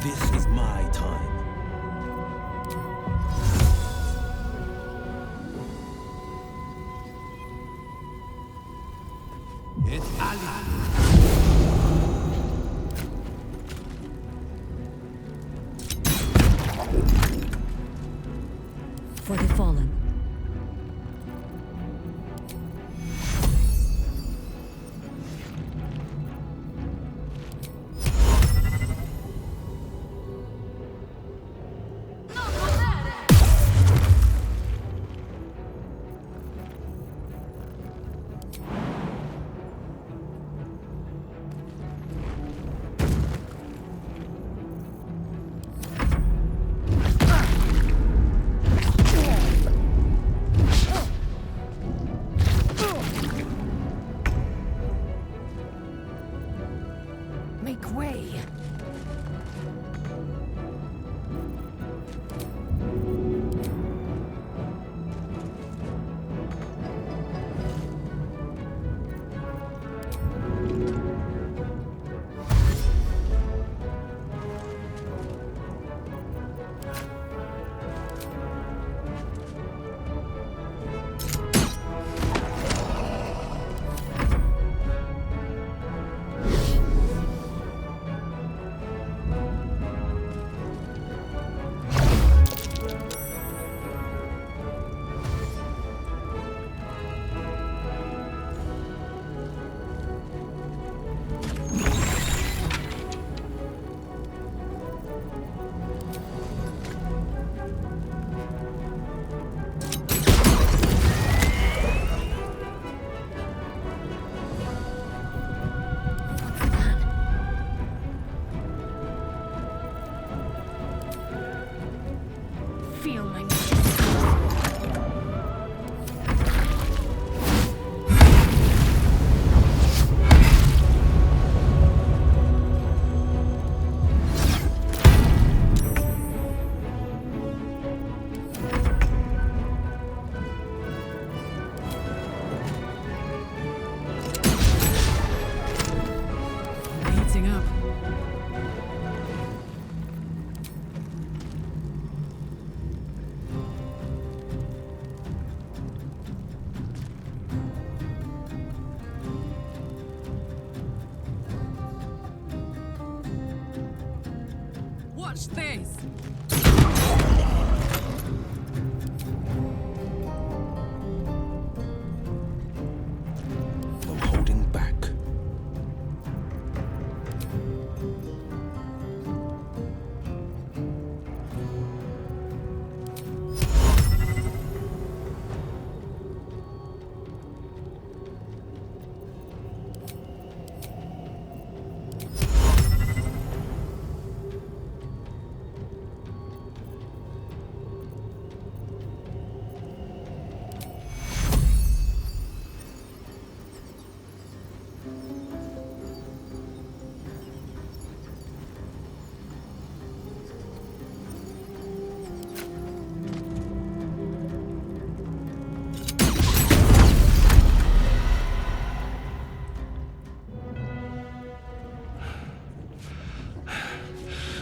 F: This is my time.
O: It's Ali.
I: For the fallen.
D: Watch this!
F: I'm holding back.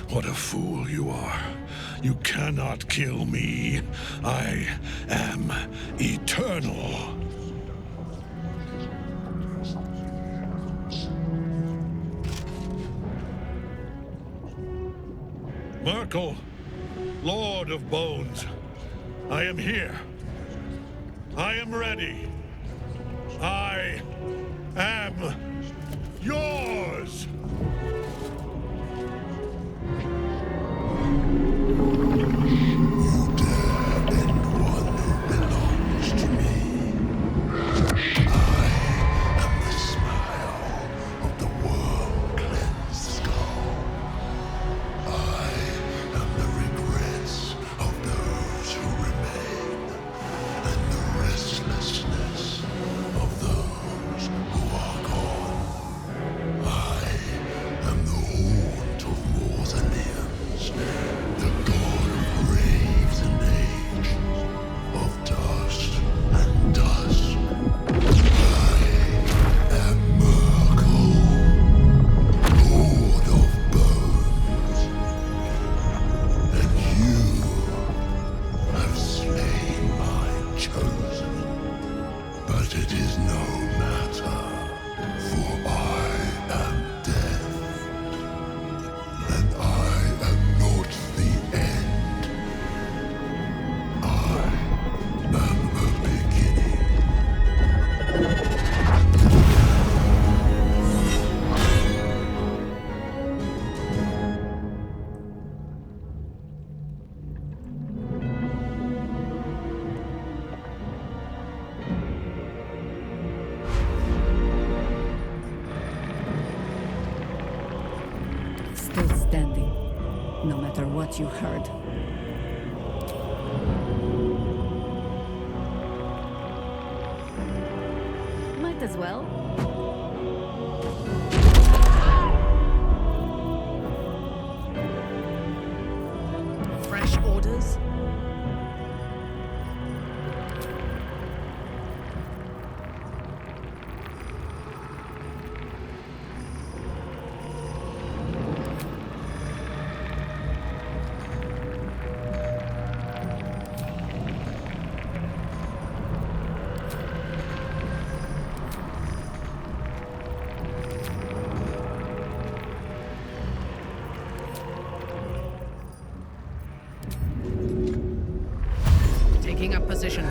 L: What a fool you are. You cannot kill me. I am eternal. Myrkul, Lord of Bones, I am here. I am ready. I am yours.
I: No matter what you heard. Might as well.
N: Fresh orders? Taking up position.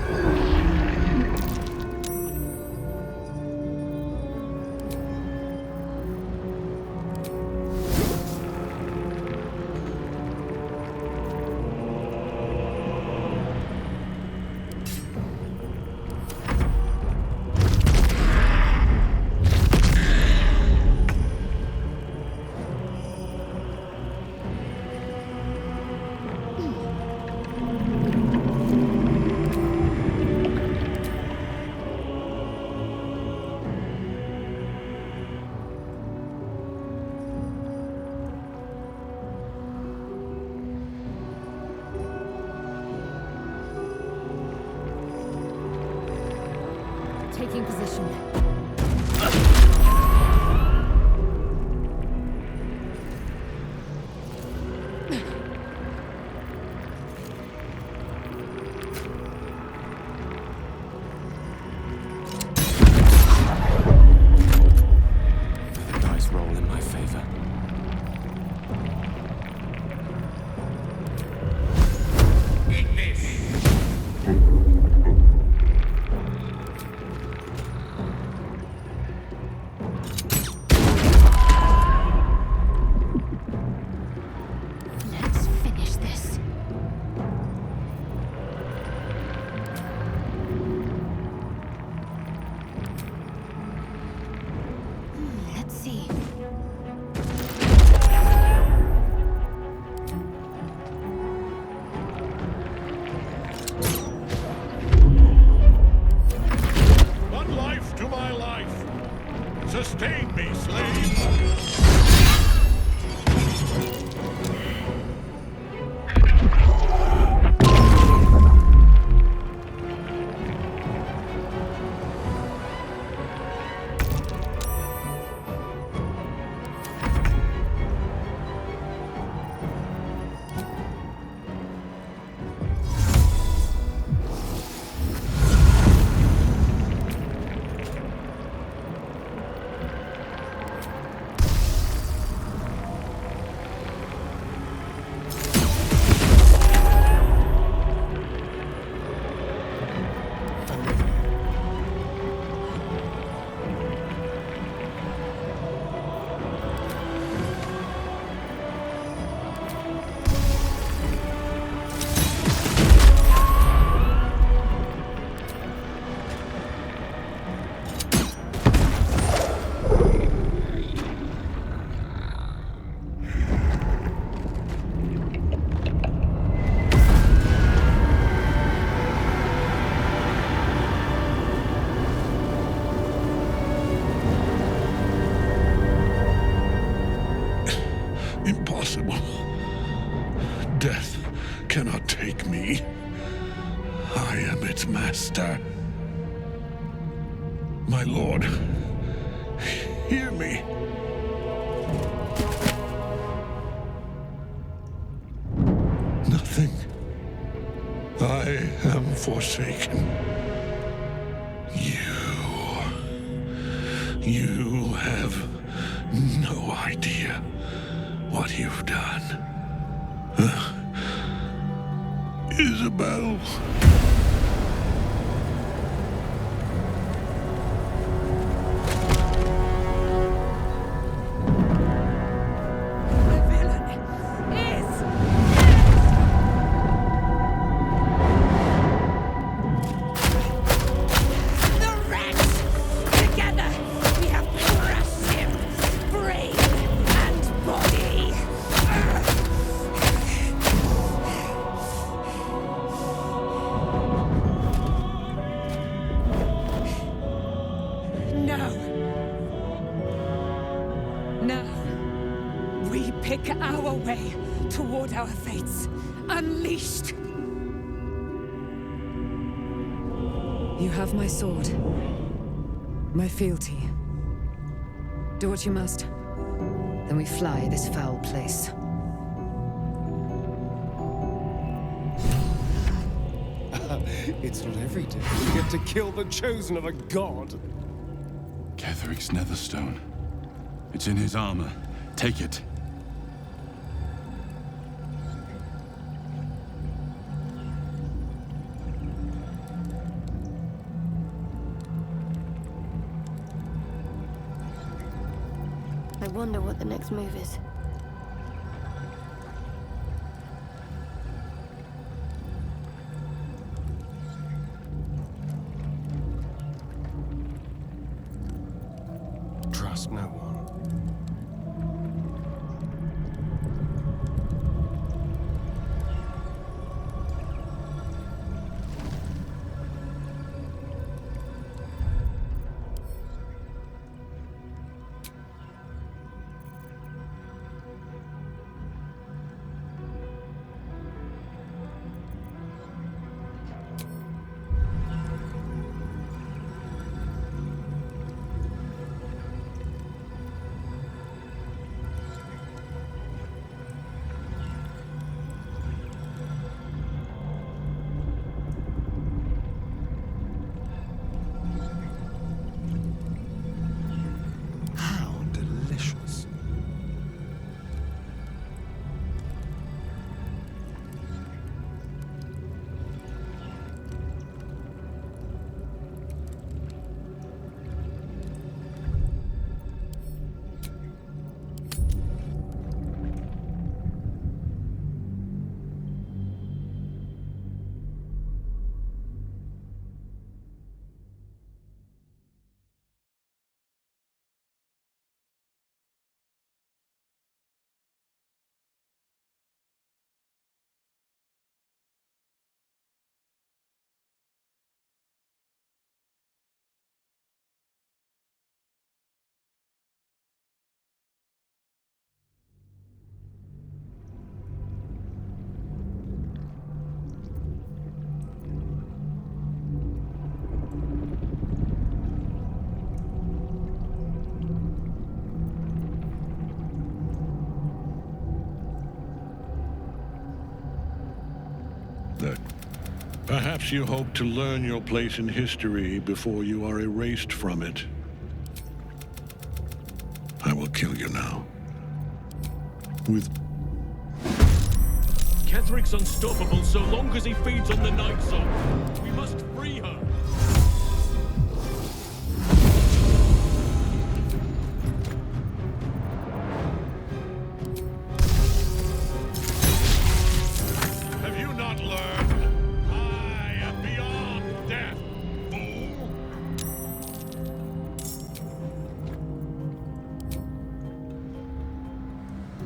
I: Taking position.
O: The dice roll in my favor.
L: its master. My lord, hear me. Nothing. I am forsaken. You have no idea what you've done. Isabel.
I: Our fates unleashed.
D: You have my sword, my fealty. Do what you must. Then we fly this foul place.
U: It's not every day you get to kill the chosen of a god.
P: Ketheric's netherstone. It's in his armor. Take it.
K: I wonder what the next move is.
U: Trust no one.
L: Perhaps you hope to learn your place in history before you are erased from it. I will kill you now. With...
B: Ketheric's unstoppable so long as he feeds on the Night Song. We must free her.
L: Have you not learned? I am beyond death, fool!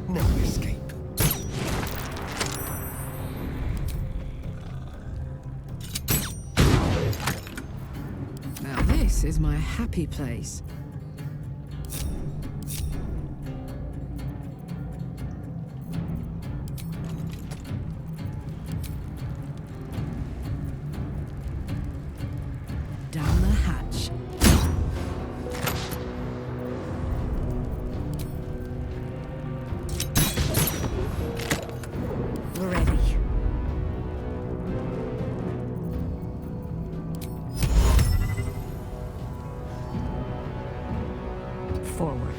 U: No escape.
D: Now this is my happy place.
I: forward.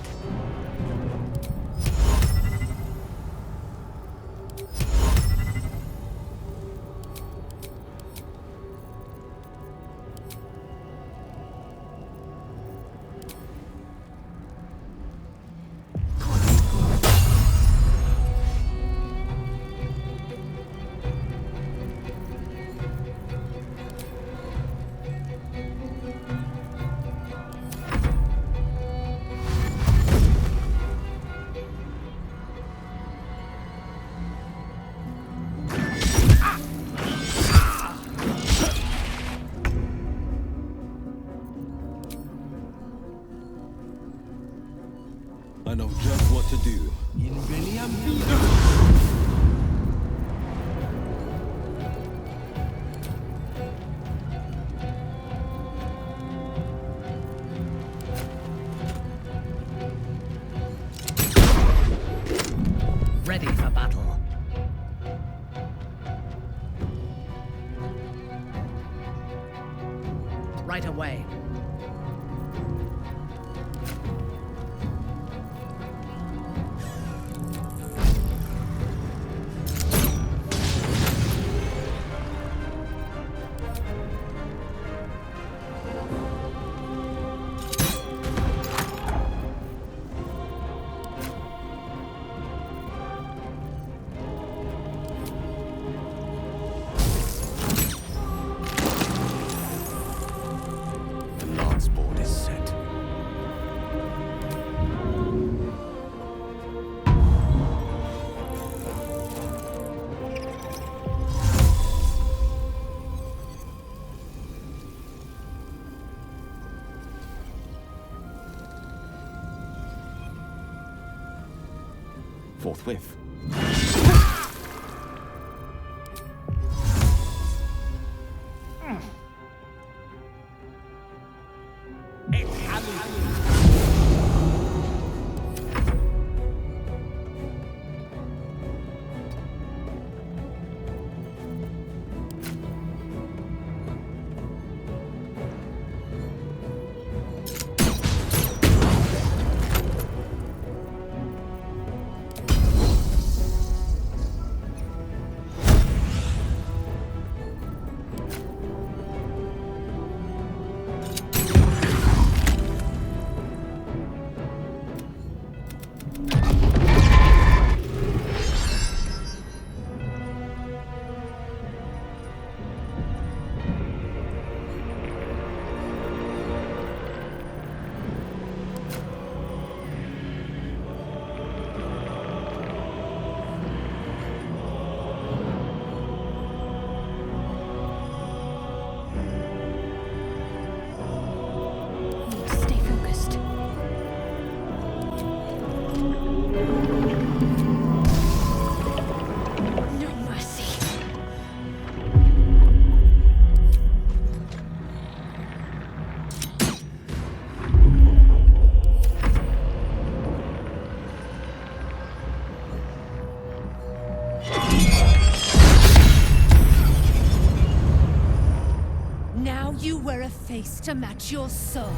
F: I know just what to do.
N: Ready for battle. Right away.
F: Forthwith.
M: You wear a face to match your soul.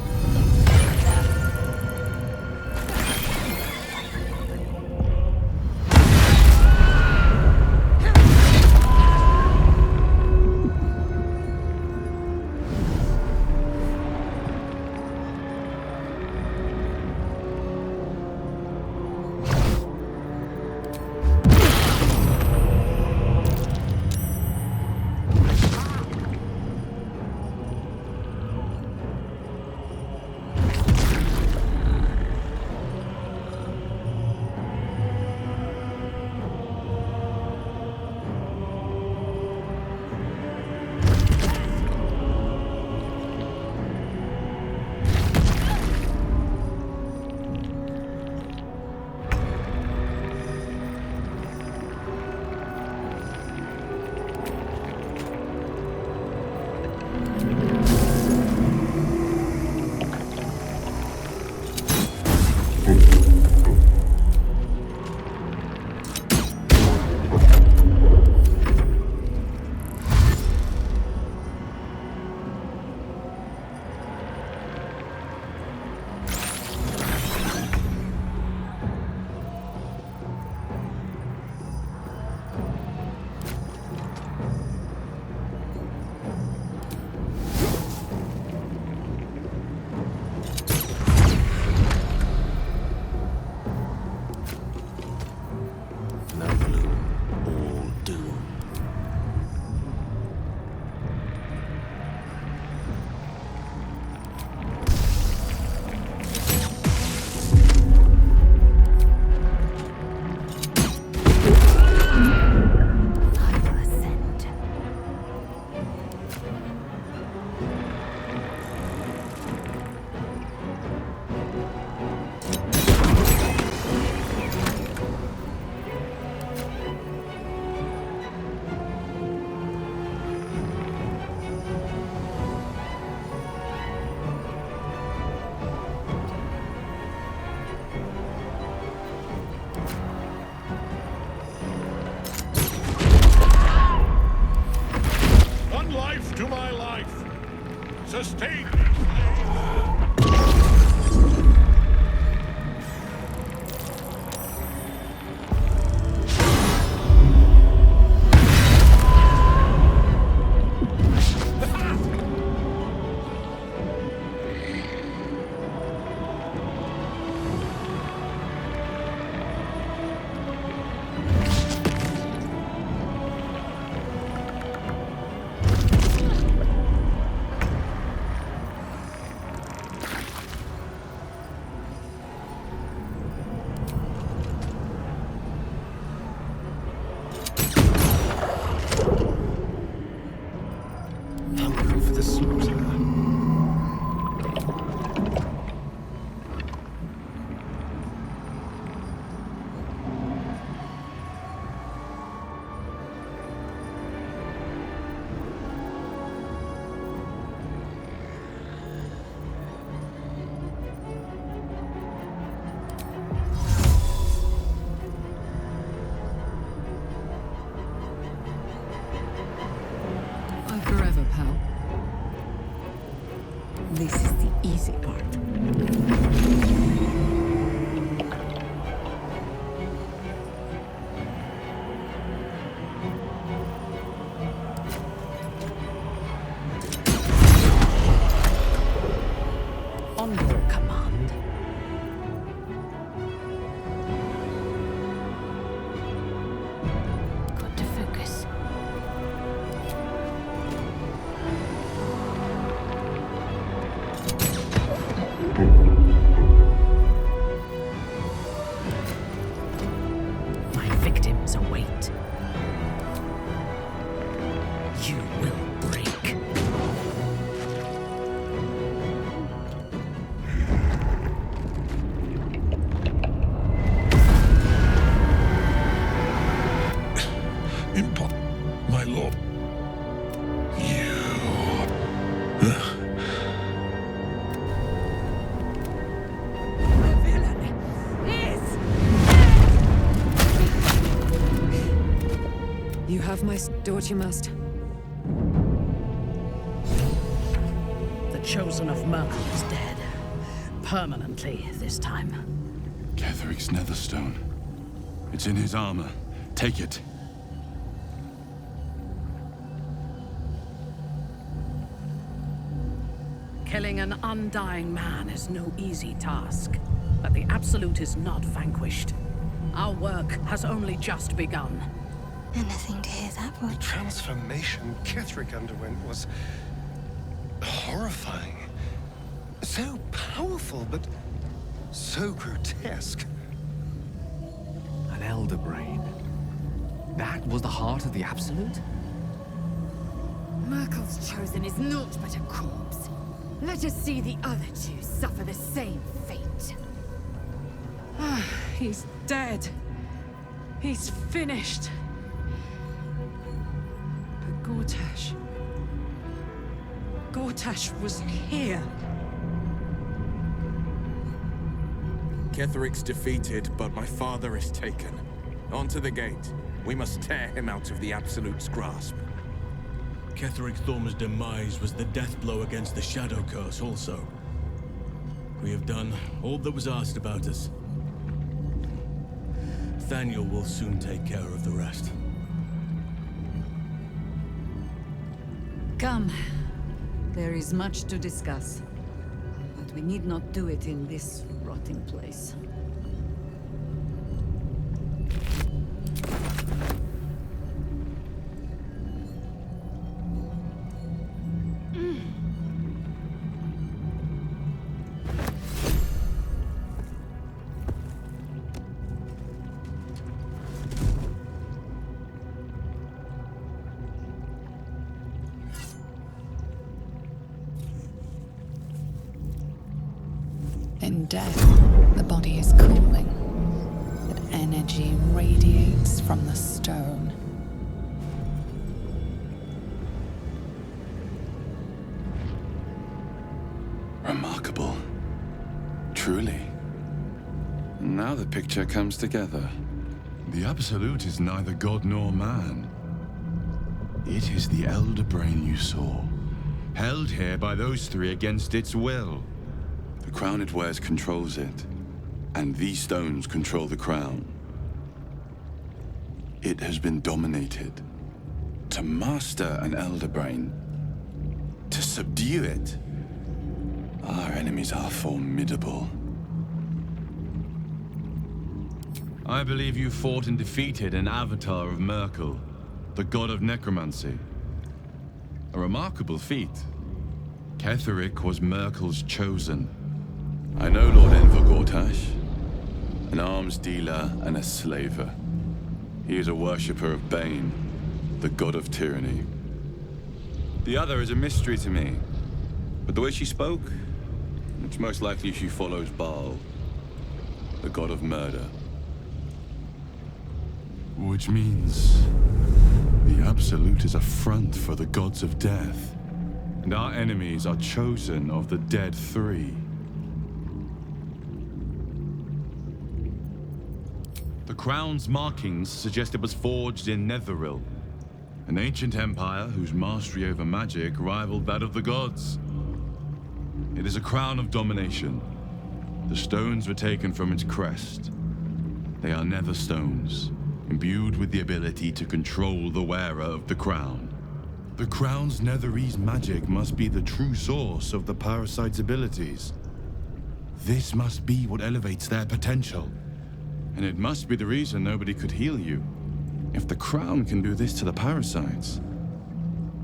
L: sustain me.
I: This is the easy part.
N: On your command.
K: Got to focus.
N: My victims await. You will break.
L: My lord.
D: You have my do what you must.
N: The chosen of Myrkul is dead. Permanently this time.
P: Catherick's netherstone. It's in his armor. Take it.
N: Killing an undying man is no easy task, but the Absolute is not vanquished. Our work has only just begun.
K: Anything to hear that, boy?
U: The transformation Ketherick underwent was horrifying. So powerful, but so grotesque.
C: An elder brain. That was the heart of the Absolute?
I: Myrkul's chosen is naught but a corpse. Let us see the other two suffer the same fate.
D: He's dead. He's finished. But Gortash was here.
R: Ketherick's defeated, but my father is taken. On to the gate. We must tear him out of the Absolute's grasp.
B: Ketherick Thorm's demise was the death blow against the Shadow Curse also. We have done all that was asked about us. Thaniel will soon take care of the rest.
I: Come. There is much to discuss. But we need not do it in this rotting place.
H: In death, the body is cooling, but energy radiates from the stone.
P: Remarkable. Truly. Now the picture comes together. The Absolute is neither god nor man. It is the elder brain you saw, held here by those three against its will.
S: The crown it wears controls it, and these stones control the crown. It has been dominated. To master an elder brain, to subdue it, our enemies are formidable.
P: I believe you fought and defeated an avatar of Myrkul, the god of necromancy. A remarkable feat. Ketheric was Myrkul's chosen.
S: I know Lord Envergortash, an arms dealer and a slaver. He is a worshipper of Bane, the god of tyranny. The other is a mystery to me, but the way she spoke, it's most likely she follows Baal, the god of murder.
P: Which means the Absolute is a front for the gods of death, and our enemies are chosen of the dead three. The crown's markings suggest it was forged in Netheril, an ancient empire whose mastery over magic rivaled that of the gods. It is a crown of domination. The stones were taken from its crest. They are nether stones, imbued with the ability to control the wearer of the crown. The crown's Netherese magic must be the true source of the parasite's abilities. This must be what elevates their potential. And it must be the reason nobody could heal you. If the crown can do this to the parasites,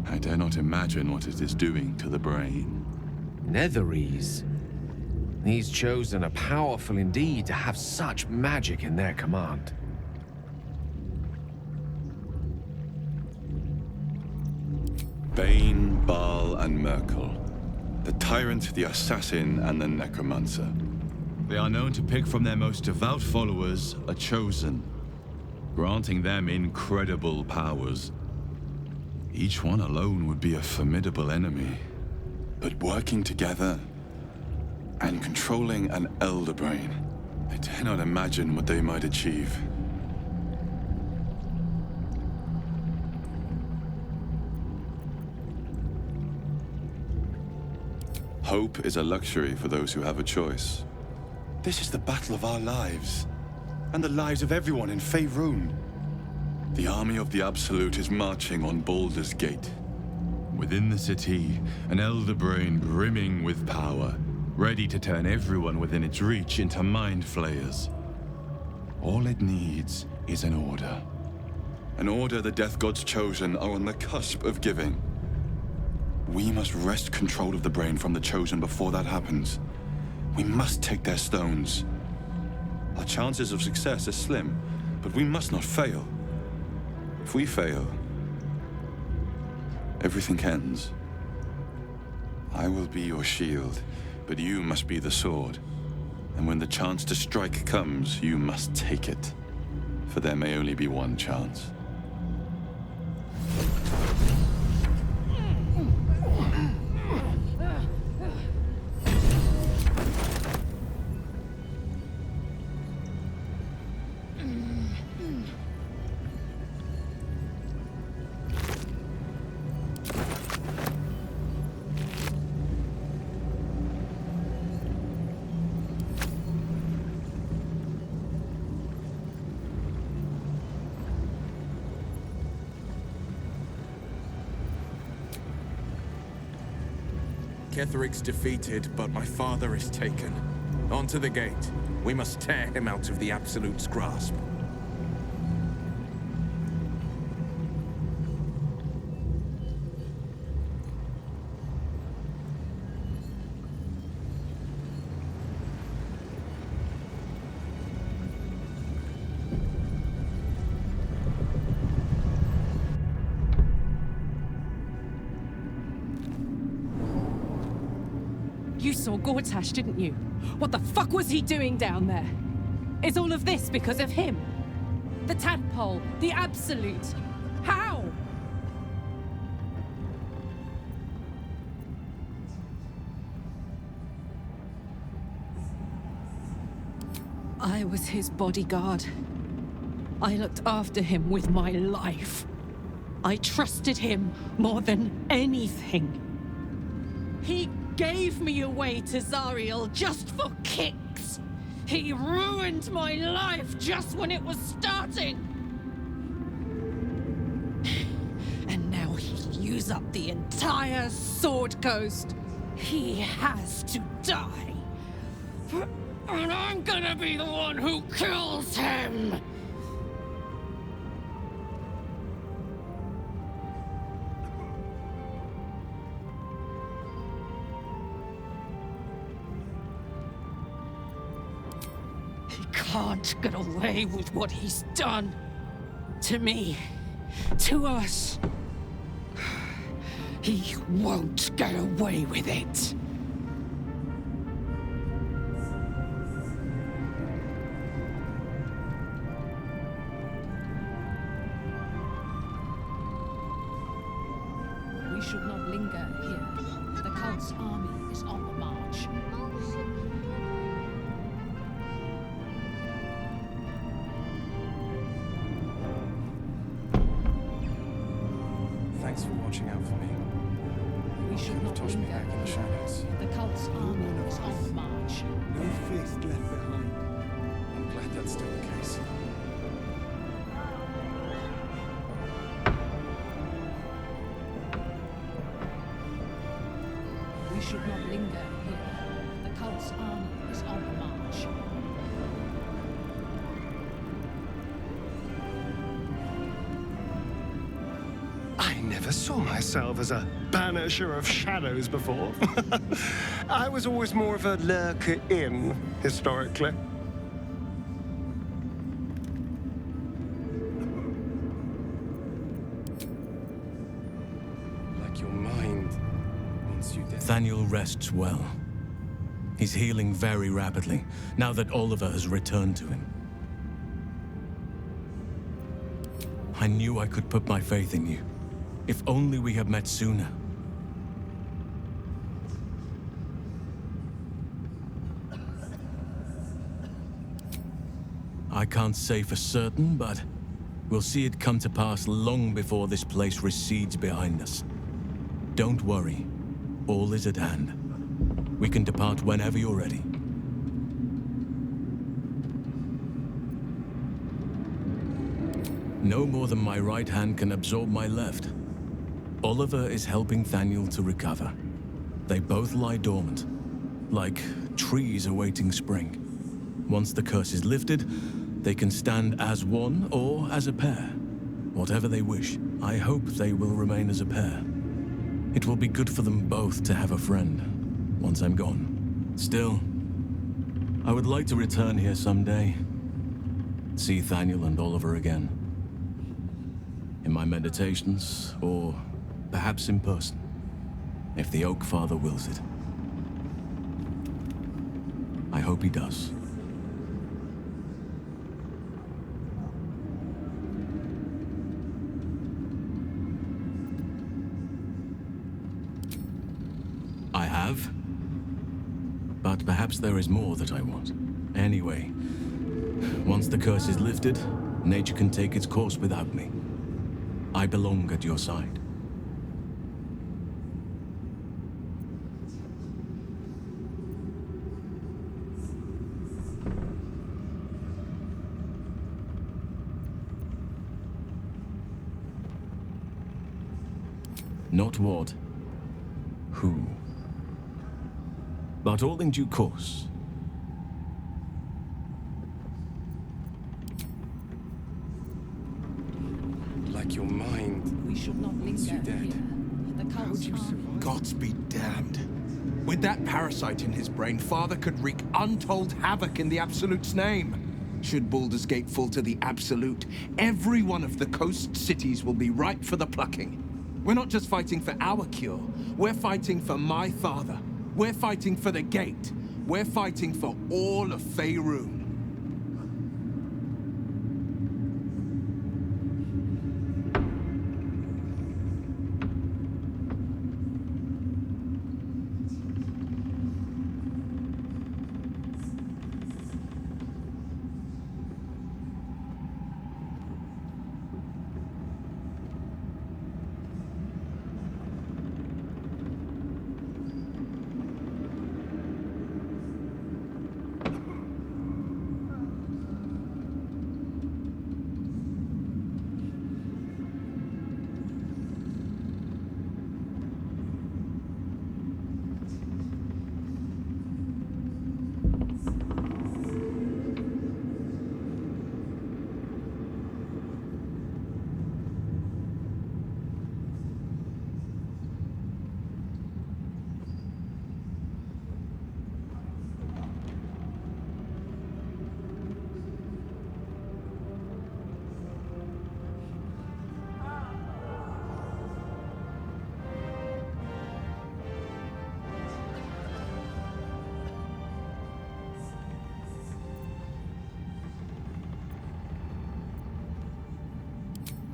P: I dare not imagine what it is doing to the brain.
C: Netherese? These chosen are powerful indeed to have such magic in their command.
S: Bane, Baal, and Myrkul. The tyrant, the assassin, and the necromancer.
P: They are known to pick from their most devout followers a chosen, granting them incredible powers. Each one alone would be a formidable enemy.
S: But working together and controlling an elder brain, I dare not imagine what they might achieve. Hope is a luxury for those who have a choice. This is the battle of our lives, and the lives of everyone in Faerun. The army of the Absolute is marching on Baldur's Gate.
P: Within the city, an elder brain brimming with power, ready to turn everyone within its reach into mind flayers. All it needs is an order.
S: An order the Death Gods chosen are on the cusp of giving. We must wrest control of the brain from the chosen before that happens. We must take their stones. Our chances of success are slim, but we must not fail. If we fail, everything ends. I will be your shield, but you must be the sword. And when the chance to strike comes, you must take it. For there may only be one chance.
R: Ketheric's defeated, but my father is taken. On to the gate. We must tear him out of the Absolute's grasp.
J: You saw Gortash, didn't you? What the fuck was he doing down there? Is all of this because of him? The tadpole, the Absolute. How? I was his bodyguard. I looked after him with my life. I trusted him more than anything. He gave me away to Zariel just for kicks. He ruined my life just when it was starting. And now he'll use up the entire Sword Coast. He has to die. And I'm gonna be the one who kills him! He can't get away with what he's done. To me. To us. He won't get away with it.
N: We should not linger here. The cult's army is on the march.
E: Thanks for watching out for me.
N: We should not
E: Tossed me
N: linger
E: back in the
N: here.
E: shadows.
N: The cult's army is on the march.
E: No faith left behind. I'm glad that's still the case.
N: We should not linger here. The cult's army is on the march.
U: I never saw myself as a banisher of shadows before. I was always more of a lurker-in, historically.
E: Like your mind wants you dead.
B: Thaniel rests well. He's healing very rapidly, now that Oliver has returned to him. I knew I could put my faith in you. If only we had met sooner. I can't say for certain, but we'll see it come to pass long before this place recedes behind us. Don't worry. All is at hand. We can depart whenever you're ready. No more than my right hand can absorb my left. Oliver is helping Thaniel to recover. They both lie dormant, like trees awaiting spring. Once the curse is lifted, they can stand as one or as a pair. Whatever they wish, I hope they will remain as a pair. It will be good for them both to have a friend, once I'm gone. Still, I would like to return here someday. See Thaniel and Oliver again. In my meditations, or perhaps in person, if the Oak Father wills it. I hope he does. I have, but perhaps there is more that I want. Anyway, once the curse is lifted, nature can take its course without me. I belong at your side. Not what, who, but all in due course.
E: Like your mind.
N: We should not linger
E: you dead.
N: here. The cult's army.
R: Gods be damned. With that parasite in his brain, Father could wreak untold havoc in the Absolute's name. Should Baldur's Gate fall to the Absolute, every one of the coast cities will be ripe for the plucking. We're not just fighting for our cure, we're fighting for my father. We're fighting for the Gate. We're fighting for all of Faerun.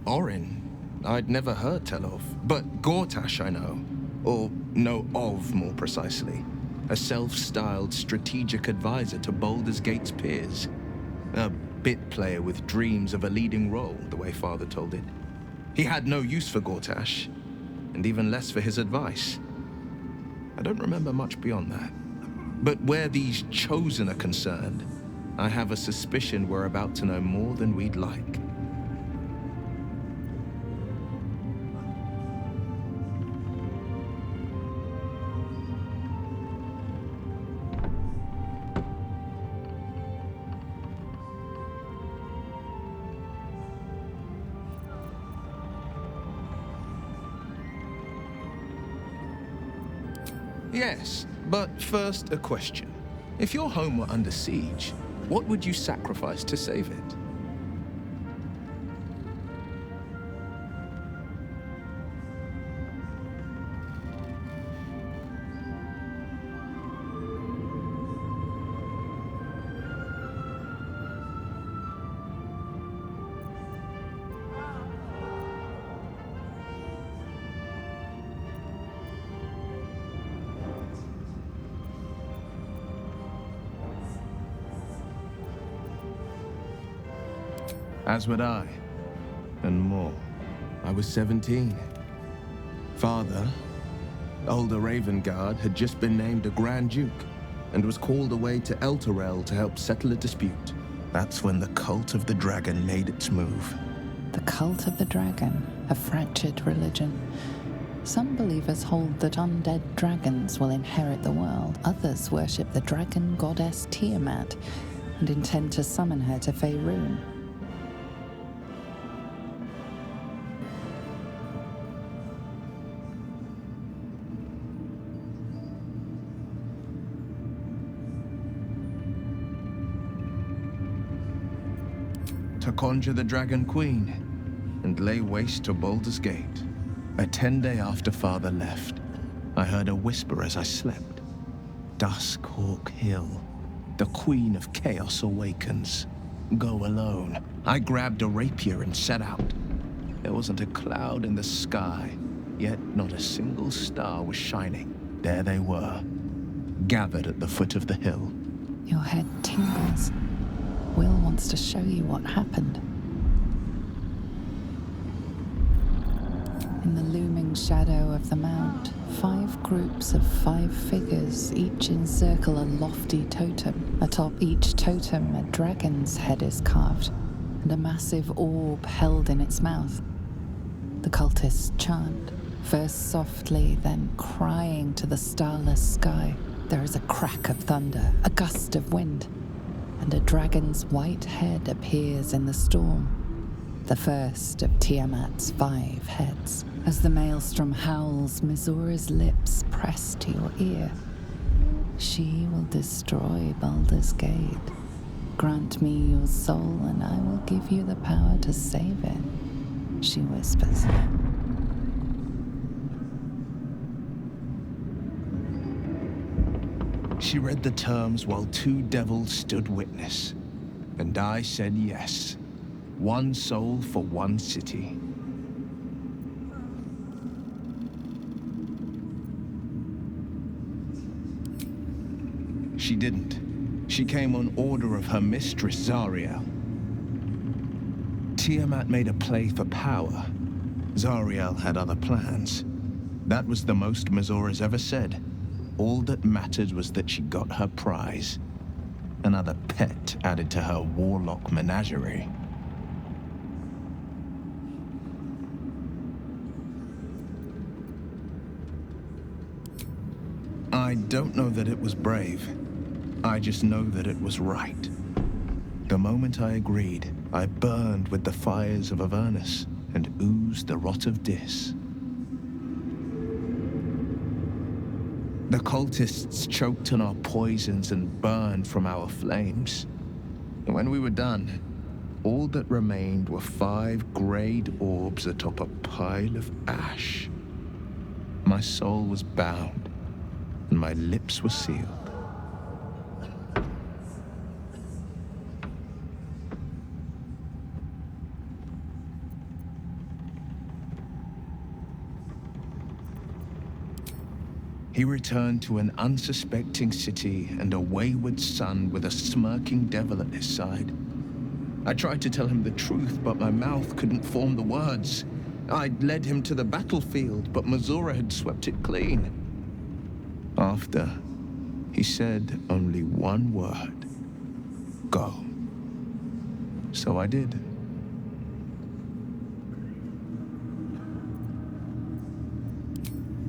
R: Orin, I'd never heard tell of. But Gortash I know. Or know of, more precisely. A self-styled strategic advisor to Baldur's Gate's peers. A bit player with dreams of a leading role, the way Father told it. He had no use for Gortash, and even less for his advice. I don't remember much beyond that. But where these chosen are concerned, I have a suspicion we're about to know more than we'd like. Yes, but first a question. If your home were under siege, what would you sacrifice to save it? As would I, and more. I was 17. Father, older Ravengard, had just been named a Grand Duke and was called away to Elturel to help settle a dispute. That's when the cult of the dragon made its move.
H: The cult of the dragon, a fractured religion. Some believers hold that undead dragons will inherit the world. Others worship the dragon goddess Tiamat and intend to summon her to Faerun.
R: To conjure the Dragon Queen and lay waste to Baldur's Gate. A 10-day after Father left, I heard a whisper as I slept. Duskhawk Hill, the Queen of Chaos awakens. Go alone. I grabbed a rapier and set out. There wasn't a cloud in the sky, yet not a single star was shining. There they were, gathered at the foot of the hill.
H: Your head tingles. Will wants to show you what happened. In the looming shadow of the mount, 5 groups of 5 figures each encircle a lofty totem. Atop each totem, a dragon's head is carved, and a massive orb held in its mouth. The cultists chant, first softly, then crying to the starless sky. There is a crack of thunder, a gust of wind, and a dragon's white head appears in the storm, the first of Tiamat's 5 heads. As the maelstrom howls, Mizore's lips press to your ear. She will destroy Baldur's Gate. Grant me your soul, and I will give you the power to save it, she whispers.
R: She read the terms while 2 devils stood witness, and I said yes. 1 soul for 1 city. She didn't. She came on order of her mistress, Zariel. Tiamat made a play for power. Zariel had other plans. That was the most Mizore's ever said. All that mattered was that she got her prize. Another pet added to her warlock menagerie. I don't know that it was brave. I just know that it was right. The moment I agreed, I burned with the fires of Avernus and oozed the rot of Dis. The cultists choked on our poisons and burned from our flames. And when we were done, all that remained were 5 grayed orbs atop a pile of ash. My soul was bound, and my lips were sealed. He returned to an unsuspecting city and a wayward son with a smirking devil at his side. I tried to tell him the truth, but my mouth couldn't form the words. I'd led him to the battlefield, but Mizore had swept it clean. After, he said only one word. Go. So I did.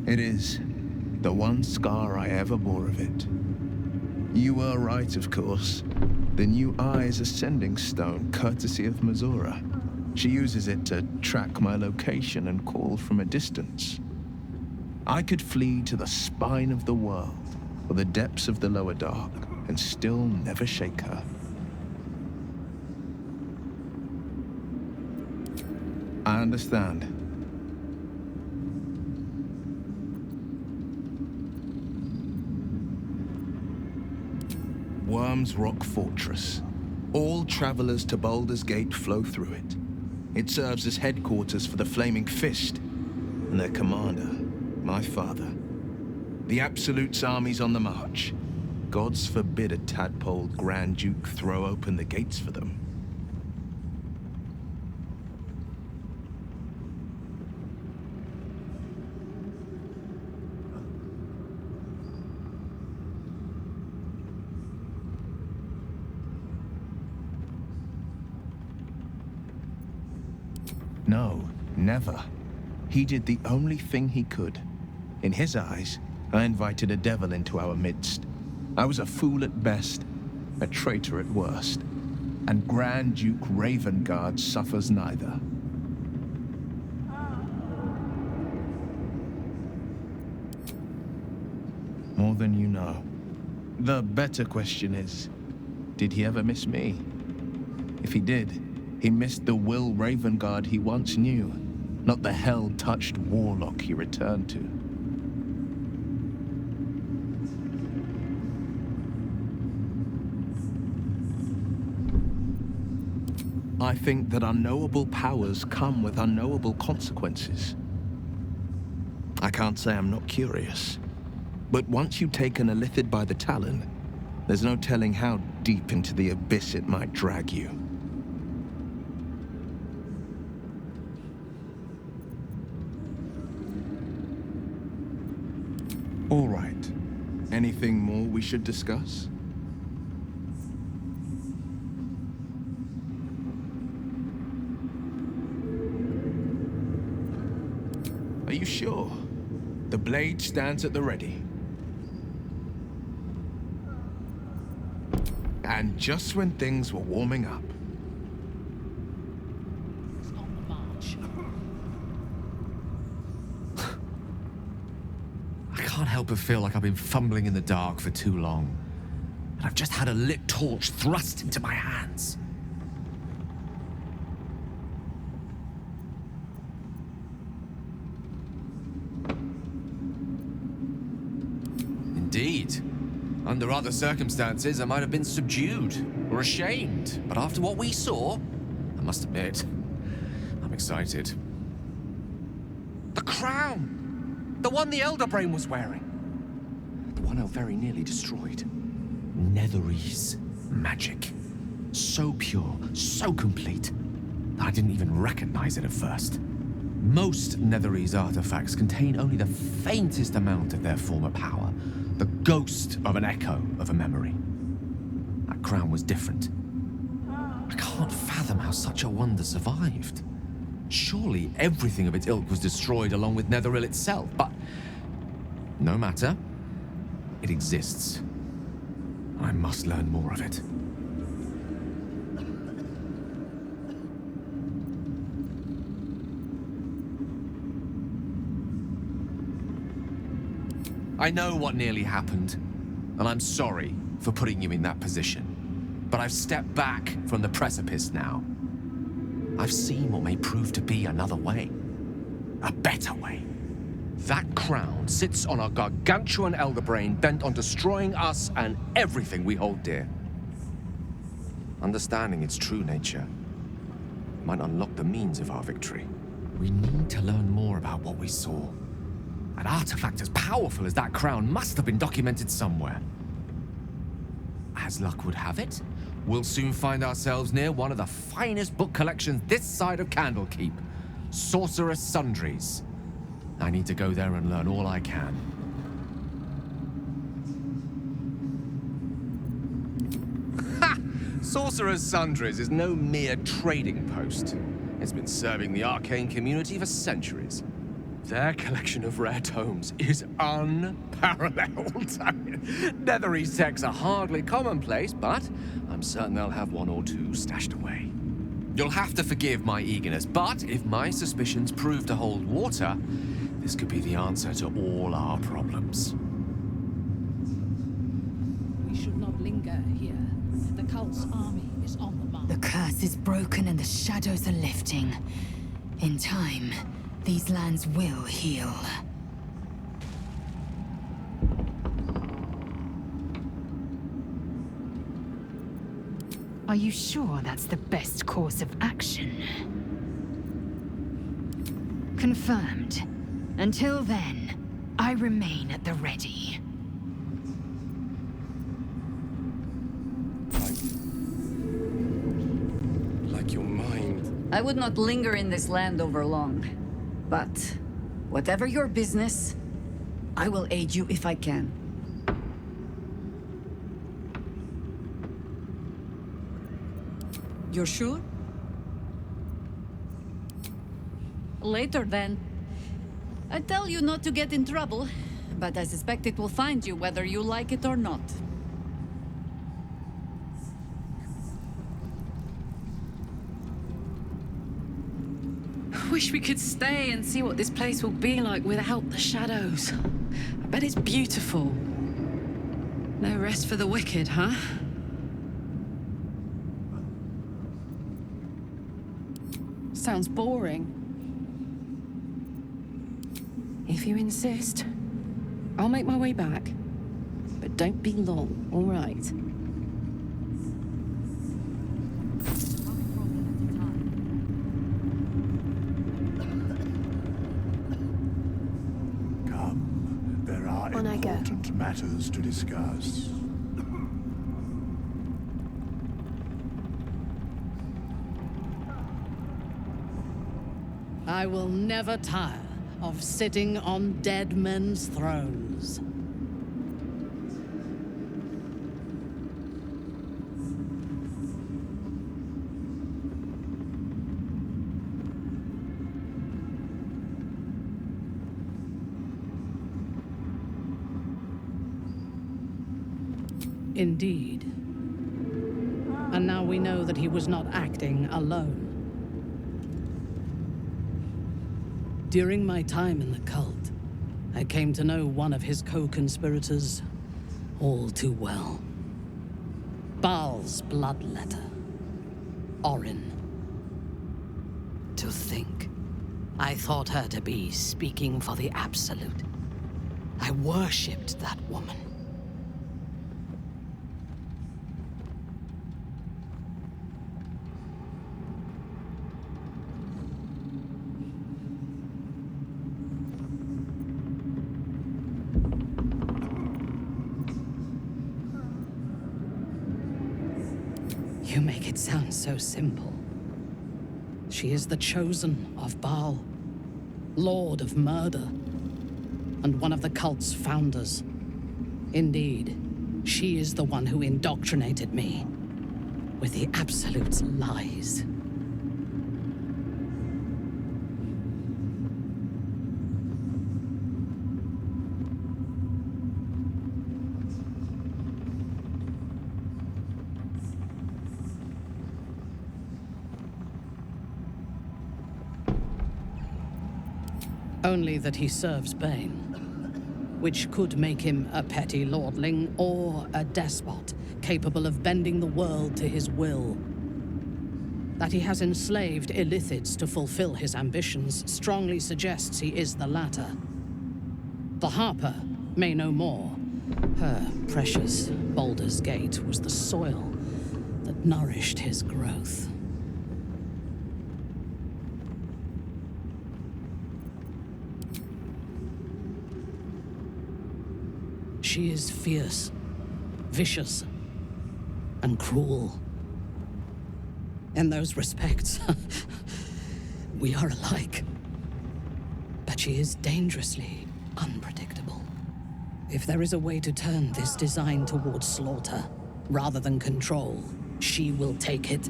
R: It is the one scar I ever bore of it. You were right, of course. The new eye is a sending stone, courtesy of Mizore. She uses it to track my location and call from a distance. I could flee to the spine of the world, or the depths of the lower dark, and still never shake her. I understand. Worm's Rock Fortress. All travelers to Baldur's Gate flow through it. It serves as headquarters for the Flaming Fist, and their commander, my father. The Absolute's army's on the march. Gods forbid a tadpoled Grand Duke throw open the gates for them. No, never. He did the only thing he could. In his eyes, I invited a devil into our midst. I was a fool at best, a traitor at worst. And Grand Duke Ravengard suffers neither. More than you know. The better question is, did he ever miss me? If he did, he missed the Will Ravengard he once knew, not the hell-touched warlock he returned to. I think that unknowable powers come with unknowable consequences. I can't say I'm not curious, but once you take an Illithid by the talon, there's no telling how deep into the abyss it might drag you. All right. Anything more we should discuss? Are you sure? The blade stands at the ready. And just when things were warming up.
C: I can't help but feel like I've been fumbling in the dark for too long. And I've just had a lit torch thrust into my hands. Indeed. Under other circumstances, I might have been subdued or ashamed. But after what we saw, I must admit, I'm excited. The crown! The one the Elder Brain was wearing. The one I very nearly destroyed. Netherese magic. So pure, so complete, that I didn't even recognize it at first. Most Netherese artifacts contain only the faintest amount of their former power. The ghost of an echo of a memory. That crown was different. I can't fathom how such a wonder survived. Surely everything of its ilk was destroyed along with Netheril itself, but no matter. It exists. I must learn more of it. I know what nearly happened, and I'm sorry for putting you in that position. But I've stepped back from the precipice now. I've seen what may prove to be another way. A better way. That crown sits on a gargantuan elder brain bent on destroying us and everything we hold dear. Understanding its true nature might unlock the means of our victory. We need to learn more about what we saw. An artifact as powerful as that crown must have been documented somewhere. As luck would have it, we'll soon find ourselves near one of the finest book collections this side of Candlekeep, Sorcerer's Sundries. I need to go there and learn all I can. Ha! Sorcerer's Sundries is no mere trading post. It's been serving the arcane community for centuries. Their collection of rare tomes is unparalleled. Netherese texts are hardly commonplace, but I'm certain they'll have one or two stashed away. You'll have to forgive my eagerness, but if my suspicions prove to hold water, this could be the answer to all our problems.
N: We should not linger here. The cult's army is on the march.
H: The curse is broken and the shadows are lifting. In time, these lands will heal. Are you sure that's the best course of action? Confirmed. Until then, I remain at the ready.
U: Like your mind.
I: I would not linger in this land over long. But whatever your business, I will aid you if I can. You're sure? Later then. I tell you not to get in trouble, but I suspect it will find you whether you like it or not.
D: Wish we could stay and see what this place will be like without the shadows. I bet it's beautiful. No rest for the wicked, huh? Sounds boring. If you insist, I'll make my way back. But don't be long, all right?
T: Come, there are important matters to discuss.
N: I will never tire of sitting on dead men's thrones. Indeed. And now we know that he was not acting alone. During my time in the cult, I came to know one of his co-conspirators all too well. Baal's bloodletter, Orin. To think, I thought her to be speaking for the Absolute. I worshipped that woman. You make it sound so simple. She is the chosen of Baal, Lord of Murder, and one of the cult's founders. Indeed, she is the one who indoctrinated me with the Absolute's lies. Only that he serves Bane, which could make him a petty lordling or a despot capable of bending the world to his will. That he has enslaved Illithids to fulfill his ambitions strongly suggests he is the latter. The Harper may know more. Her precious Baldur's Gate was the soil that nourished his growth. She is fierce, vicious, and cruel. In those respects, we are alike. But she is dangerously unpredictable. If there is a way to turn this design towards slaughter, rather than control, she will take it.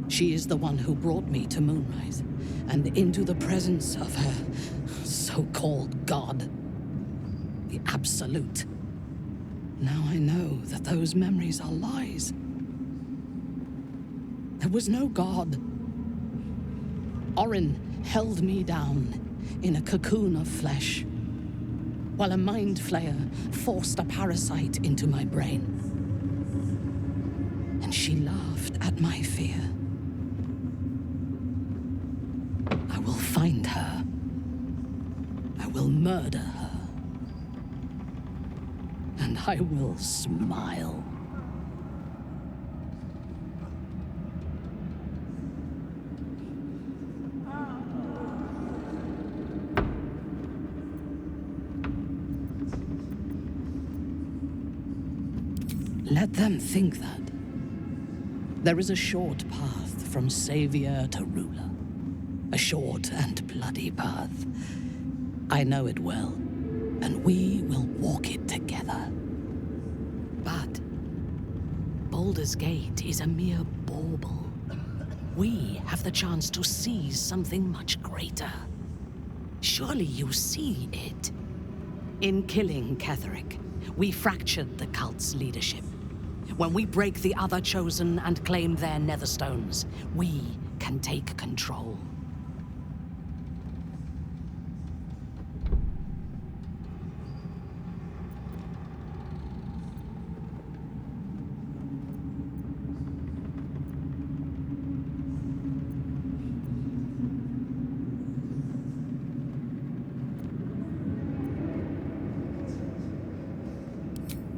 N: She is the one who brought me to Moonrise, and into the presence of her so-called god, the Absolute. Now I know that those memories are lies. There was no god. Orin held me down in a cocoon of flesh, while a mind flayer forced a parasite into my brain. And she laughed at my fear. I will find her. I will murder her. And I will smile. Let them think that. There is a short path from savior to ruler. A short and bloody path. I know it well, and we will walk it together. But Baldur's Gate is a mere bauble. We have the chance to seize something much greater. Surely you see it. In killing Catherick, we fractured the cult's leadership. When we break the other chosen and claim their netherstones, we can take control.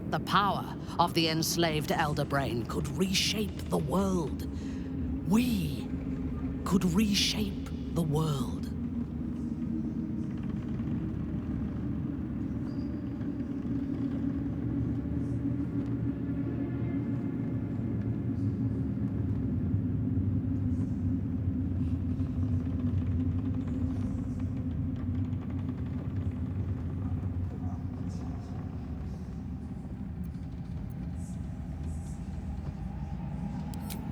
N: The power of the enslaved Elder Brain could reshape the world. We could reshape the world.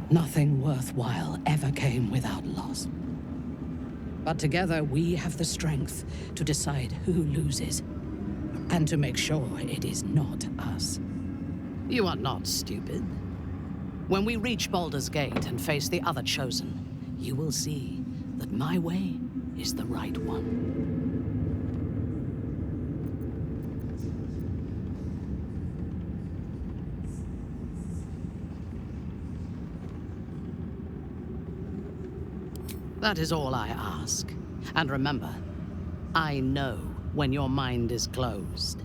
N: Nothing worthwhile ever came without loss. But together we have the strength to decide who loses, and to make sure it is not us. You are not stupid. When we reach Baldur's Gate and face the other chosen, you will see that my way is the right one. That is all I ask. And remember, I know when your mind is closed.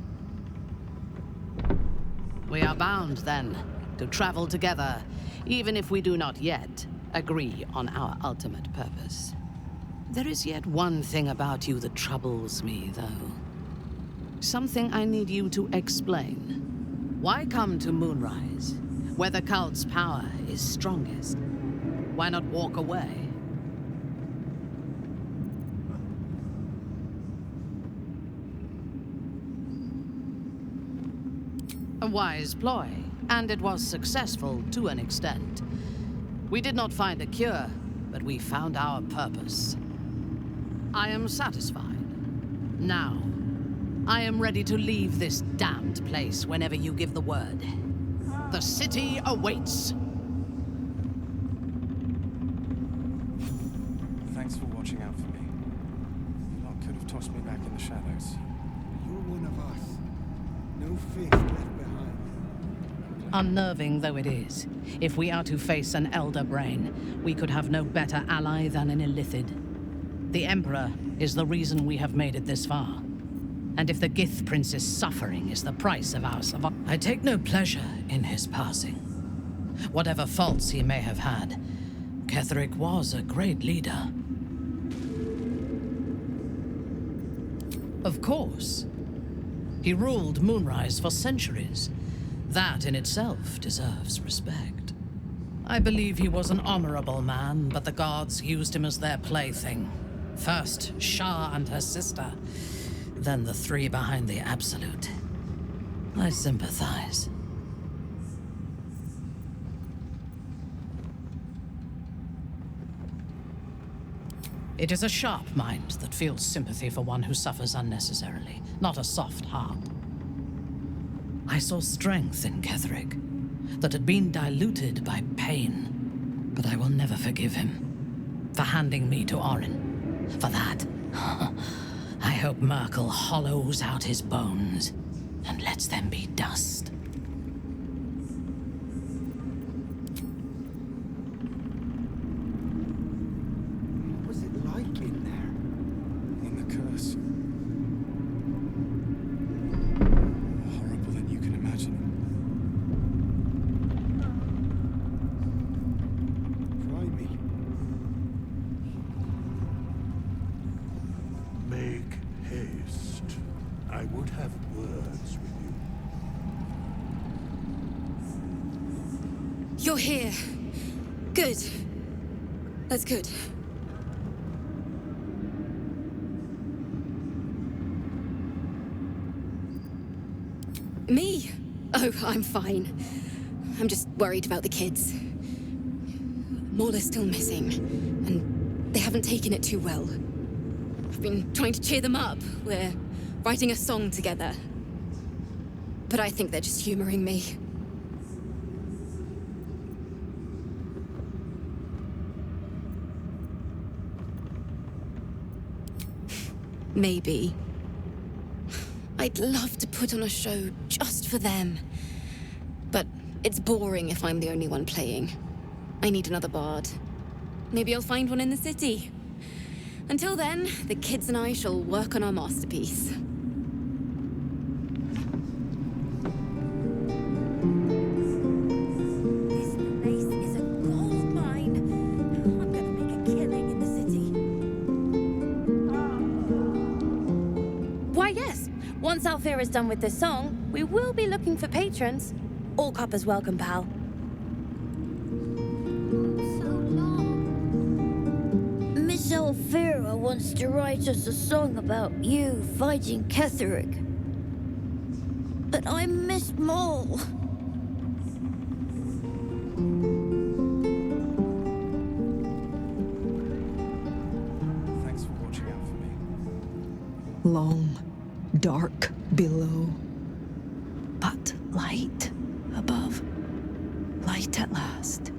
N: We are bound, then, to travel together, even if we do not yet agree on our ultimate purpose. There is yet one thing about you that troubles me, though. Something I need you to explain. Why come to Moonrise, where the cult's power is strongest? Why not walk away? A wise ploy, and it was successful to an extent. We did not find a cure, but we found our purpose. I am satisfied. Now, I am ready to leave this damned place whenever you give the word. The city awaits.
E: Thanks for watching out for me. You lot could have tossed me back in the shadows.
F: You're one of us. No faith left behind.
N: Unnerving though it is, if we are to face an Elder Brain, we could have no better ally than an Illithid. The Emperor is the reason we have made it this far. And if the Gith Prince's suffering is the price of our survival, I take no pleasure in his passing. Whatever faults he may have had, Catherick was a great leader. Of course, He ruled Moonrise for centuries. That in itself deserves respect. I believe he was an honorable man, but the gods used him as their plaything. First Shah and her sister, then the three behind the Absolute. I sympathize. It is a sharp mind that feels sympathy for one who suffers unnecessarily, not a soft heart. I saw strength in Ketheric that had been diluted by pain, but I will never forgive him for handing me to Orin. For that, I hope Myrkul hollows out his bones and lets them be dust.
E: What was it like in there? In the curse. Horrible than you can imagine. Cry me.
T: Make haste. I would have words with you.
M: You're here. Good. That's good. Me? Oh, I'm fine. I'm just worried about the kids. Maula's still missing, and they haven't taken it too well. I've been trying to cheer them up. We're writing a song together. But I think they're just humoring me. Maybe. I'd love to put on a show just for them. But it's boring if I'm the only one playing. I need another bard. Maybe I'll find one in the city. Until then, the kids and I shall work on our masterpiece. This place is a gold mine. I'm gonna make a killing in the city.
K: Why, yes. Once Althea is done with this song, we will be looking for patrons. All coppers welcome, pal.
G: Miss Althea wants to write us a song about you fighting Ketheric. But I miss Maul.
E: Thanks for watching out for me.
V: Long, dark below, but light above. Light at last.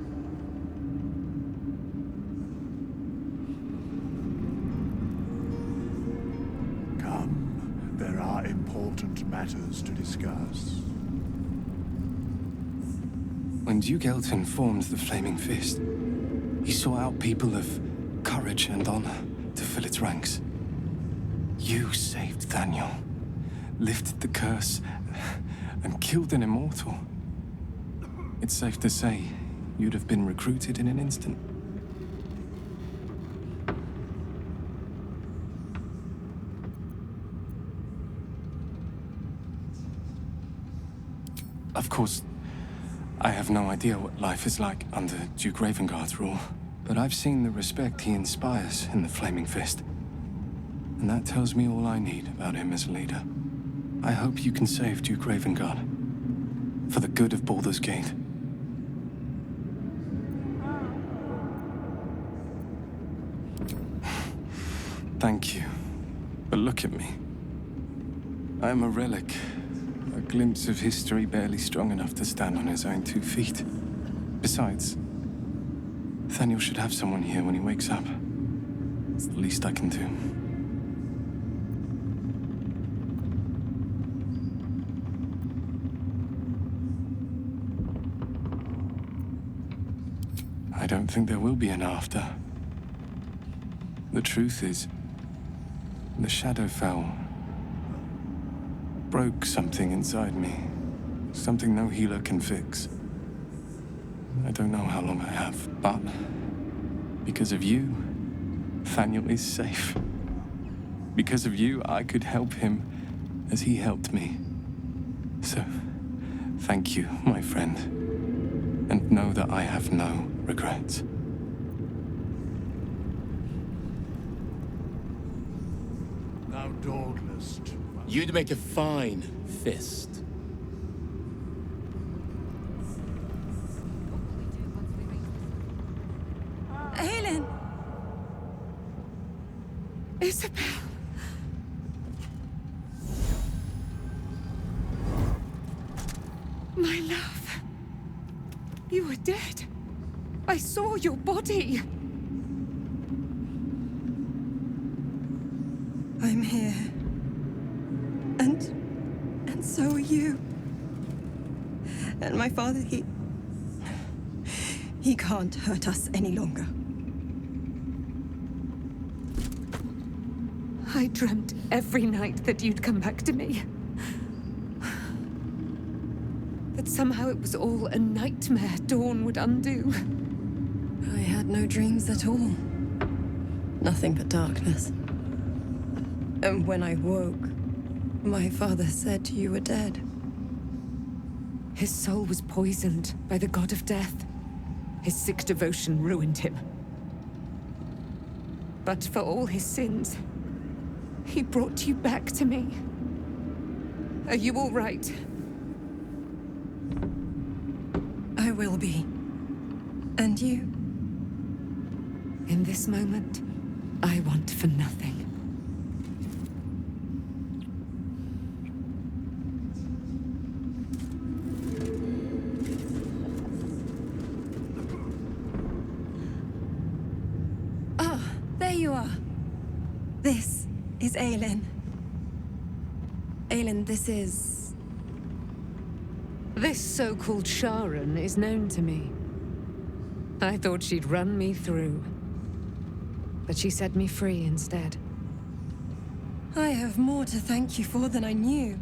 T: Come, there are important matters to discuss.
E: When Duke Elton formed the Flaming Fist, he sought out people of courage and honor to fill its ranks. You saved Thaniel, lifted the curse, and killed an immortal. It's safe to say you'd have been recruited in an instant. Of course, I have no idea what life is like under Duke Ravengard's rule, but I've seen the respect he inspires in the Flaming Fist. And that tells me all I need about him as a leader. I hope you can save Duke Ravengard, for the good of Baldur's Gate. Thank you, but look at me. I am a relic. A glimpse of history barely strong enough to stand on his own 2 feet. Besides, Thaniel should have someone here when he wakes up. It's the least I can do. I don't think there will be an after. The truth is, the shadow fell. Broke something inside me. Something no healer can fix. I don't know how long I have, but because of you, Thaniel is safe. Because of you, I could help him as he helped me. So, thank you, my friend. And know that I have no regrets.
T: Now, Douglas.
O: You'd make a fine fist.
J: Helen! Isabel! My love. You were dead. I saw your body.
V: I'm here. And so are you. And my father, he can't hurt us any longer.
J: I dreamt every night that you'd come back to me. That somehow it was all a nightmare Dawn would undo.
V: I had no dreams at all. Nothing but darkness. And when I woke, my father said you were dead.
J: His soul was poisoned by the god of death. His sick devotion ruined him. But for all his sins, he brought you back to me. Are you all right?
V: I will be. And you?
J: In this moment, I want for nothing.
V: There you are. This is Aelin. Aelin, this is...
J: This so-called Sharon is known to me. I thought she'd run me through. But she set me free instead.
V: I have more to thank you for than I knew.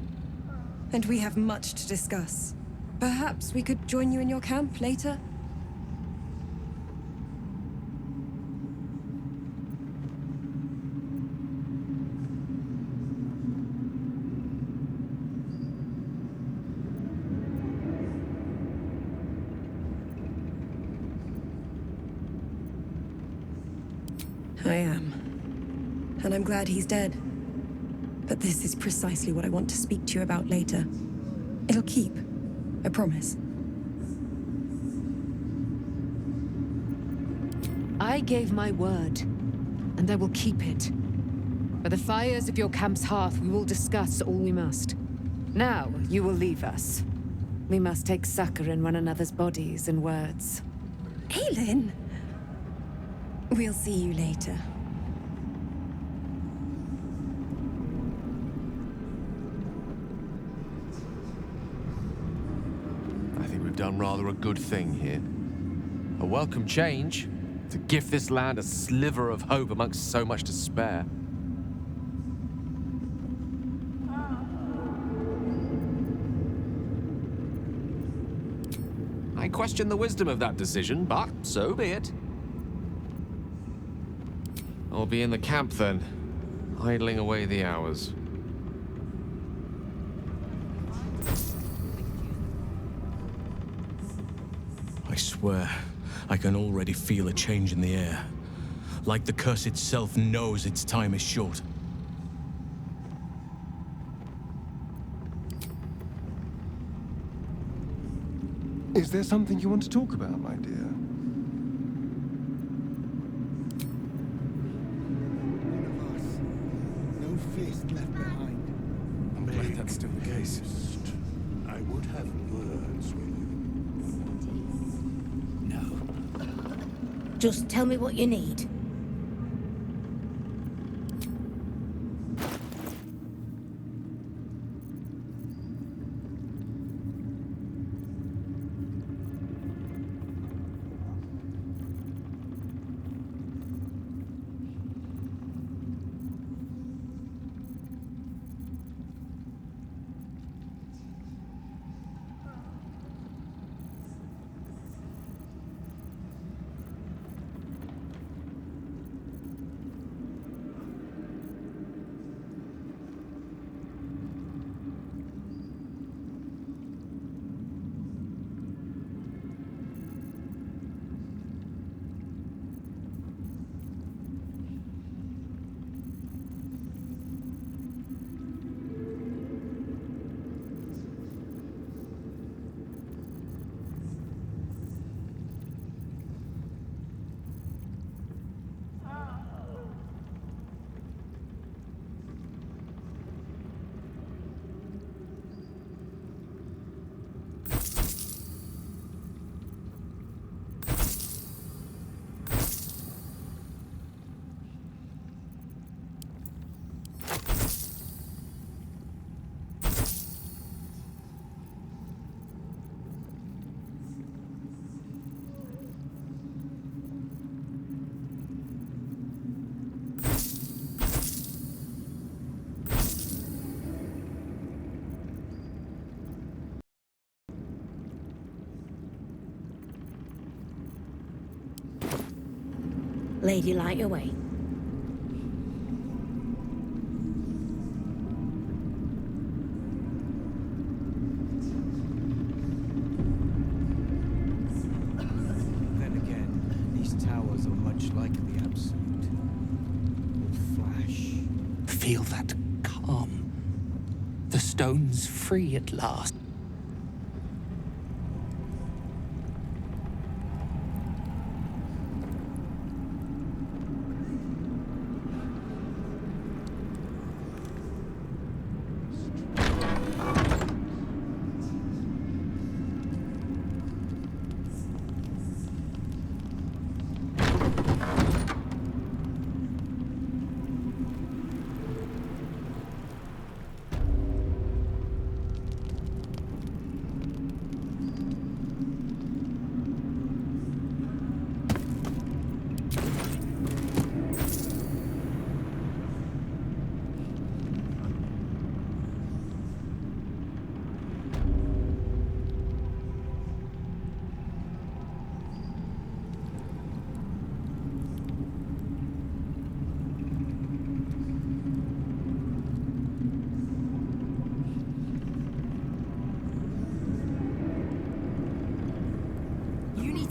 V: And we have much to discuss. Perhaps we could join you in your camp later? I am. And I'm glad he's dead. But this is precisely what I want to speak to you about later. It'll keep. I promise.
J: I gave my word, and I will keep it. By the fires of your camp's hearth, we will discuss all we must. Now, you will leave us. We must take succor in one another's bodies and words.
V: Aelin! We'll see you later.
C: I think we've done rather a good thing here. A welcome change to give this land a sliver of hope amongst so much despair. I question the wisdom of that decision, but so be it. I'll be in the camp then, idling away the hours.
B: I swear, I can already feel a change in the air. Like the curse itself knows its time is short.
U: Is there something you want to talk about, my dear?
T: No fist left behind.
E: I'm glad that's still the case.
T: I would have words with you.
M: No. Just tell me what you need.
G: Lady, light your way.
R: Then again, these towers are much like the Absolute. All flash.
E: Feel that calm. The stone's free at last.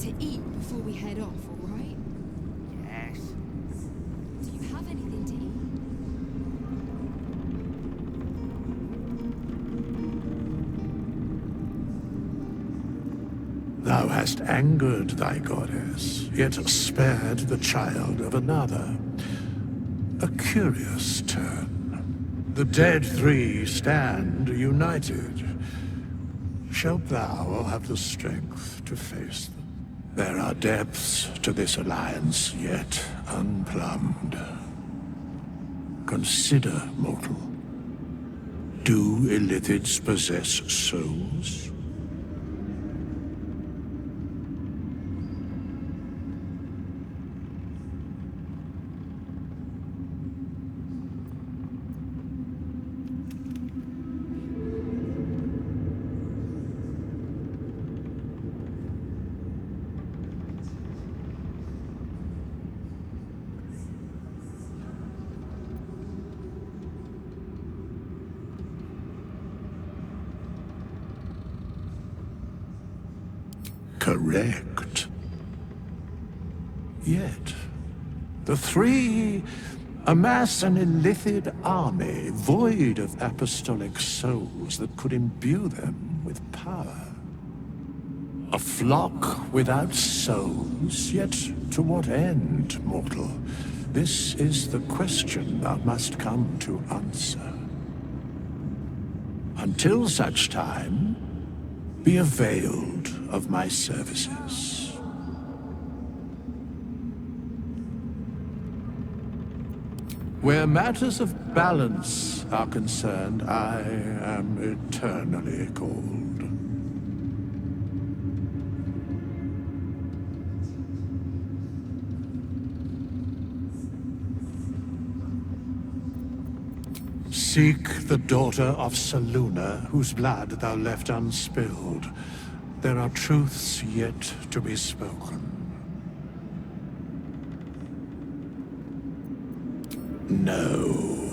A: To eat before we head off, all right?
R: Yes.
A: Do you have anything to eat?
L: Thou hast angered thy goddess, yet spared the child of another. A curious turn. The dead three stand united. Shalt thou have the strength to face them? There are depths to this alliance yet unplumbed. Consider, mortal. Do illithids possess souls? Correct. Yet, the three amass an illithid army void of apostolic souls that could imbue them with power. A flock without souls, yet to what end, mortal? This is the question thou must come to answer. Until such time, be availed of my services. Where matters of balance are concerned, I am eternally called. Seek the daughter of Saluna, whose blood thou left unspilled. There are truths yet to be spoken. No.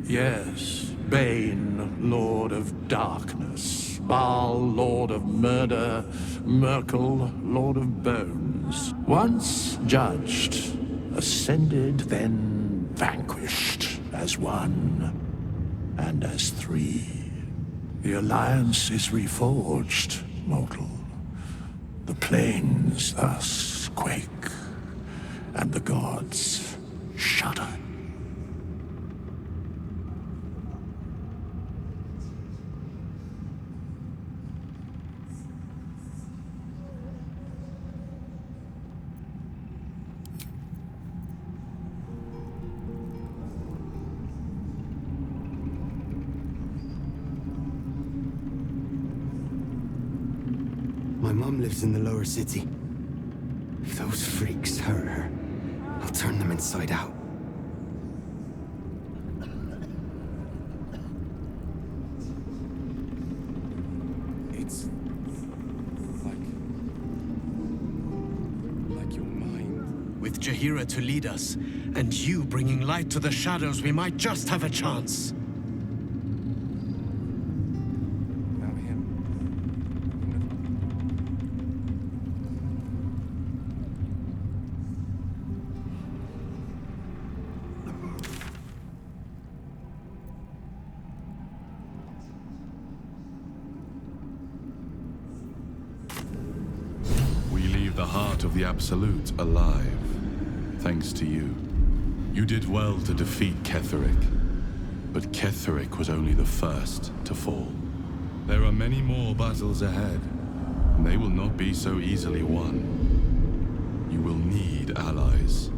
L: Yes, Bane, Lord of Darkness, Baal, Lord of Murder, Myrkul, Lord of Bones. Once judged, ascended, then vanquished as one and as three. The alliance is reforged, mortal. The plains thus quake, and the gods shudder.
E: My mom lives in the lower city. If those freaks hurt her, I'll turn them inside out.
R: It
P: Джахейрой to lead us, and you bringing light to the shadows, we might just have a chance.
S: Of the Absolute alive, thanks to you. You did well to defeat Ketheric, but Ketheric was only the first to fall. There are many more battles ahead, and they will not be so easily won. You will need allies.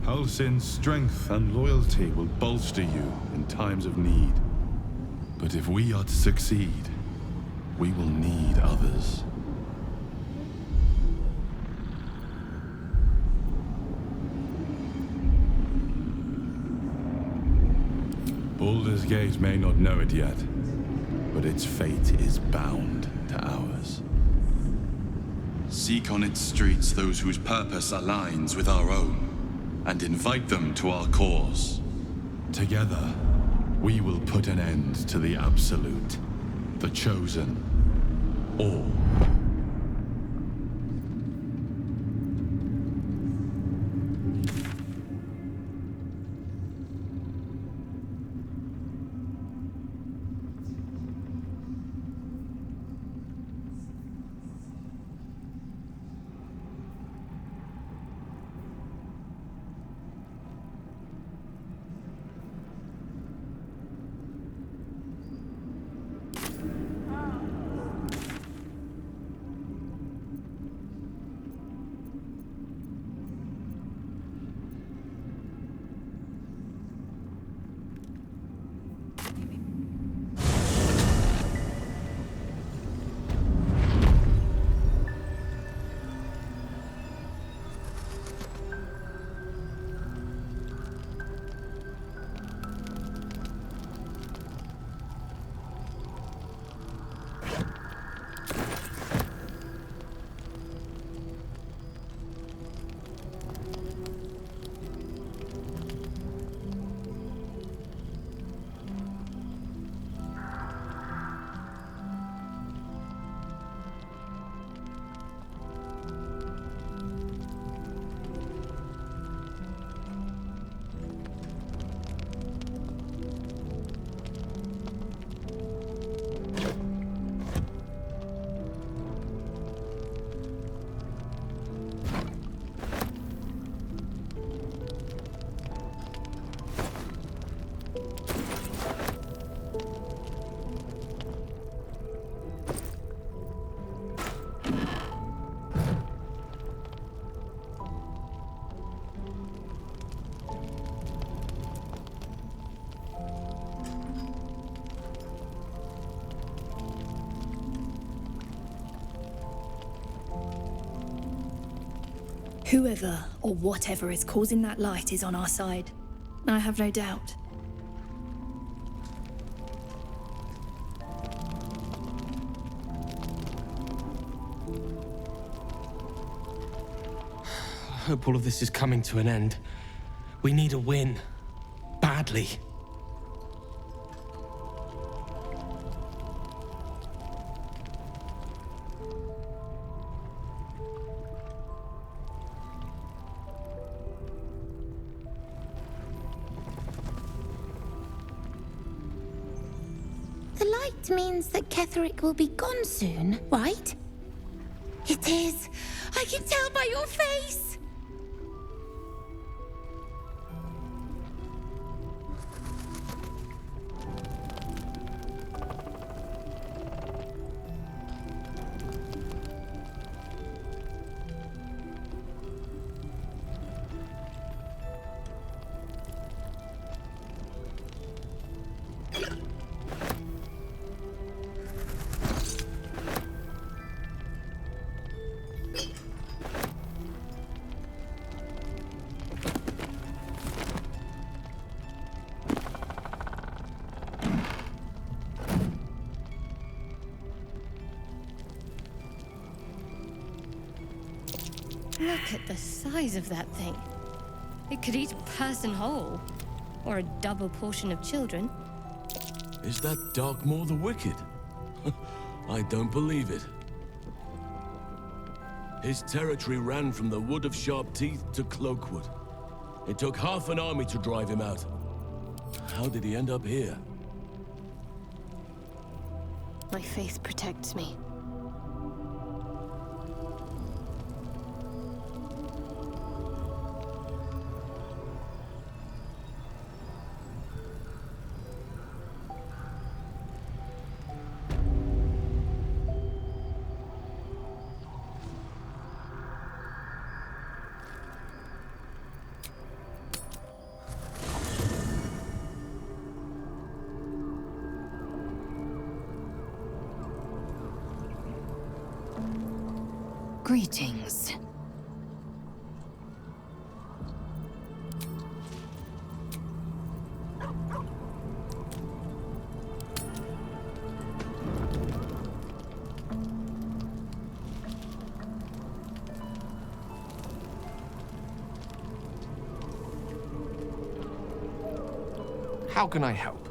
S: Halsin's strength and loyalty will bolster you in times of need. But if we are to succeed, we will need others. Baldur's Gate may not know it yet, but its fate is bound to ours.
Q: Seek on its streets those whose purpose aligns with our own, and invite them to our cause.
S: Together, we will put an end to the Absolute, the Chosen, all.
W: Whoever or whatever is causing that light is on our side. I have no doubt.
P: I hope all of this is coming to an end. We need a win. Badly.
G: The light means that Ketheric will be gone soon, right? It is. I can tell by your face.
D: Look at the size of that thing. It could eat a person whole, or a double portion of children.
B: Is that Darkmoor the Wicked? I don't believe it. His territory ran from the Wood of Sharp Teeth to Cloakwood. It took half an army to drive him out. How did he end up here?
D: My faith protects me.
M: Greetings.
C: How can I help?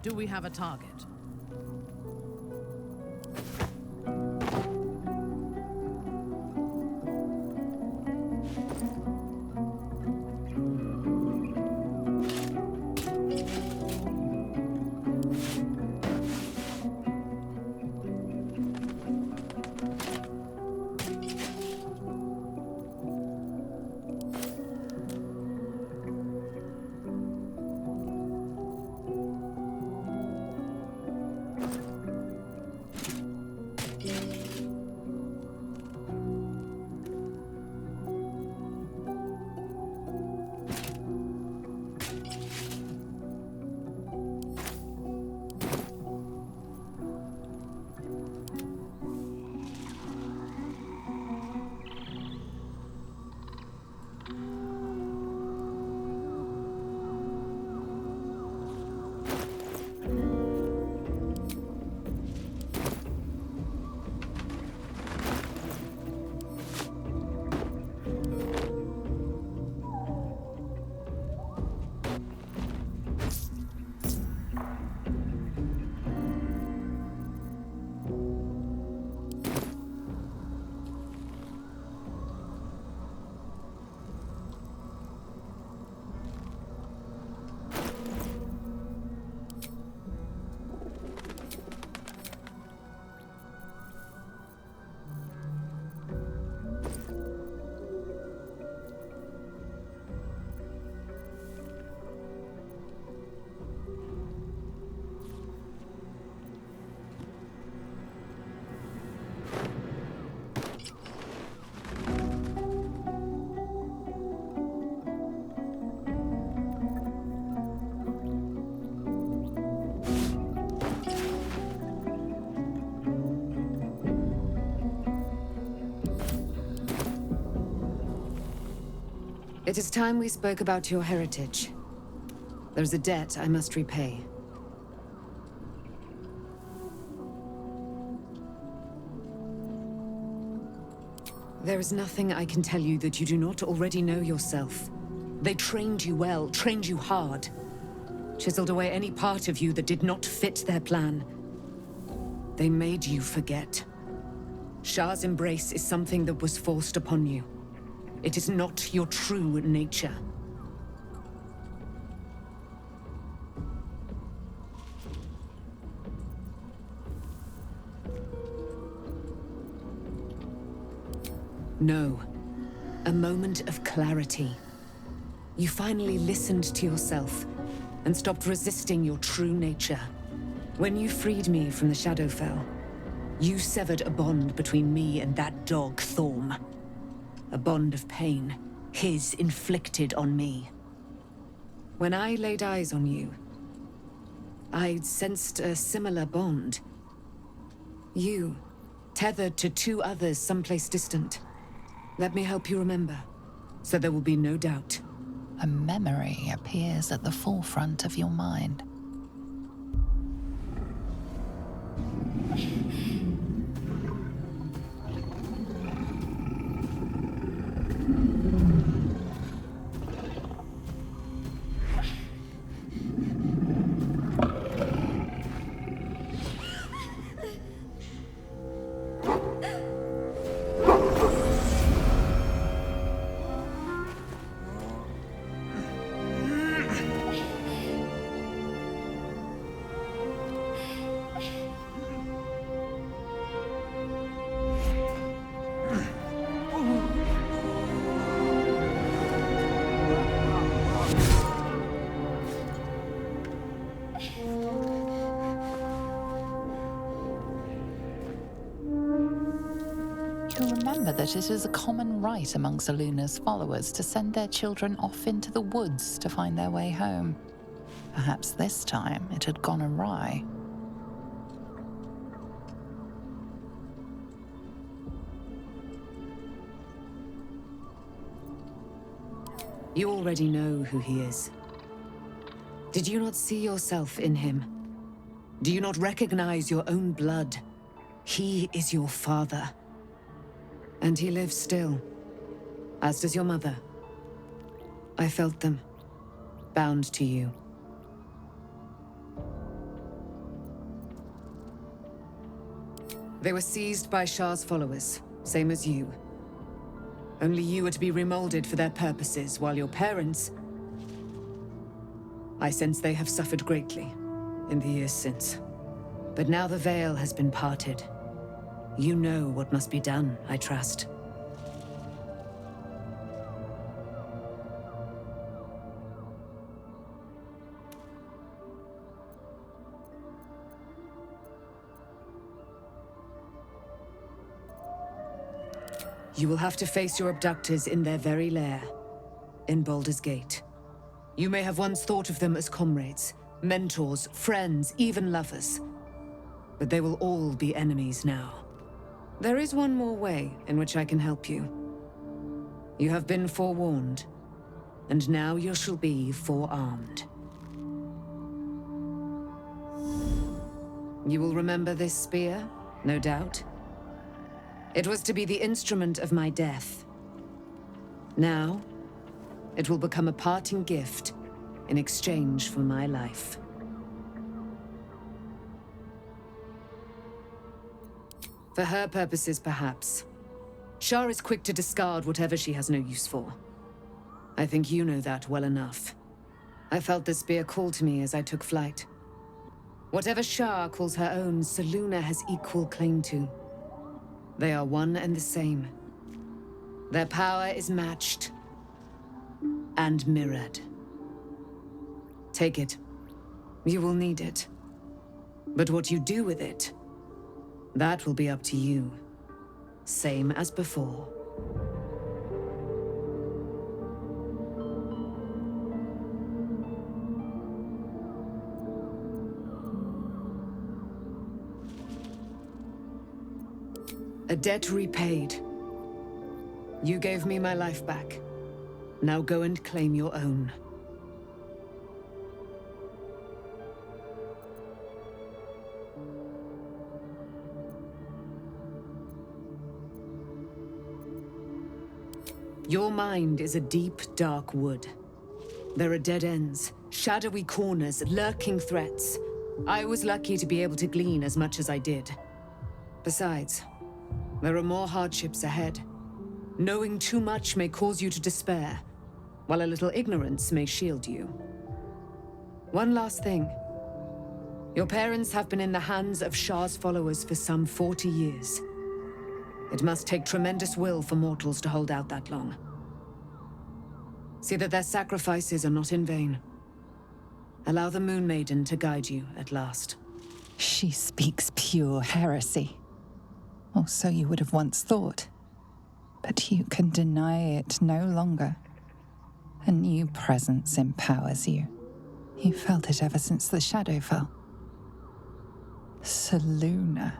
N: Do we have a target?
F: It is time we spoke about your heritage. There's a debt I must repay. There is nothing I can tell you that you do not already know yourself. They trained you well, trained you hard. Chiseled away any part of you that did not fit their plan. They made you forget. Shah's embrace is something that was forced upon you. It is not your true nature. No. A moment of clarity. You finally listened to yourself and stopped resisting your true nature. When you freed me from the Shadowfell, you severed a bond between me and that dog, Thorm. A bond of pain, his inflicted on me. When I laid eyes on you, I sensed a similar bond. You, tethered to two others someplace distant. Let me help you remember, so there will be no doubt.
H: A memory appears at the forefront of your mind. That it is a common right amongst Luna's followers to send their children off into the woods to find their way home. Perhaps this time it had gone awry.
F: You already know who he is. Did you not see yourself in him? Do you not recognize your own blood? He is your father. And he lives still, as does your mother. I felt them, bound to you. They were seized by Shah's followers, same as you. Only you are to be remolded for their purposes, while your parents... I sense they have suffered greatly in the years since. But now the veil has been parted. You know what must be done, I trust. You will have to face your abductors in their very lair, in Baldur's Gate. You may have once thought of them as comrades, mentors, friends, even lovers. But they will all be enemies now. There is one more way in which I can help you. You have been forewarned, and now you shall be forearmed. You will remember this spear, no doubt. It was to be the instrument of my death. Now, it will become a parting gift in exchange for my life. For her purposes, perhaps. Shah is quick to discard whatever she has no use for. I think you know that well enough. I felt the spear call to me as I took flight. Whatever Shah calls her own, Selûne has equal claim to. They are one and the same. Their power is matched and mirrored. Take it. You will need it. But what you do with it, that will be up to you. Same as before. A debt repaid. You gave me my life back. Now go and claim your own. Your mind is a deep, dark wood. There are dead ends, shadowy corners, lurking threats. I was lucky to be able to glean as much as I did. Besides, there are more hardships ahead. Knowing too much may cause you to despair, while a little ignorance may shield you. One last thing. Your parents have been in the hands of Shah's followers for some 40 years. It must take tremendous will for mortals to hold out that long. See that their sacrifices are not in vain. Allow the Moon Maiden to guide you at last.
H: She speaks pure heresy. Or so you would have once thought. But you can deny it no longer. A new presence empowers you. You felt it ever since the shadow fell. Selûne.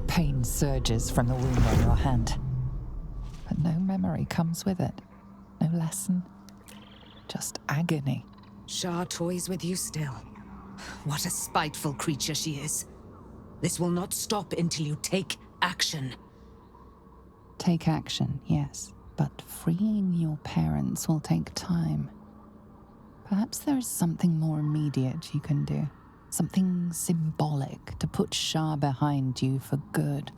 H: Pain surges from the wound on your hand. But no memory comes with it. No lesson. Just agony.
F: Shah toys with you still. What a spiteful creature she is. This will not stop until you take action.
H: Take action, yes. But freeing your parents will take time. Perhaps there is something more immediate you can do. Something symbolic to put Shah behind you for good.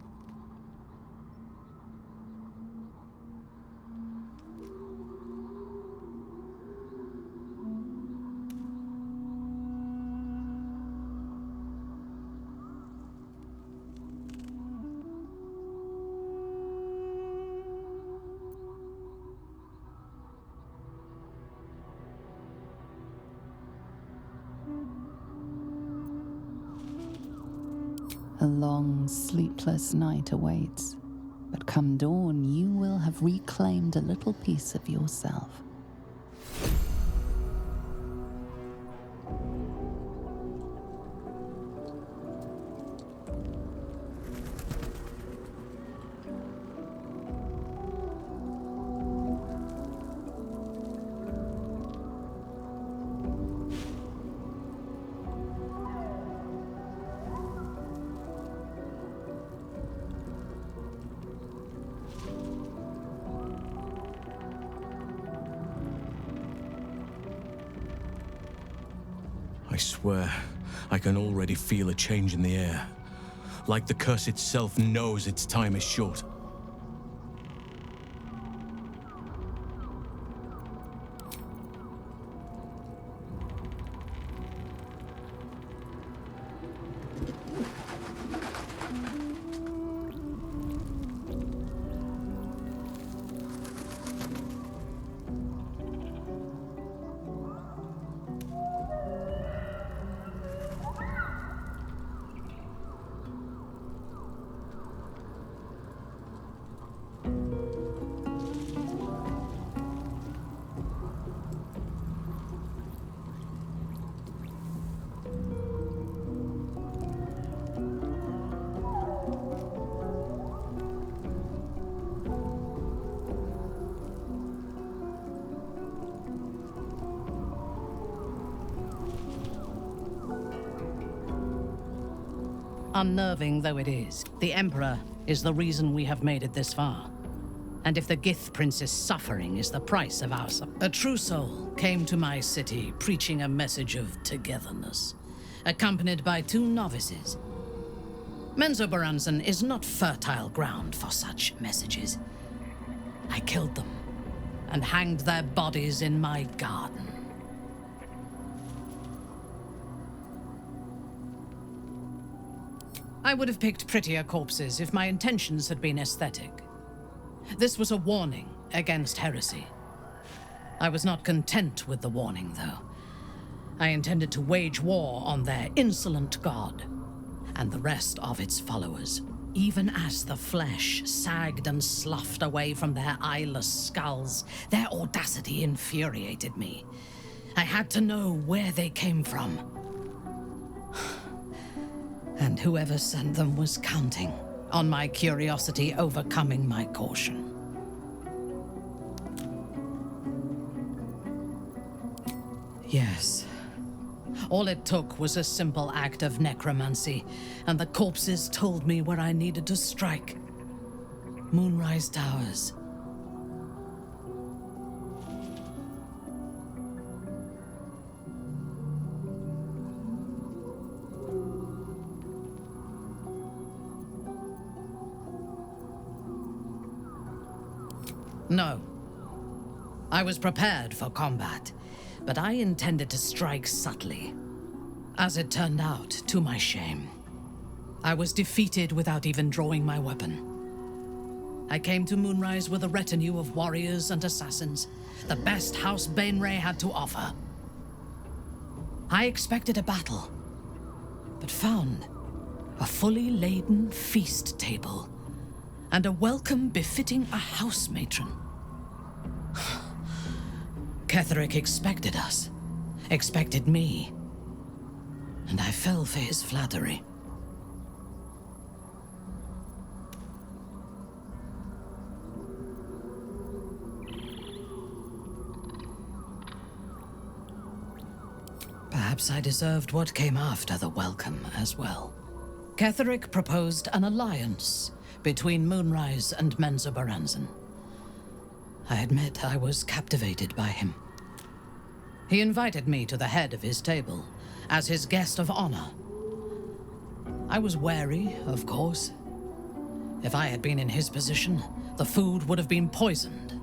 H: A long, sleepless night awaits, but come dawn, you will have reclaimed a little piece of yourself.
B: I swear, I can already feel a change in the air. Like the curse itself knows its time is short.
N: Unnerving though it is, the Emperor is the reason we have made it this far. And if the Gith Prince's suffering is the price of our a true soul came to my city preaching a message of togetherness, accompanied by 2 novices. Menzoberranzan is not fertile ground for such messages. I killed them and hanged their bodies in my garden. I would have picked prettier corpses if my intentions had been aesthetic. This was a warning against heresy. I was not content with the warning, though. I intended to wage war on their insolent god and the rest of its followers, even as the flesh sagged and sloughed away from their eyeless skulls. Their audacity infuriated me. I had to know where they came from. And whoever sent them was counting on my curiosity overcoming my caution. Yes. All it took was a simple act of necromancy, and the corpses told me where I needed to strike. Moonrise Towers. No. I was prepared for combat, but I intended to strike subtly. As it turned out, to my shame, I was defeated without even drawing my weapon. I came to Moonrise with a retinue of warriors and assassins, the best House Bainray had to offer. I expected a battle, but found a fully laden feast table and a welcome befitting a house matron. Ketheric expected us, expected me, and I fell for his flattery. Perhaps I deserved what came after the welcome as well. Ketheric proposed an alliance between Moonrise and Menzoberranzan. I admit I was captivated by him. He invited me to the head of his table as his guest of honor. I was wary, of course. If I had been in his position, the food would have been poisoned.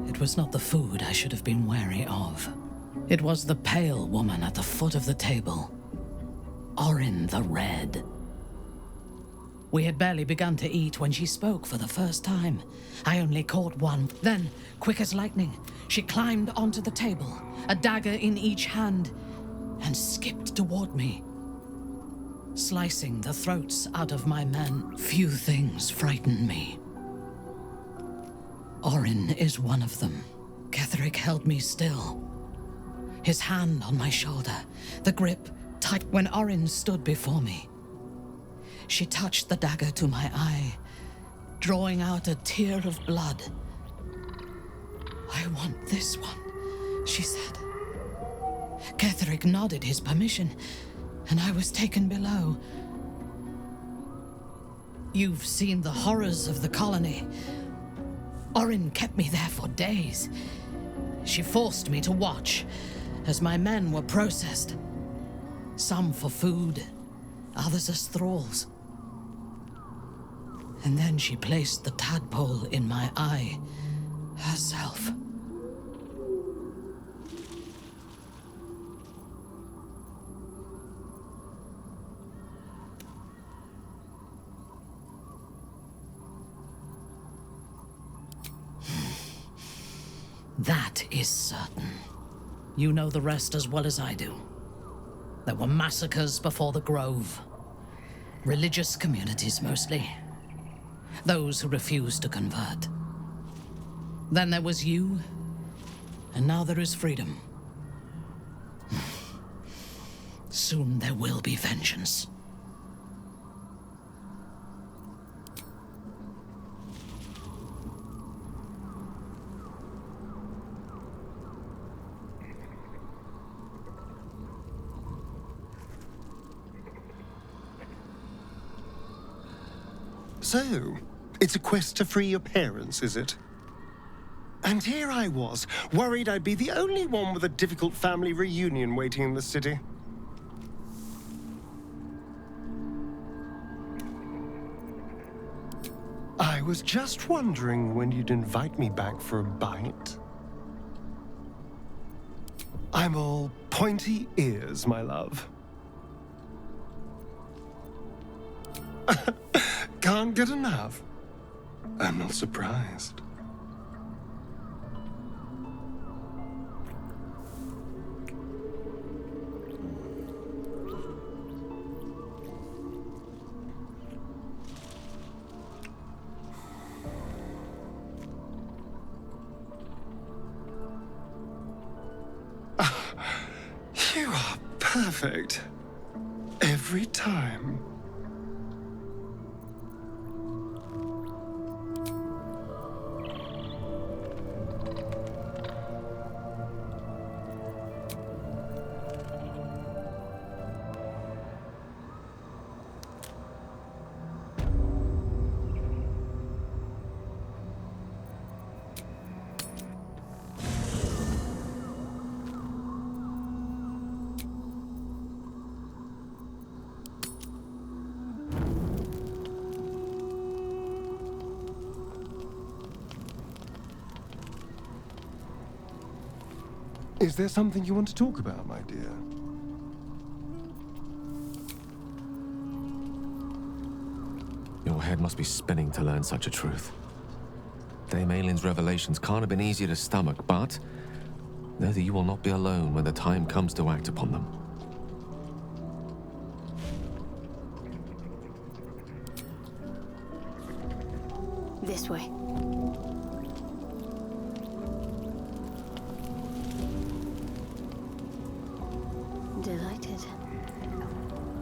N: It was not the food I should have been wary of. It was the pale woman at the foot of the table. Orin the Red. We had barely begun to eat when she spoke for the first time. I only caught one. Then, quick as lightning, she climbed onto the table, a dagger in each hand, and skipped toward me, slicing the throats out of my men. Few things frighten me. Orin is one of them. Ketheric held me still, his hand on my shoulder, the grip tight. When Orin stood before me, she touched the dagger to my eye, drawing out a tear of blood. "I want this one," she said. Ketheric nodded his permission, and I was taken below. You've seen the horrors of the colony. Orin kept me there for days. She forced me to watch as my men were processed. Some for food, others as thralls. And then she placed the tadpole in my eye herself. That is certain. You know the rest as well as I do. There were massacres before the Grove. Religious communities mostly. Those who refused to convert. Then there was you, and now there is freedom. Soon there will be vengeance.
U: So, it's a quest to free your parents, is it? And here I was, worried I'd be the only one with a difficult family reunion waiting in the city. I was just wondering when you'd invite me back for a bite. I'm all pointy ears, my love. Can't get enough. I'm not surprised. perfect. Every time. Is there something you want to talk about, my dear?
C: Your head must be spinning to learn such a truth. Dame Aylin's revelations can't have been easy to stomach, but know that you will not be alone when the time comes to act upon them.
I: This way. Delighted.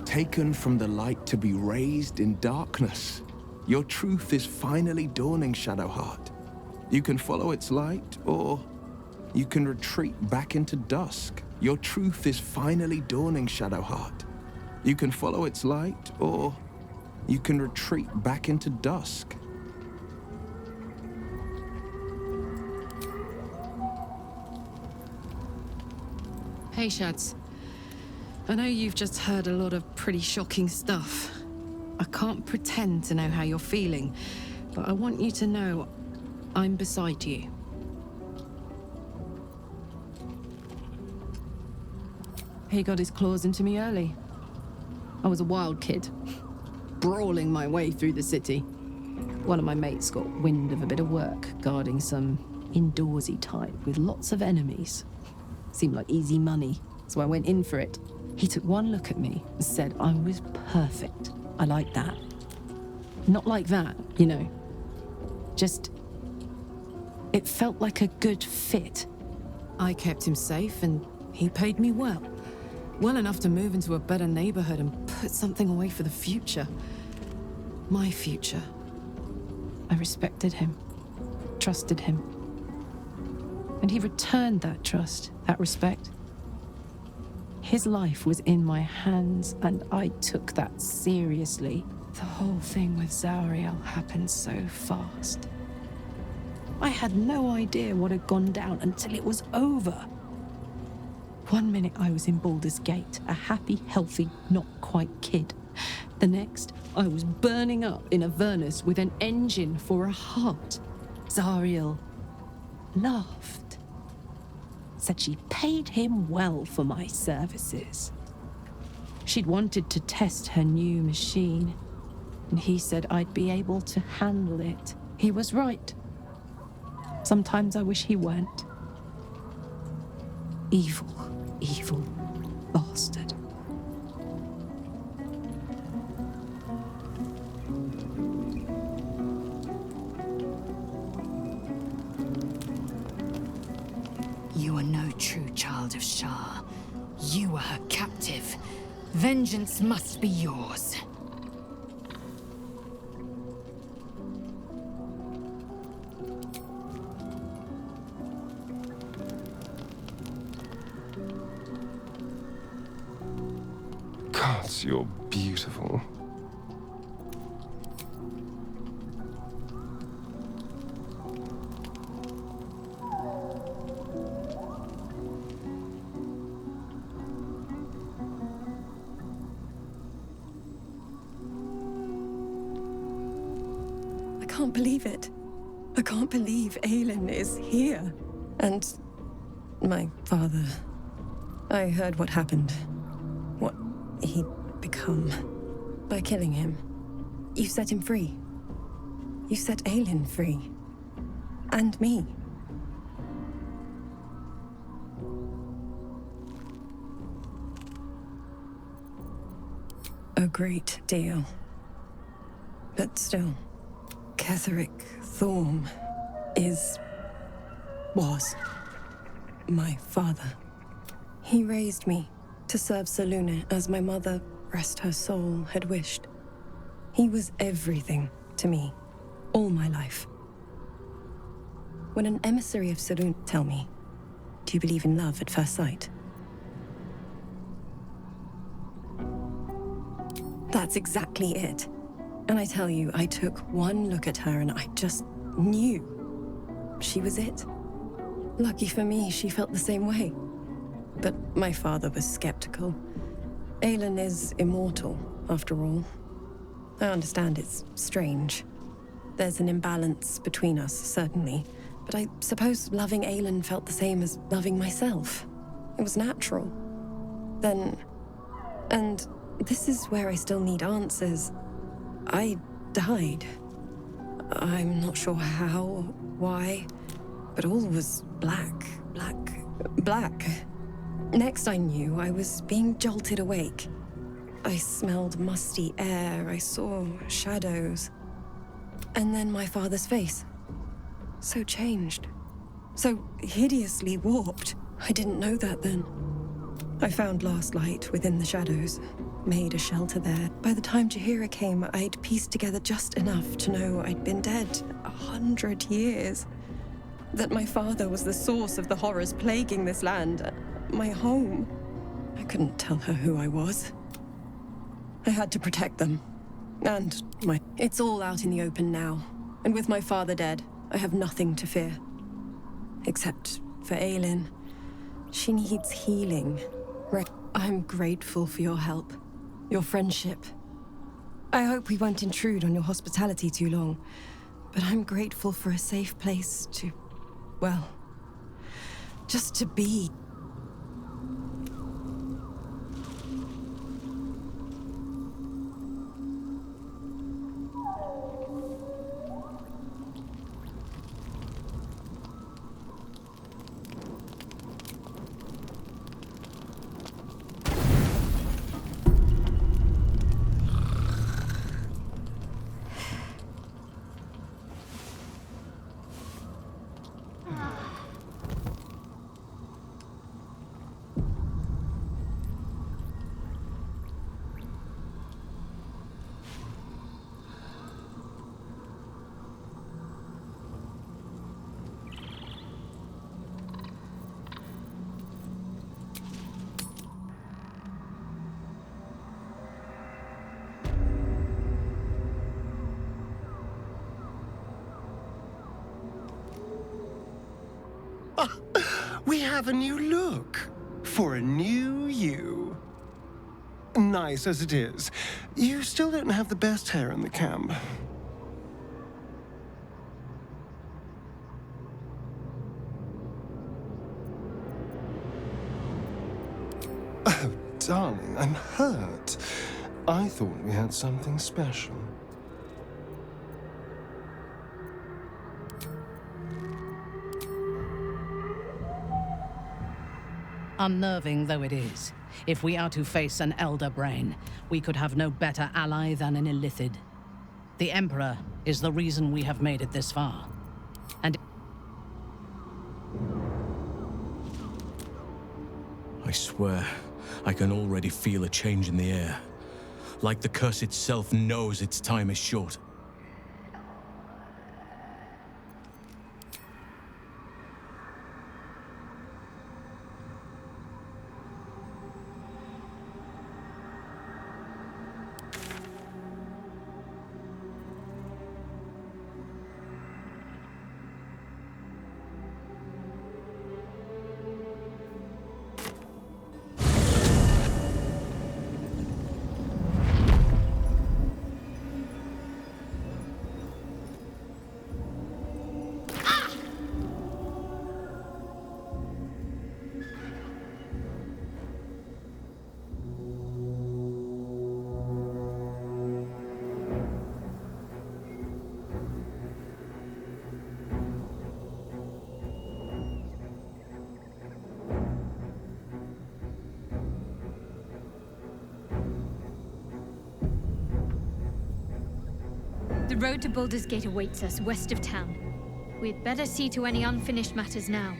R: Taken from the light to be raised in darkness. Your truth is finally dawning, Shadowheart. You can follow its light, or you can retreat back into dusk. Your truth is finally dawning, Shadowheart. You can follow its light, or you can retreat back into dusk.
K: Hey, Shads. I know you've just heard a lot of pretty shocking stuff. I can't pretend to know how you're feeling, but I want you to know I'm beside you. He got his claws into me early. I was a wild kid, brawling my way through the city. One of my mates got wind of a bit of work guarding some indoorsy type with lots of enemies. Seemed like easy money, so I went in for it. He took one look at me and said I was perfect. I like that. Not like that, you know. Just, it felt like a good fit. I kept him safe and he paid me well. Well enough to move into a better neighborhood and put something away for the future. My future. I respected him, trusted him. And he returned that trust, that respect. His life was in my hands, and I took that seriously. The whole thing with Zariel happened so fast. I had no idea what had gone down until it was over. One minute I was in Baldur's Gate, a happy, healthy, not quite kid. The next, I was burning up in Avernus with an engine for a heart. Zariel laughed. Said she paid him well for my services. She'd wanted to test her new machine, and he said I'd be able to handle it. He was right. Sometimes I wish he weren't. Evil, evil bastard.
F: You are no true child of Shah. You are her captive. Vengeance must be yours.
U: Gods, you're beautiful.
V: I can't believe it. I can't believe Aylin is here. And my father. I heard what happened. What he'd become. By killing him. You set him free. You set Aylin free. And me. A great deal. But still, Ketheric Thorm was my father. He raised me, To serve Sir Lune, as my mother, rest her soul, had wished. He was everything to me, all my life. When an emissary of Sir Lune, tell me, do you believe in love at first sight? That's exactly it. And I tell you, I took one look at her and I just knew she was it. Lucky for me, she felt the same way. But my father was skeptical. Aelin is immortal, after all. I understand it's strange. There's an imbalance between us, certainly. But I suppose loving Aelin felt the same as loving myself. It was natural. Then... And this is where I still need answers. I died. I'm not sure how, why, but all was black. Next I knew, I was being jolted awake. I smelled musty air, I saw shadows. And then my father's face. So changed. So hideously warped. I didn't know that then. I found last light within the shadows, made a shelter there. By the time Jaheyra came, I'd pieced together just enough to know I'd been dead 100 years. That my father was the source of the horrors plaguing this land, my home. I couldn't tell her who I was. I had to protect them. And It's all out in the open now. And with my father dead, I have nothing to fear. Except for Aelin. She needs healing. I'm grateful for your help. Your friendship. I hope we won't intrude on your hospitality too long. But I'm grateful for a safe place to... well... just to be.
U: We have a new look for a new you. Nice as it is, you still don't have the best hair in the camp. Oh, darling, I'm hurt. I thought we had something special.
N: Unnerving though it is, if we are to face an elder brain, we could have no better ally than an illithid. The Emperor is the reason we have made it this far. And
B: I swear, I can already feel a change in the air. Like the curse itself knows its time is short.
J: The road to Baldur's Gate awaits us west of town. We'd better see to any unfinished matters now.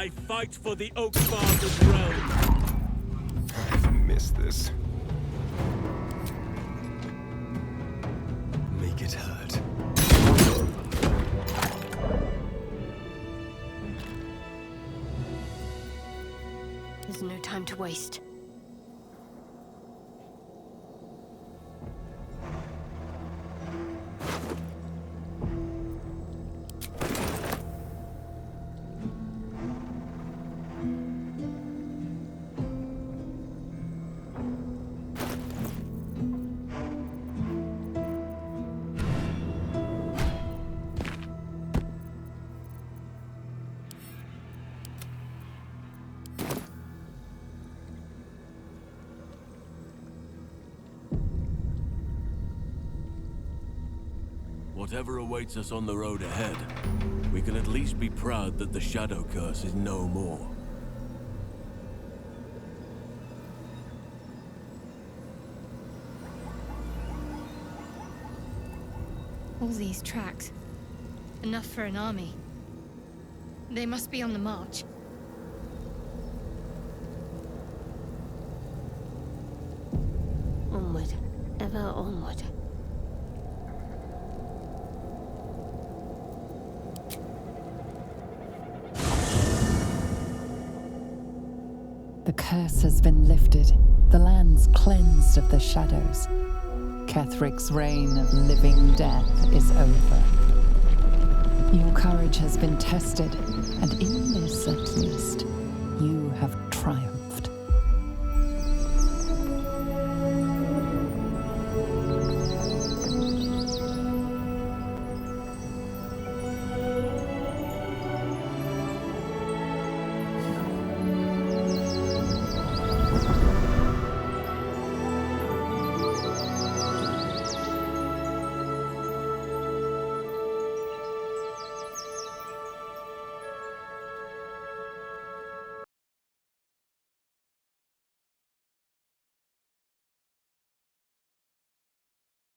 A: I fight for the Oak Father's realm.
U: I've missed this. Make it hurt.
I: There's no time to waste.
B: Whatever awaits us on the road ahead, we can at least be proud that the Shadow Curse is no more.
D: All these tracks. Enough for an army. They must be on the march.
I: Onward. Ever onward.
H: The curse has been lifted, the land's cleansed of the shadows. Ketheric's reign of living death is over. Your courage has been tested, and in this at least, you have triumphed.